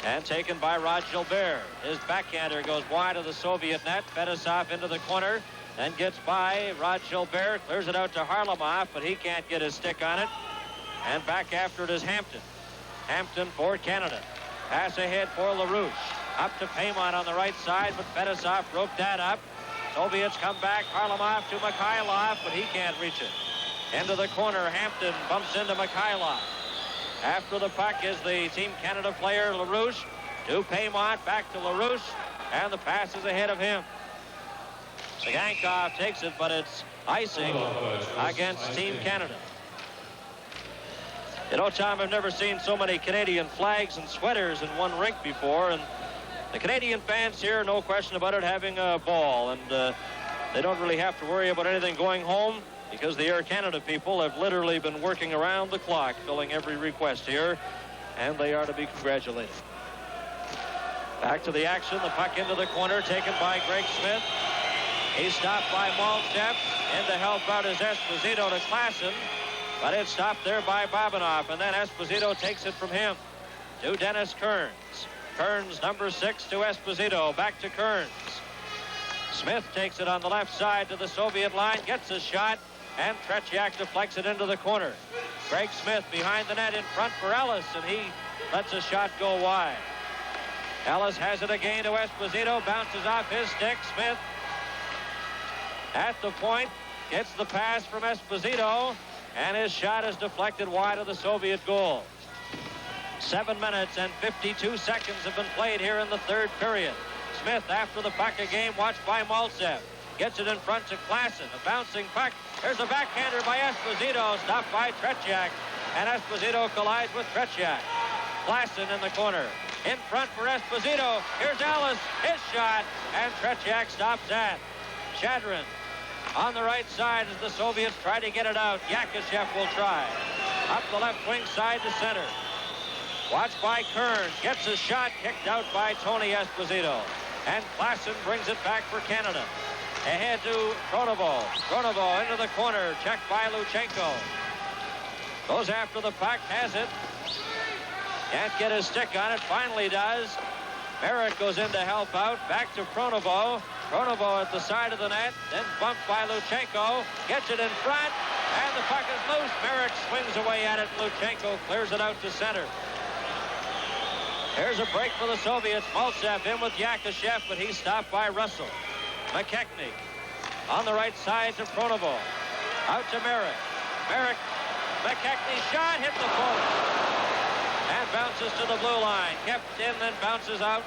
and taken by Rod Gilbert. His backhander goes wide of the Soviet net. Fetisov into the corner, then gets by Rod Gilbert, clears it out to Harlamov, but he can't get his stick on it. And back after it is Hampton. Hampton for Canada. Pass ahead for LaRouche. Up to Paymont on the right side, but Fetisov broke that up. Soviets come back. Harlamov to Mikhailov, but he can't reach it. Into the corner, Hampton bumps into Mikhailov. After the puck is the Team Canada player, LaRouche. To Paymont, back to LaRouche, and the pass is ahead of him. Tsagankov takes it, but it's icing against Team Canada. You know, Tom, I've never seen so many Canadian flags and sweaters in one rink before, and the Canadian fans here, no question about it, having a ball, and they don't really have to worry about anything going home because the Air Canada people have literally been working around the clock, filling every request here, and they are to be congratulated. Back to the action, the puck into the corner, taken by Greg Smith. He's stopped by Mальцев. In to help out is Esposito to Klassen, but it's stopped there by Babanov, and then Esposito takes it from him to Dennis Kearns. Kearns, number 6, to Esposito. Back to Kearns. Smith takes it on the left side to the Soviet line, gets a shot, and Tretjak deflects it into the corner. Greg Smith behind the net in front for Ellis, and he lets a shot go wide. Ellis has it again to Esposito, bounces off his stick. Smith at the point, gets the pass from Esposito, and his shot is deflected wide of the Soviet goal. 7 minutes and 52 seconds have been played here in the third period. Smith after the puck again, watched by Mальцев. Gets it in front to Klassen, a bouncing puck. Here's a backhander by Esposito, stopped by Tretjak, and Esposito collides with Tretjak. Klassen in the corner. In front for Esposito. Here's Ellis, his shot, and Tretjak stops that. Shadrin on the right side as the Soviets try to get it out. Yakashev will try. Up the left wing side to center. Watched by Kern. Gets a shot kicked out by Tony Esposito. And Klassen brings it back for Canada. Ahead to Kronovo. Kronovo into the corner. Checked by Luchenko. Goes after the puck. Has it. Can't get his stick on it. Finally does. Merrick goes in to help out. Back to Kronovo. Kronovo at the side of the net. Then bumped by Luchenko. Gets it in front. And the puck is loose. Merrick swings away at it. Luchenko clears it out to center. Here's a break for the Soviets. Mальцев in with Yakashev, but he's stopped by Russell. McKechnie on the right side to Kronovo. Out to Merrick. Merrick. McKechnie shot. Hit the post. And bounces to the blue line. Kept in, then bounces out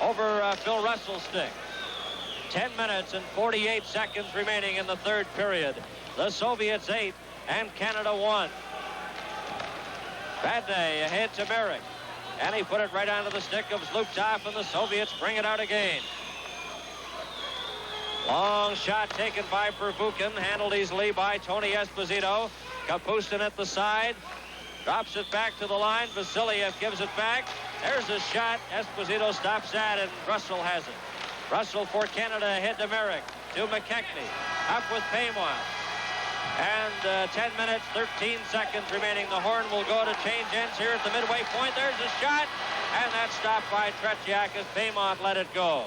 over Phil Russell's stick. 10 minutes and 48 seconds remaining in the third period. The Soviets 8 and Canada 1. Vadnais ahead to Merrick. And he put it right onto the stick of Zluptov, and the Soviets bring it out again. Long shot taken by Pervukin, handled easily by Tony Esposito. Kapustin at the side. Drops it back to the line. Vasiliev gives it back. There's a shot. Esposito stops that, and Russell has it. Russell for Canada ahead to Merrick. To McKechnie. Up with Paymon. And 10 minutes, 13 seconds remaining. The horn will go to change ends here at the midway point. There's a shot. And that's stopped by Tretjak as Paymon let it go.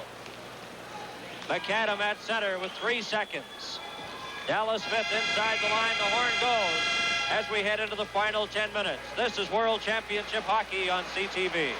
McAdam at center with 3 seconds. Dallas Smith inside the line. The horn goes as we head into the final 10 minutes. This is World Championship Hockey on CTV.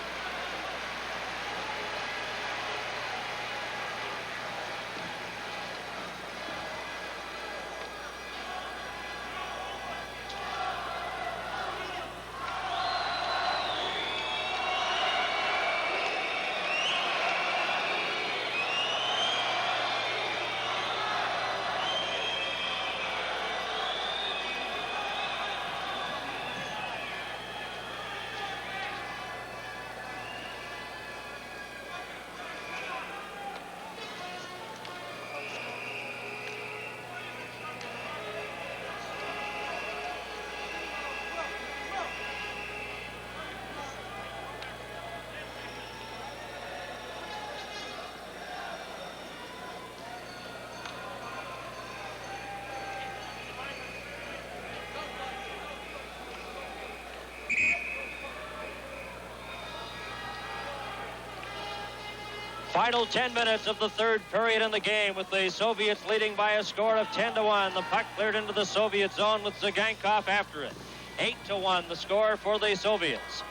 Final 10 minutes of the third period in the game, with the Soviets leading by a score of 10-1. The puck cleared into the Soviet zone with Cygankov after it. 8-1 the score for the Soviets.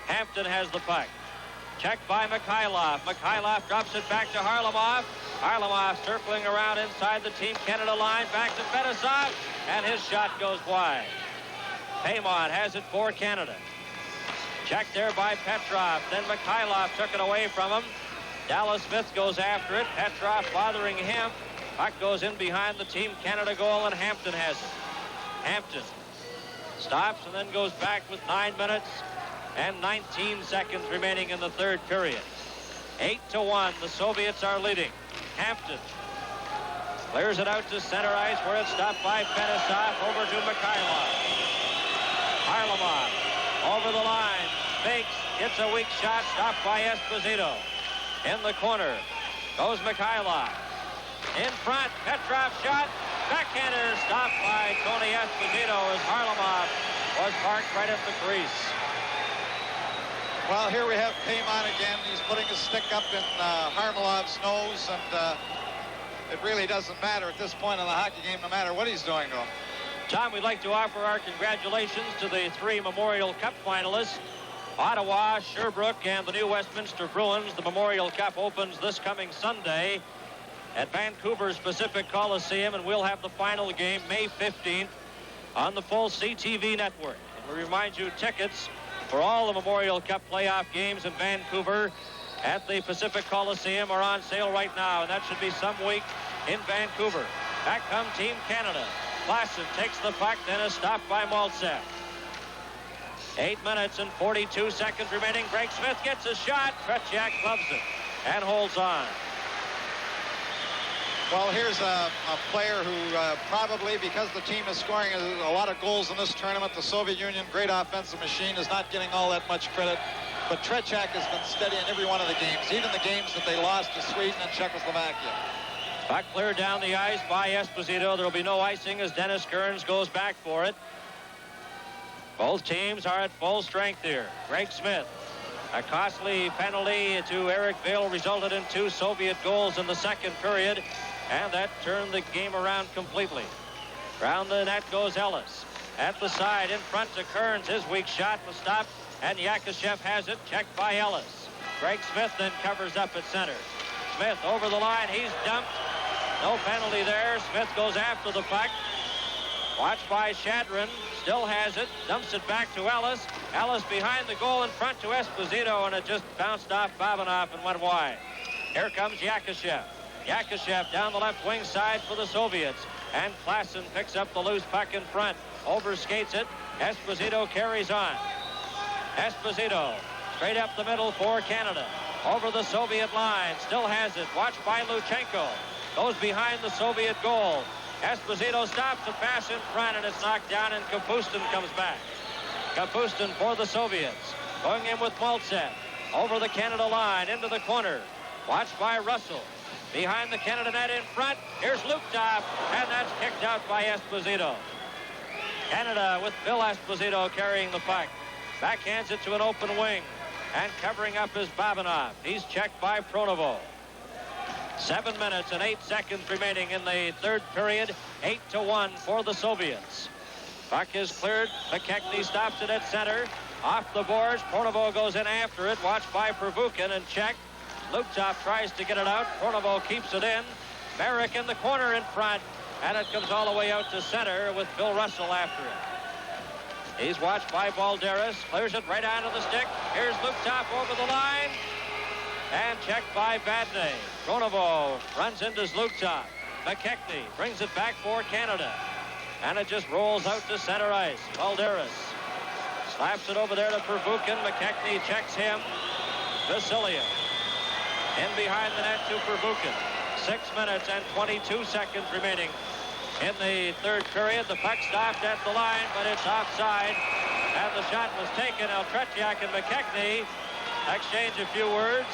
Hampton has the puck. Checked by Mikhailov. Mikhailov drops it back to Harlamov. Harlamov circling around inside the Team Canada line. Back to Fetisov, and his shot goes wide. Paymon has it for Canada. Checked there by Petrov. Then Mikhailov took it away from him. Dallas Smith goes after it. Petrov bothering him. Puck goes in behind the Team Canada goal, and Hampton has it. Hampton stops and then goes back with 9 minutes and 19 seconds remaining in the third period. 8-1, the Soviets are leading. Hampton clears it out to center ice, where it's stopped by Fetisov. Over to Mikhailov. Harlamov over the line. Fakes, gets a weak shot, stopped by Esposito. In the corner goes Mikhailov. In front, Petrov shot. Backhander stopped by Tony Esposito as Harlamov was parked right at the crease. Well, here we have Paymon again. He's putting his stick up in Harlamov's nose, and it really doesn't matter at this point in the hockey game, no matter what he's doing to him. Tom, we'd like to offer our congratulations to the 3 Memorial Cup finalists. Ottawa, Sherbrooke, and the new Westminster Bruins. The Memorial Cup opens this coming Sunday at Vancouver's Pacific Coliseum, and we'll have the final game May 15th on the full CTV network. And we remind you, tickets for all the Memorial Cup playoff games in Vancouver at the Pacific Coliseum are on sale right now, and that should be some week in Vancouver. Back come Team Canada. Klassen takes the puck, then is stopped by Mальцев. 8 minutes and 42 seconds remaining. Greg Smith gets a shot. Tretjak gloves it and holds on. Well, here's a player who probably, because the team is scoring a lot of goals in this tournament, the Soviet Union, great offensive machine, is not getting all that much credit. But Tretьяк has been steady in every one of the games, even the games that they lost to Sweden and Czechoslovakia. Puck cleared down the ice by Esposito. There will be no icing as Dennis Kearns goes back for it. Both teams are at full strength here. Greg Smith. A costly penalty to Eric Vail resulted in 2 Soviet goals in the second period, and that turned the game around completely. Round the net goes Ellis. At the side, in front to Kearns. His weak shot was stopped, and Yakashev has it, checked by Ellis. Greg Smith then covers up at center. Smith over the line. He's dumped. No penalty there. Smith goes after the puck. Watched by Shadrin. Still has it. Dumps it back to Ellis. Ellis behind the goal in front to Esposito, and it just bounced off Babanov and went wide. Here comes Yakashev. Yakashev down the left wing side for the Soviets. And Klassen picks up the loose puck in front. Overskates it. Esposito carries on. Esposito straight up the middle for Canada. Over the Soviet line. Still has it. Watched by Luchenko. Goes behind the Soviet goal. Esposito stops the pass in front, and it's knocked down, and Kapustin comes back. Kapustin for the Soviets. Going in with Mальцев. Over the Canada line, into the corner. Watched by Russell. Behind the Canada net in front. Here's Luktov, and that's kicked out by Esposito. Canada with Bill Esposito carrying the puck. Backhands it to an open wing. And covering up is Babanov. He's checked by Pronovo. 7 minutes and 8 seconds remaining in the third period. 8-1 for the Soviets. Puck is cleared. McKechnie stops it at center. Off the boards. Pronovo goes in after it. Watched by Pervukin and checked. Luktov tries to get it out. Pronovo keeps it in. Merrick in the corner in front. And it comes all the way out to center with Bill Russell after it. He's watched by Balderis. Clears it right onto the stick. Here's Luktov over the line. And checked by Badney. Pronovo runs into Luktov. McKechnie brings it back for Canada. And it just rolls out to center ice. Balderis slaps it over there to Pervukin. McKechnie checks him. Vasiliev in behind the net to Pervukin. 6 minutes and 22 seconds remaining in the third period. The puck stopped at the line, but it's offside. And the shot was taken. Now Tretьяк and McKechnie exchange a few words.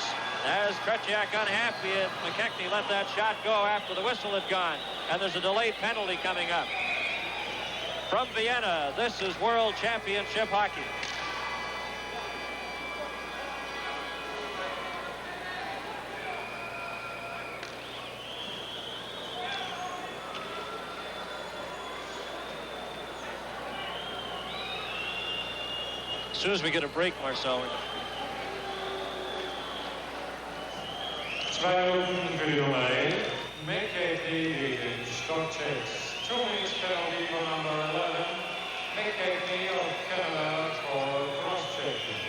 As Tretьяk unhappy, McKechnie let that shot go after the whistle had gone. And there's a delayed penalty coming up. From Vienna, this is World Championship Hockey. As soon as we get a break, Marcel. 2 period away. McKechnie leading Scott Chase. 2 minutes penalty for number 11. McKechnie of Canada for cross-checking.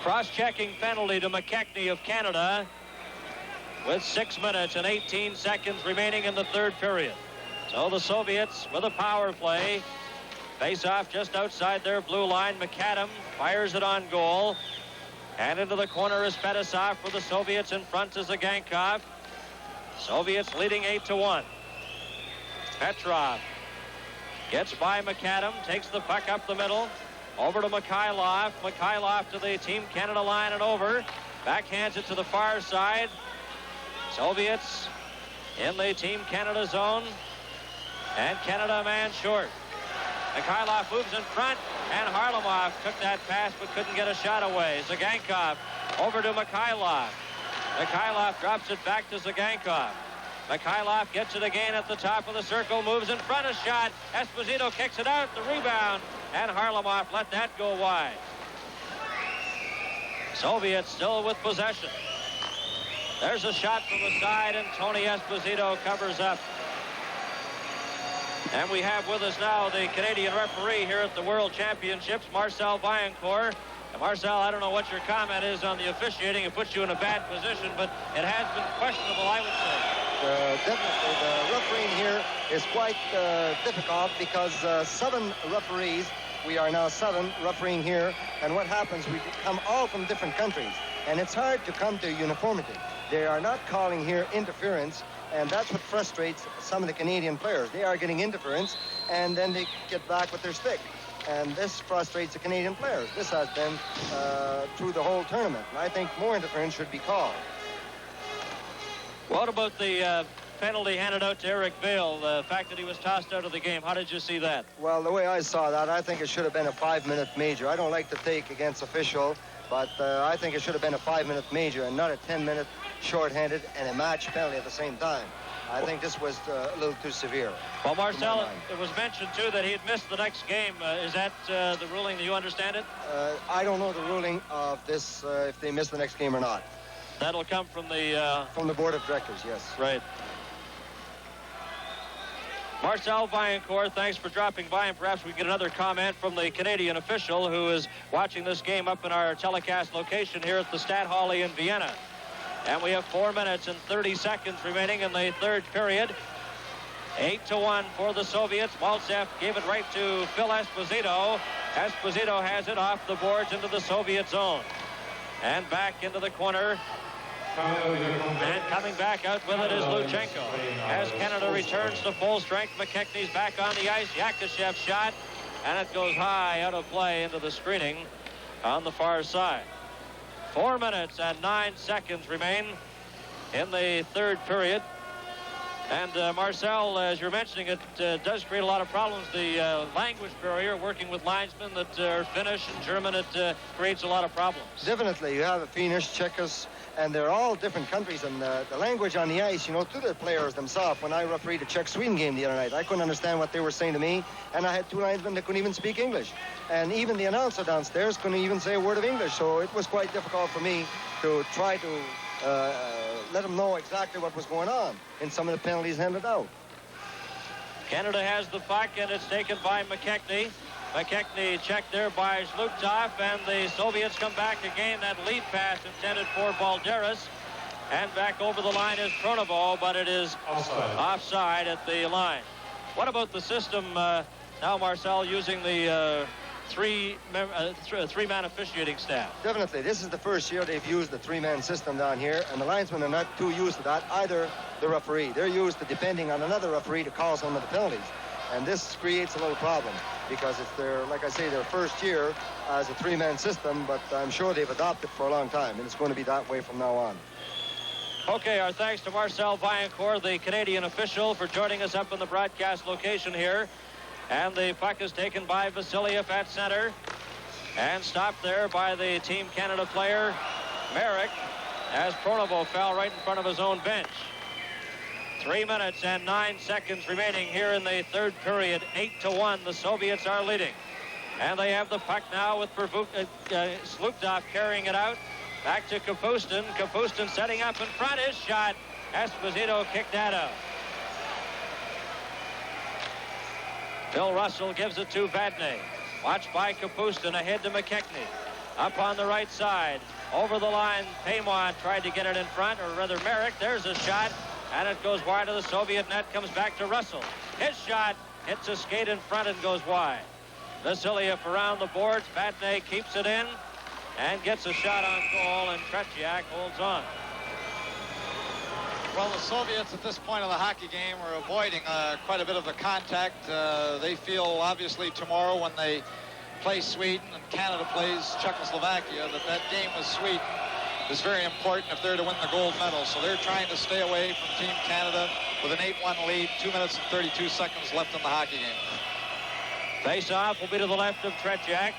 Cross-checking penalty to McKechnie of Canada with 6 minutes and 18 seconds remaining in the third period. So the Soviets with a power play. Face off just outside their blue line. McAdam fires it on goal. And into the corner is Fedosov for the Soviets. In front is Zagankov. Soviets leading 8-1. Petrov gets by McAdam. Takes the puck up the middle. Over to Mikhailov. Mikhailov to the Team Canada line and over. Backhands it to the far side. Soviets in the Team Canada zone. And Canada a man short. Mikhailov moves in front, and Harlamov took that pass but couldn't get a shot away. Zagankov over to Mikhailov. Mikhailov drops it back to Zagankov. Mikhailov gets it again at the top of the circle, moves in front, a shot. Esposito kicks it out, the rebound, and Harlamov let that go wide. Soviets still with possession. There's a shot from the side, and Tony Esposito covers up. And we have with us now the Canadian referee here at the World Championships, Marcel Vaillancourt. And Marcel, I don't know what your comment is on the officiating. It puts you in a bad position, but it has been questionable, I would say. Definitely, the refereeing here is quite difficult because 7 referees, we are now 7 refereeing here, and what happens, we come all from different countries, and it's hard to come to uniformity. They are not calling here interference, and that's what frustrates some of the Canadian players. They are getting interference, and then they get back with their stick. And this frustrates the Canadian players. This has been through the whole tournament. And I think more interference should be called. What about the penalty handed out to Eric Vail, the fact that he was tossed out of the game? How did you see that? Well, the way I saw that, I think it should have been a 5-minute major. I don't like to take against official, but I think it should have been a 5-minute major and not a 10-minute shorthanded and a match penalty at the same time. I think this was a little too severe. Well, Marcel, it was mentioned, too, that he had missed the next game. Is that the ruling? Do you understand it? I don't know the ruling of this, if they miss the next game or not. That'll come from the... From the board of directors, yes. Right. Marcel Vaillancourt, thanks for dropping by, and perhaps we get another comment from the Canadian official who is watching this game up in our telecast location here at the Stadthalle in Vienna. And we have 4 minutes and 30 seconds remaining in the third period. 8-1 for the Soviets. Mальцев gave it right to Phil Esposito. Esposito has it off the boards into the Soviet zone. And back into the corner. And coming back out with it is Luchenko. As Canada returns to full strength, McKechnie's back on the ice. Yakashev's shot, and it goes high out of play into the screening on the far side. 4 minutes and 9 seconds remain in the third period. And Marcel, as you're mentioning, it does create a lot of problems. The language barrier, working with linesmen that are Finnish and German, it creates a lot of problems. Definitely. You have a Finnish, Czechos, and they're all different countries. And the language on the ice, you know, to the players themselves. When I refereed the Czech-Sweden game the other night, I couldn't understand what they were saying to me. And I had two linesmen that couldn't even speak English. And even the announcer downstairs couldn't even say a word of English. So it was quite difficult for me to try to let them know exactly what was going on in some of the penalties handed out. Canada has the puck, and it's taken by McKechnie. McKechnie checked there by Zhlukov, and the Soviets come back to gain that lead pass intended for Balderis. And back over the line is Pronovo, but it is offside at the line. What about the system now, Marcel, using the three-man officiating staff? Definitely. This is the first year they've used the three-man system down here, and the linesmen are not too used to that, either the referee. They're used to depending on another referee to call some of the penalties. And this creates a little problem because it's their, like I say, their first year as a three-man system, but I'm sure they've adopted for a long time, and it's going to be that way from now on. Okay, our thanks to Marcel Vaillancourt, the Canadian official, for joining us up in the broadcast location here. And the puck is taken by Vasiliev at center and stopped there by the Team Canada player, Merrick, as Pronovo fell right in front of his own bench. 3 minutes and 9 seconds remaining here in the third period. 8-1, the Soviets are leading. And they have the puck now with Zhlukov carrying it out. Back to Kapustin. Kapustin setting up in front. His shot. Esposito kicked that out. Bill Russell gives it to Vadnais. Watched by Kapustin, ahead to McKechnie. Up on the right side. Over the line, Paymont tried to get it in front, or rather Merrick. There's a shot, and it goes wide of the Soviet net, comes back to Russell. His shot hits a skate in front and goes wide. Vasiliev around the boards. Vadnais keeps it in and gets a shot on goal, and Tretьяк holds on. Well, the Soviets at this point of the hockey game are avoiding quite a bit of the contact. They feel, obviously, tomorrow when they play Sweden and Canada plays Czechoslovakia, that game with Sweden is very important if they're to win the gold medal. So they're trying to stay away from Team Canada with an 8-1 lead, 2 minutes and 32 seconds left in the hockey game. Face-off will be to the left of Tretьяk.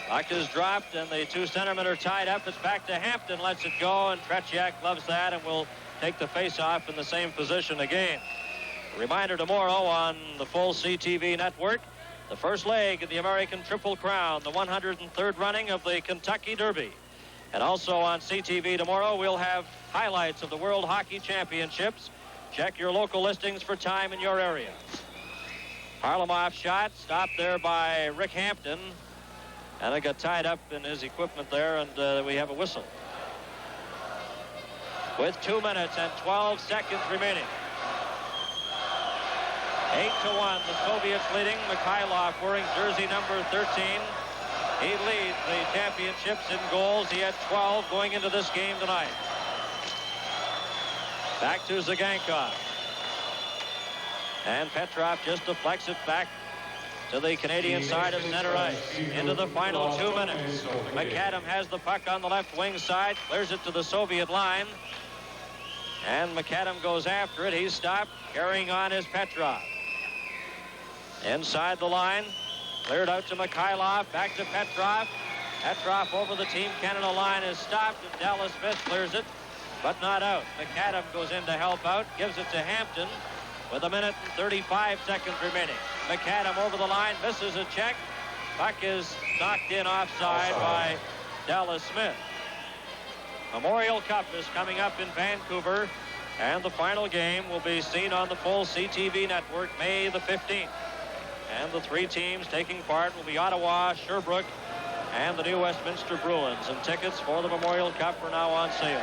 Puck is dropped, and the two centermen are tied up. It's back to Hampton, lets it go, and Tretьяk loves that and will take the face-off in the same position again. A reminder tomorrow on the full CTV network, the first leg of the American Triple Crown, the 103rd running of the Kentucky Derby. And also on CTV tomorrow, we'll have highlights of the World Hockey Championships. Check your local listings for time in your area. Harlamov shot, stopped there by Rick Hampton. And it got tied up in his equipment there, and we have a whistle. With 2 minutes and 12 seconds remaining. 8-1, the Soviets leading. Mikhailov wearing jersey number 13. He leads the championships in goals. He had 12 going into this game tonight. Back to Czagankov. And Petrov just deflects it back to the Canadian side of center ice. Into the final 2 minutes. McAdam has the puck on the left wing side, clears it to the Soviet line. And McAdam goes after it. He's stopped. Carrying on is Petrov. Inside the line. Cleared out to Mikhailov. Back to Petrov. Petrov over the Team Canada line is stopped. And Dallas Smith clears it, but not out. McAdam goes in to help out. Gives it to Hampton with 1 minute and 35 seconds remaining. McAdam over the line. Misses a check. Puck is knocked in offside by Dallas Smith. Memorial Cup is coming up in Vancouver, and the final game will be seen on the full CTV network May the 15th. And the 3 teams taking part will be Ottawa, Sherbrooke, and the new Westminster Bruins. And tickets for the Memorial Cup are now on sale.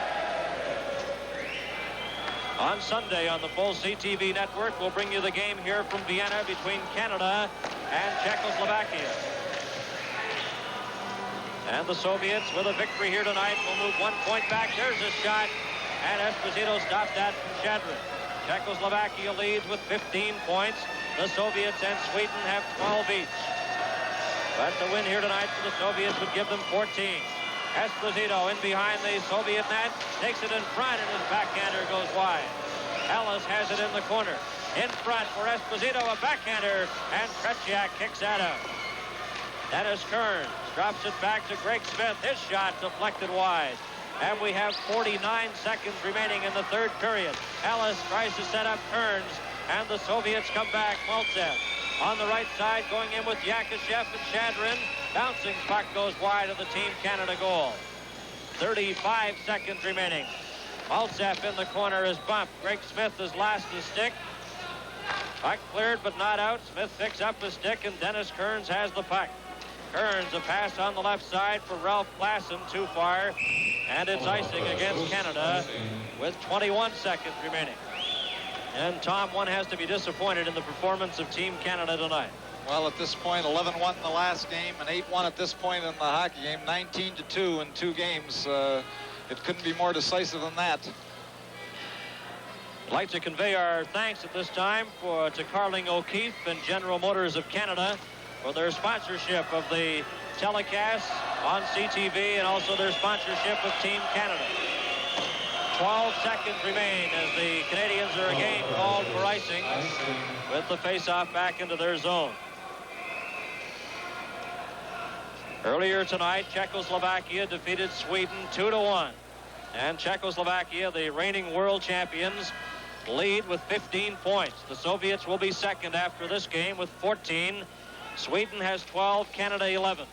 On Sunday on the full CTV network, we'll bring you the game here from Vienna between Canada and Czechoslovakia. And the Soviets, with a victory here tonight, will move 1 point back. There's a shot, and Esposito stopped that from Shadrin. Czechoslovakia leads with 15 points. The Soviets and Sweden have 12 each. But the win here tonight for the Soviets would give them 14. Esposito in behind the Soviet net, takes it in front, and his backhander goes wide. Ellis has it in the corner. In front for Esposito, a backhander, and Tretьяк kicks that out. Dennis Kearns drops it back to Greg Smith. His shot deflected wide. And we have 49 seconds remaining in the third period. Ellis tries to set up Kearns, and the Soviets come back. Mальцев on the right side, going in with Yakashev and Shadrin. Bouncing puck goes wide of the Team Canada goal. 35 seconds remaining. Mальцев in the corner is bumped. Greg Smith has lost his stick. Puck cleared but not out. Smith picks up the stick, and Dennis Kearns has the puck. Kearns, a pass on the left side for Ralph Klassen, too far, and it's icing against Canada with 21 seconds remaining. And Tom, one has to be disappointed in the performance of Team Canada tonight. Well, at this point, 11-1 in the last game and 8-1 at this point in the hockey game, 19-2 in 2 games. It couldn't be more decisive than that. I'd like to convey our thanks at this time to Carling O'Keefe and General Motors of Canada for their sponsorship of the telecast on CTV and also their sponsorship of Team Canada. 12 seconds remain as the Canadians are again called for icing with the face-off back into their zone. Earlier tonight, Czechoslovakia defeated Sweden 2-1. And Czechoslovakia, the reigning world champions, lead with 15 points. The Soviets will be second after this game with 14. Sweden has 12, Canada 11.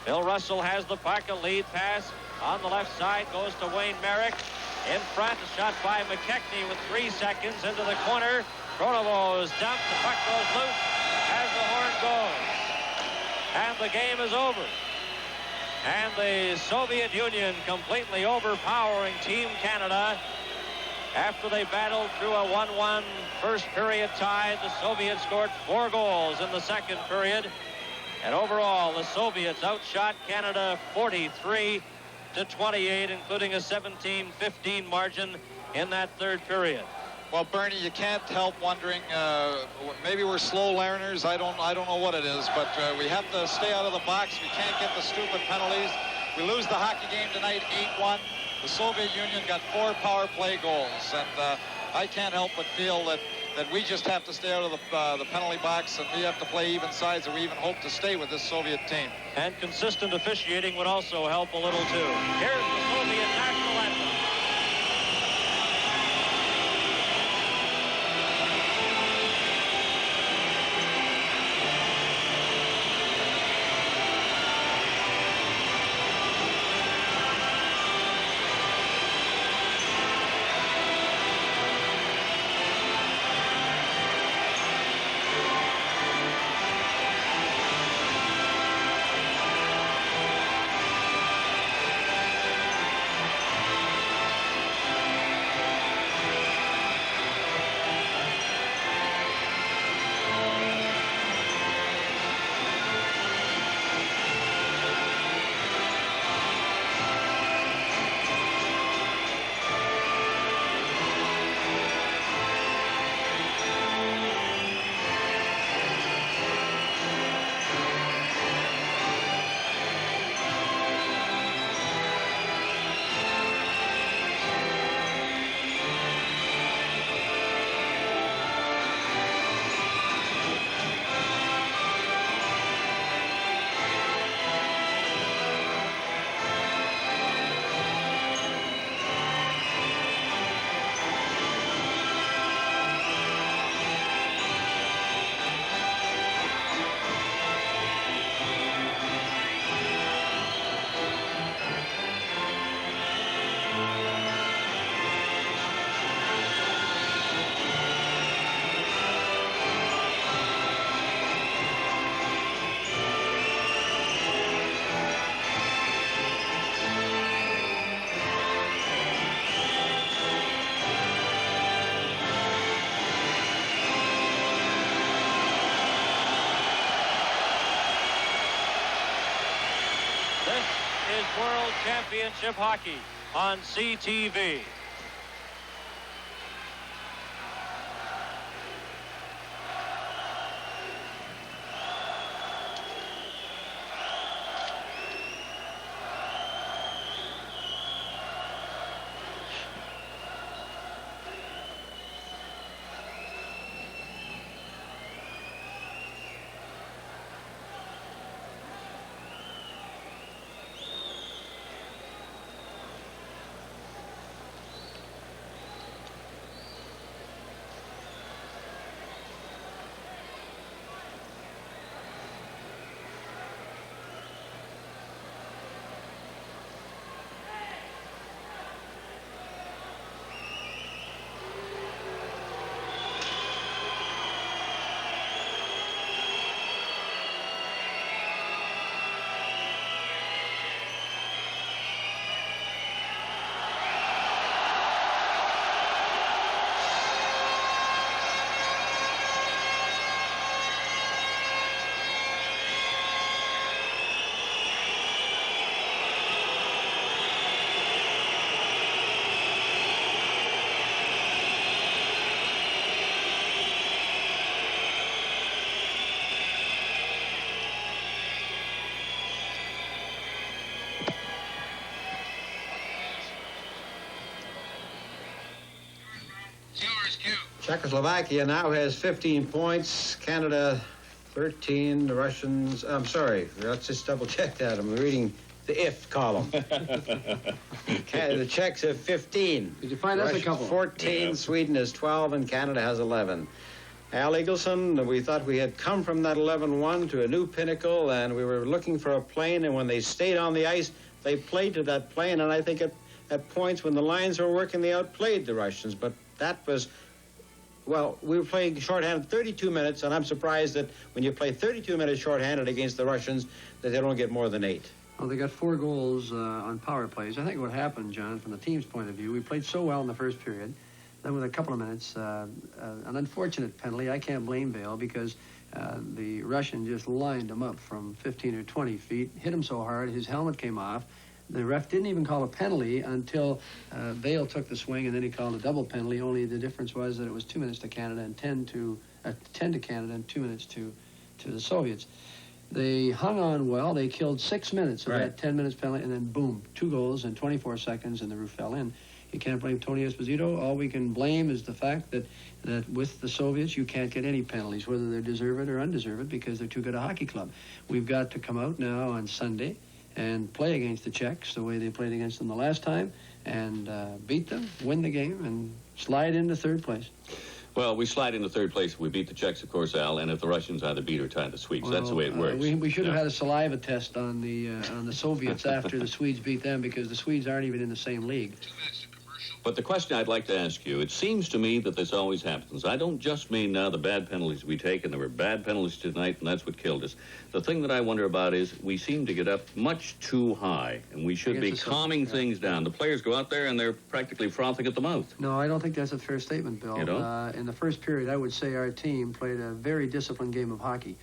Bill Russell has the puck, a lead pass on the left side, goes to Wayne Merrick. In front, a shot by McKechnie with 3 seconds into the corner. Kronovo is dumped, the puck goes loose as the horn goes. And the game is over. And the Soviet Union completely overpowering Team Canada. After they battled through a 1-1 first period tie, the Soviets scored 4 goals in the second period. And overall, the Soviets outshot Canada 43-28, including a 17-15 margin in that third period. Well, Bernie, you can't help wondering, maybe we're slow learners. I don't know what it is, but we have to stay out of the box. We can't get the stupid penalties. We lose the hockey game tonight 8-1. The Soviet Union got 4 power play goals, and I can't help but feel that we just have to stay out of the penalty box, and we have to play even sides, or we even hope to stay with this Soviet team. And consistent officiating would also help a little, too. Here's the Soviet national anthem. This is World Championship Hockey on CTV. Czechoslovakia now has 15 points. Canada 13. The Russians, I'm sorry, let's just double check that. I'm reading the if column. The Czechs have 15. Did you find us a couple? 14, yeah. Sweden has 12, and Canada has 11. Al Iglson, we thought we had come from that 11-1 to a new pinnacle, and we were looking for a plane, and when they stayed on the ice, they played to that plane, and I think at points when the lines were working, they outplayed the Russians, but that was... Well, we were playing shorthanded 32 minutes, and I'm surprised that when you play 32 minutes shorthanded against the Russians, that they don't get more than 8. Well, they got 4 goals on power plays. I think what happened, John, from the team's point of view, we played so well in the first period. Then with a couple of minutes, an unfortunate penalty. I can't blame Vail because the Russian just lined him up from 15 or 20 feet, hit him so hard, his helmet came off. The ref didn't even call a penalty until Vail took the swing, and then he called a double penalty. Only the difference was that it was 2 minutes to Canada and 10 to Canada and 2 minutes to the Soviets. They hung on well. They killed 6 minutes of that 10 minutes penalty, and then boom, 2 goals in 24 seconds, and the roof fell in. You can't blame Tony Esposito. All we can blame is the fact that with the Soviets, you can't get any penalties, whether they're deserved or undeserved, because they're too good a hockey club. We've got to come out now on Sunday and play against the Czechs the way they played against them the last time, and beat them, win the game, and slide into third place. Well, we slide into third place if we beat the Czechs, of course, Al, and if the Russians either beat or tie the Swedes. Well, that's the way it works. We should have had a saliva test on the Soviets after the Swedes beat them, because the Swedes aren't even in the same league. But the question I'd like to ask you, it seems to me that this always happens. I don't just mean now the bad penalties we take, and there were bad penalties tonight, and that's what killed us. The thing that I wonder about is we seem to get up much too high, and we should be calming things down. The players go out there, and they're practically frothing at the mouth. No, I don't think that's a fair statement, Bill. You don't? In the first period, I would say our team played a very disciplined game of hockey.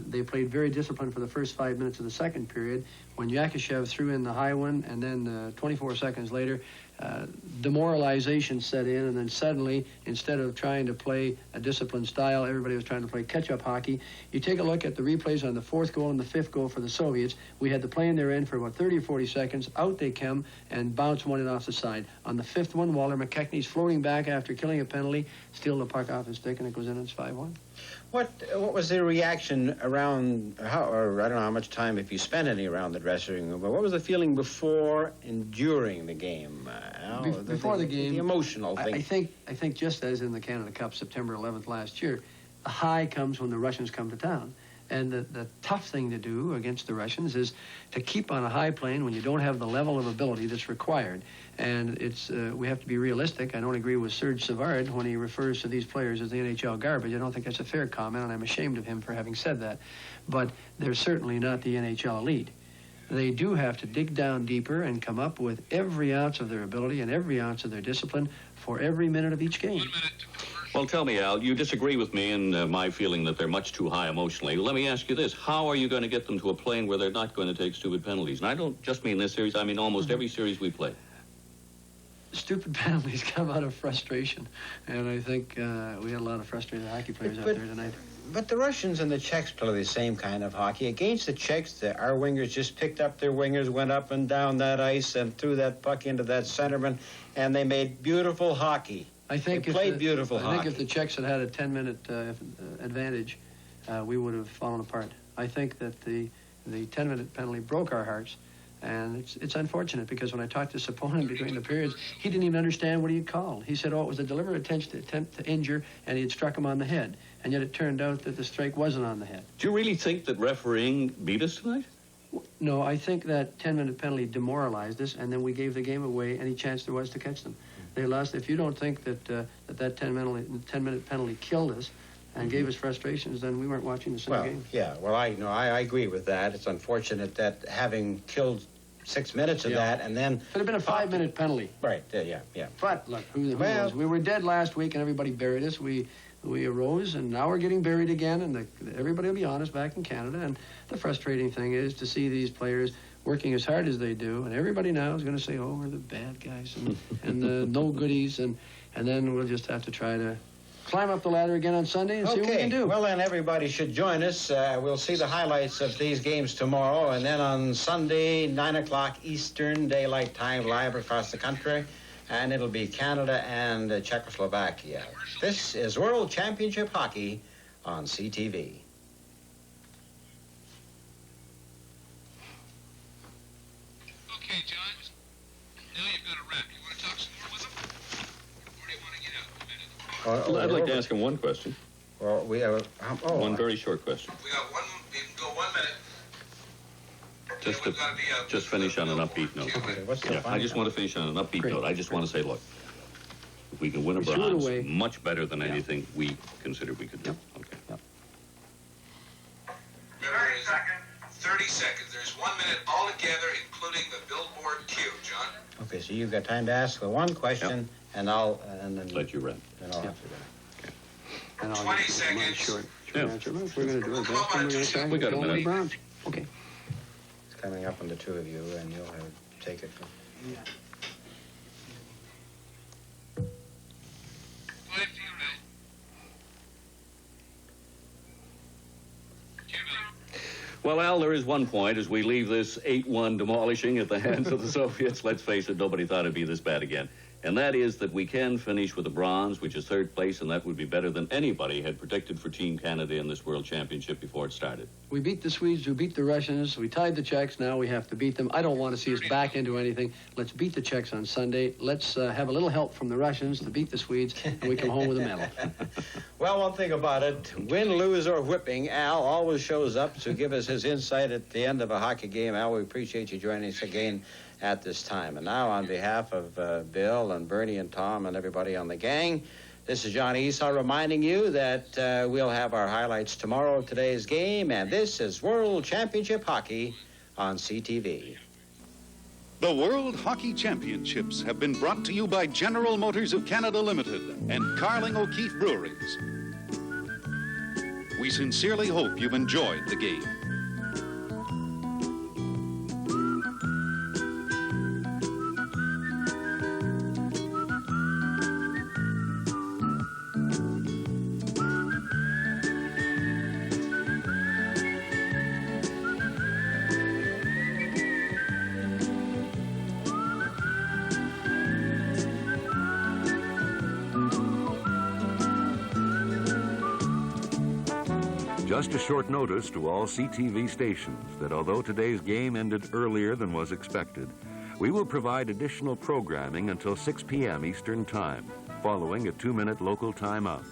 They played very disciplined for the first 5 minutes of the second period. When Yakushev threw in the high one, and then 24 seconds later, demoralization set in, and then suddenly, instead of trying to play a disciplined style, everybody was trying to play catch-up hockey. You take a look at the replays on the 4th goal and the 5th goal for the Soviets. We had the play in their end for about 30 or 40 seconds. Out they come and bounce one in off the side. On the 5th one, Walter McKechnie's floating back after killing a penalty, steal the puck off his stick, and it goes in, and it's 5-1. What was the reaction around, or I don't know how much time, if you spent any around the dressing room, but what was the feeling before and during the game? Before the game, the emotional thing. I think just as in the Canada Cup, September 11th last year, the high comes when the Russians come to town. And the tough thing to do against the Russians is to keep on a high plane when you don't have the level of ability that's required. And it's we have to be realistic. I don't agree with Serge Savard when he refers to these players as the NHL garbage. I don't think that's a fair comment, and I'm ashamed of him for having said that. But they're certainly not the NHL elite. They do have to dig down deeper and come up with every ounce of their ability and every ounce of their discipline for every minute of each game. Well, tell me, Al, you disagree with me in my feeling that they're much too high emotionally. Let me ask you this. How are you going to get them to a plane where they're not going to take stupid penalties? And I don't just mean this series. I mean almost every series we play. Stupid penalties come out of frustration. And I think we had a lot of frustrated hockey players out there tonight. But the Russians and the Czechs play the same kind of hockey. Against the Czechs, our wingers just picked up their wingers, went up and down that ice, and threw that puck into that centerman, and they made beautiful hockey. I think they played beautiful hockey. I think if the Czechs had had a 10-minute advantage, we would have fallen apart. I think that the 10-minute penalty broke our hearts, and it's unfortunate because when I talked to Sepponen between the periods, he didn't even understand what he had called. He said, oh, it was a deliberate attempt to injure, and he had struck him on the head. And yet it turned out that the strike wasn't on the head. Do you really think that refereeing beat us tonight? No, I think that 10-minute penalty demoralized us, and then we gave the game away any chance there was to catch them. They lost. If you don't think that that 10-minute penalty killed us and gave us frustrations, then we weren't watching the same game. Yeah, well, I agree with that. It's unfortunate that having killed 6 minutes of that and then... Could have been a 5-minute penalty. Right, yeah. But, look, who knows? We were dead last week and everybody buried us. We arose, and now we're getting buried again, and everybody will be honest back in Canada. And the frustrating thing is to see these players working as hard as they do, and everybody now is going to say, oh, we're the bad guys and the no goodies, and then we'll just have to try to climb up the ladder again on Sunday and see what we can do. Well, then everybody should join us. We'll see the highlights of these games tomorrow, and then on Sunday, 9 o'clock Eastern Daylight Time, live across the country. And it'll be Canada and Czechoslovakia. This is World Championship Hockey on CTV. Okay, John. Now you've got a wrap. You want to talk some more with him? Or do you want to get out in a minute? I'd like to ask him one question. Well, we have one very short question. We got one. You can go 1 minute. Just finish on an upbeat note. Okay, I just want to finish on an upbeat note. I just want to say, look, if we can win a bronze, much better than anything we considered we could do. Okay. 30 seconds. There's 1 minute altogether, including the billboard cue, John. Okay, so you've got time to ask the one question, and and then let you run. And I'll answer that. And 20 seconds. Short answer. We're going to do our best, and we're going to try We got a minute. bronze. Okay. Coming up on the two of you, and you'll have to take it from... Yeah. 5 to your right. Well, Al, there is one point. As we leave this 8-1 demolishing at the hands of the Soviets, let's face it, nobody thought it'd be this bad again. And that is that we can finish with a bronze, which is third place, and that would be better than anybody had predicted for Team Canada in this World Championship before it started. We beat the Swedes, we beat the Russians, we tied the Czechs, now we have to beat them. I don't want to see us back into anything. Let's beat the Czechs on Sunday. Let's have a little help from the Russians to beat the Swedes, and we come home with a medal. Well, one thing about it, win, lose, or whipping, Al always shows up to give us his insight at the end of a hockey game. Al, we appreciate you joining us again at this time. And now, on behalf of Bill and Bernie and Tom and everybody on the gang, this is John Esau reminding you that we'll have our highlights tomorrow of today's game, and this is World Championship Hockey on CTV. The World Hockey Championships have been brought to you by General Motors of Canada Limited and Carling O'Keefe Breweries. We sincerely hope you've enjoyed the game. Just a short notice to all CTV stations that although today's game ended earlier than was expected, we will provide additional programming until 6 p.m. Eastern Time, following a 2-minute local timeout.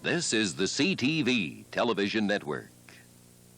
This is the CTV Television Network.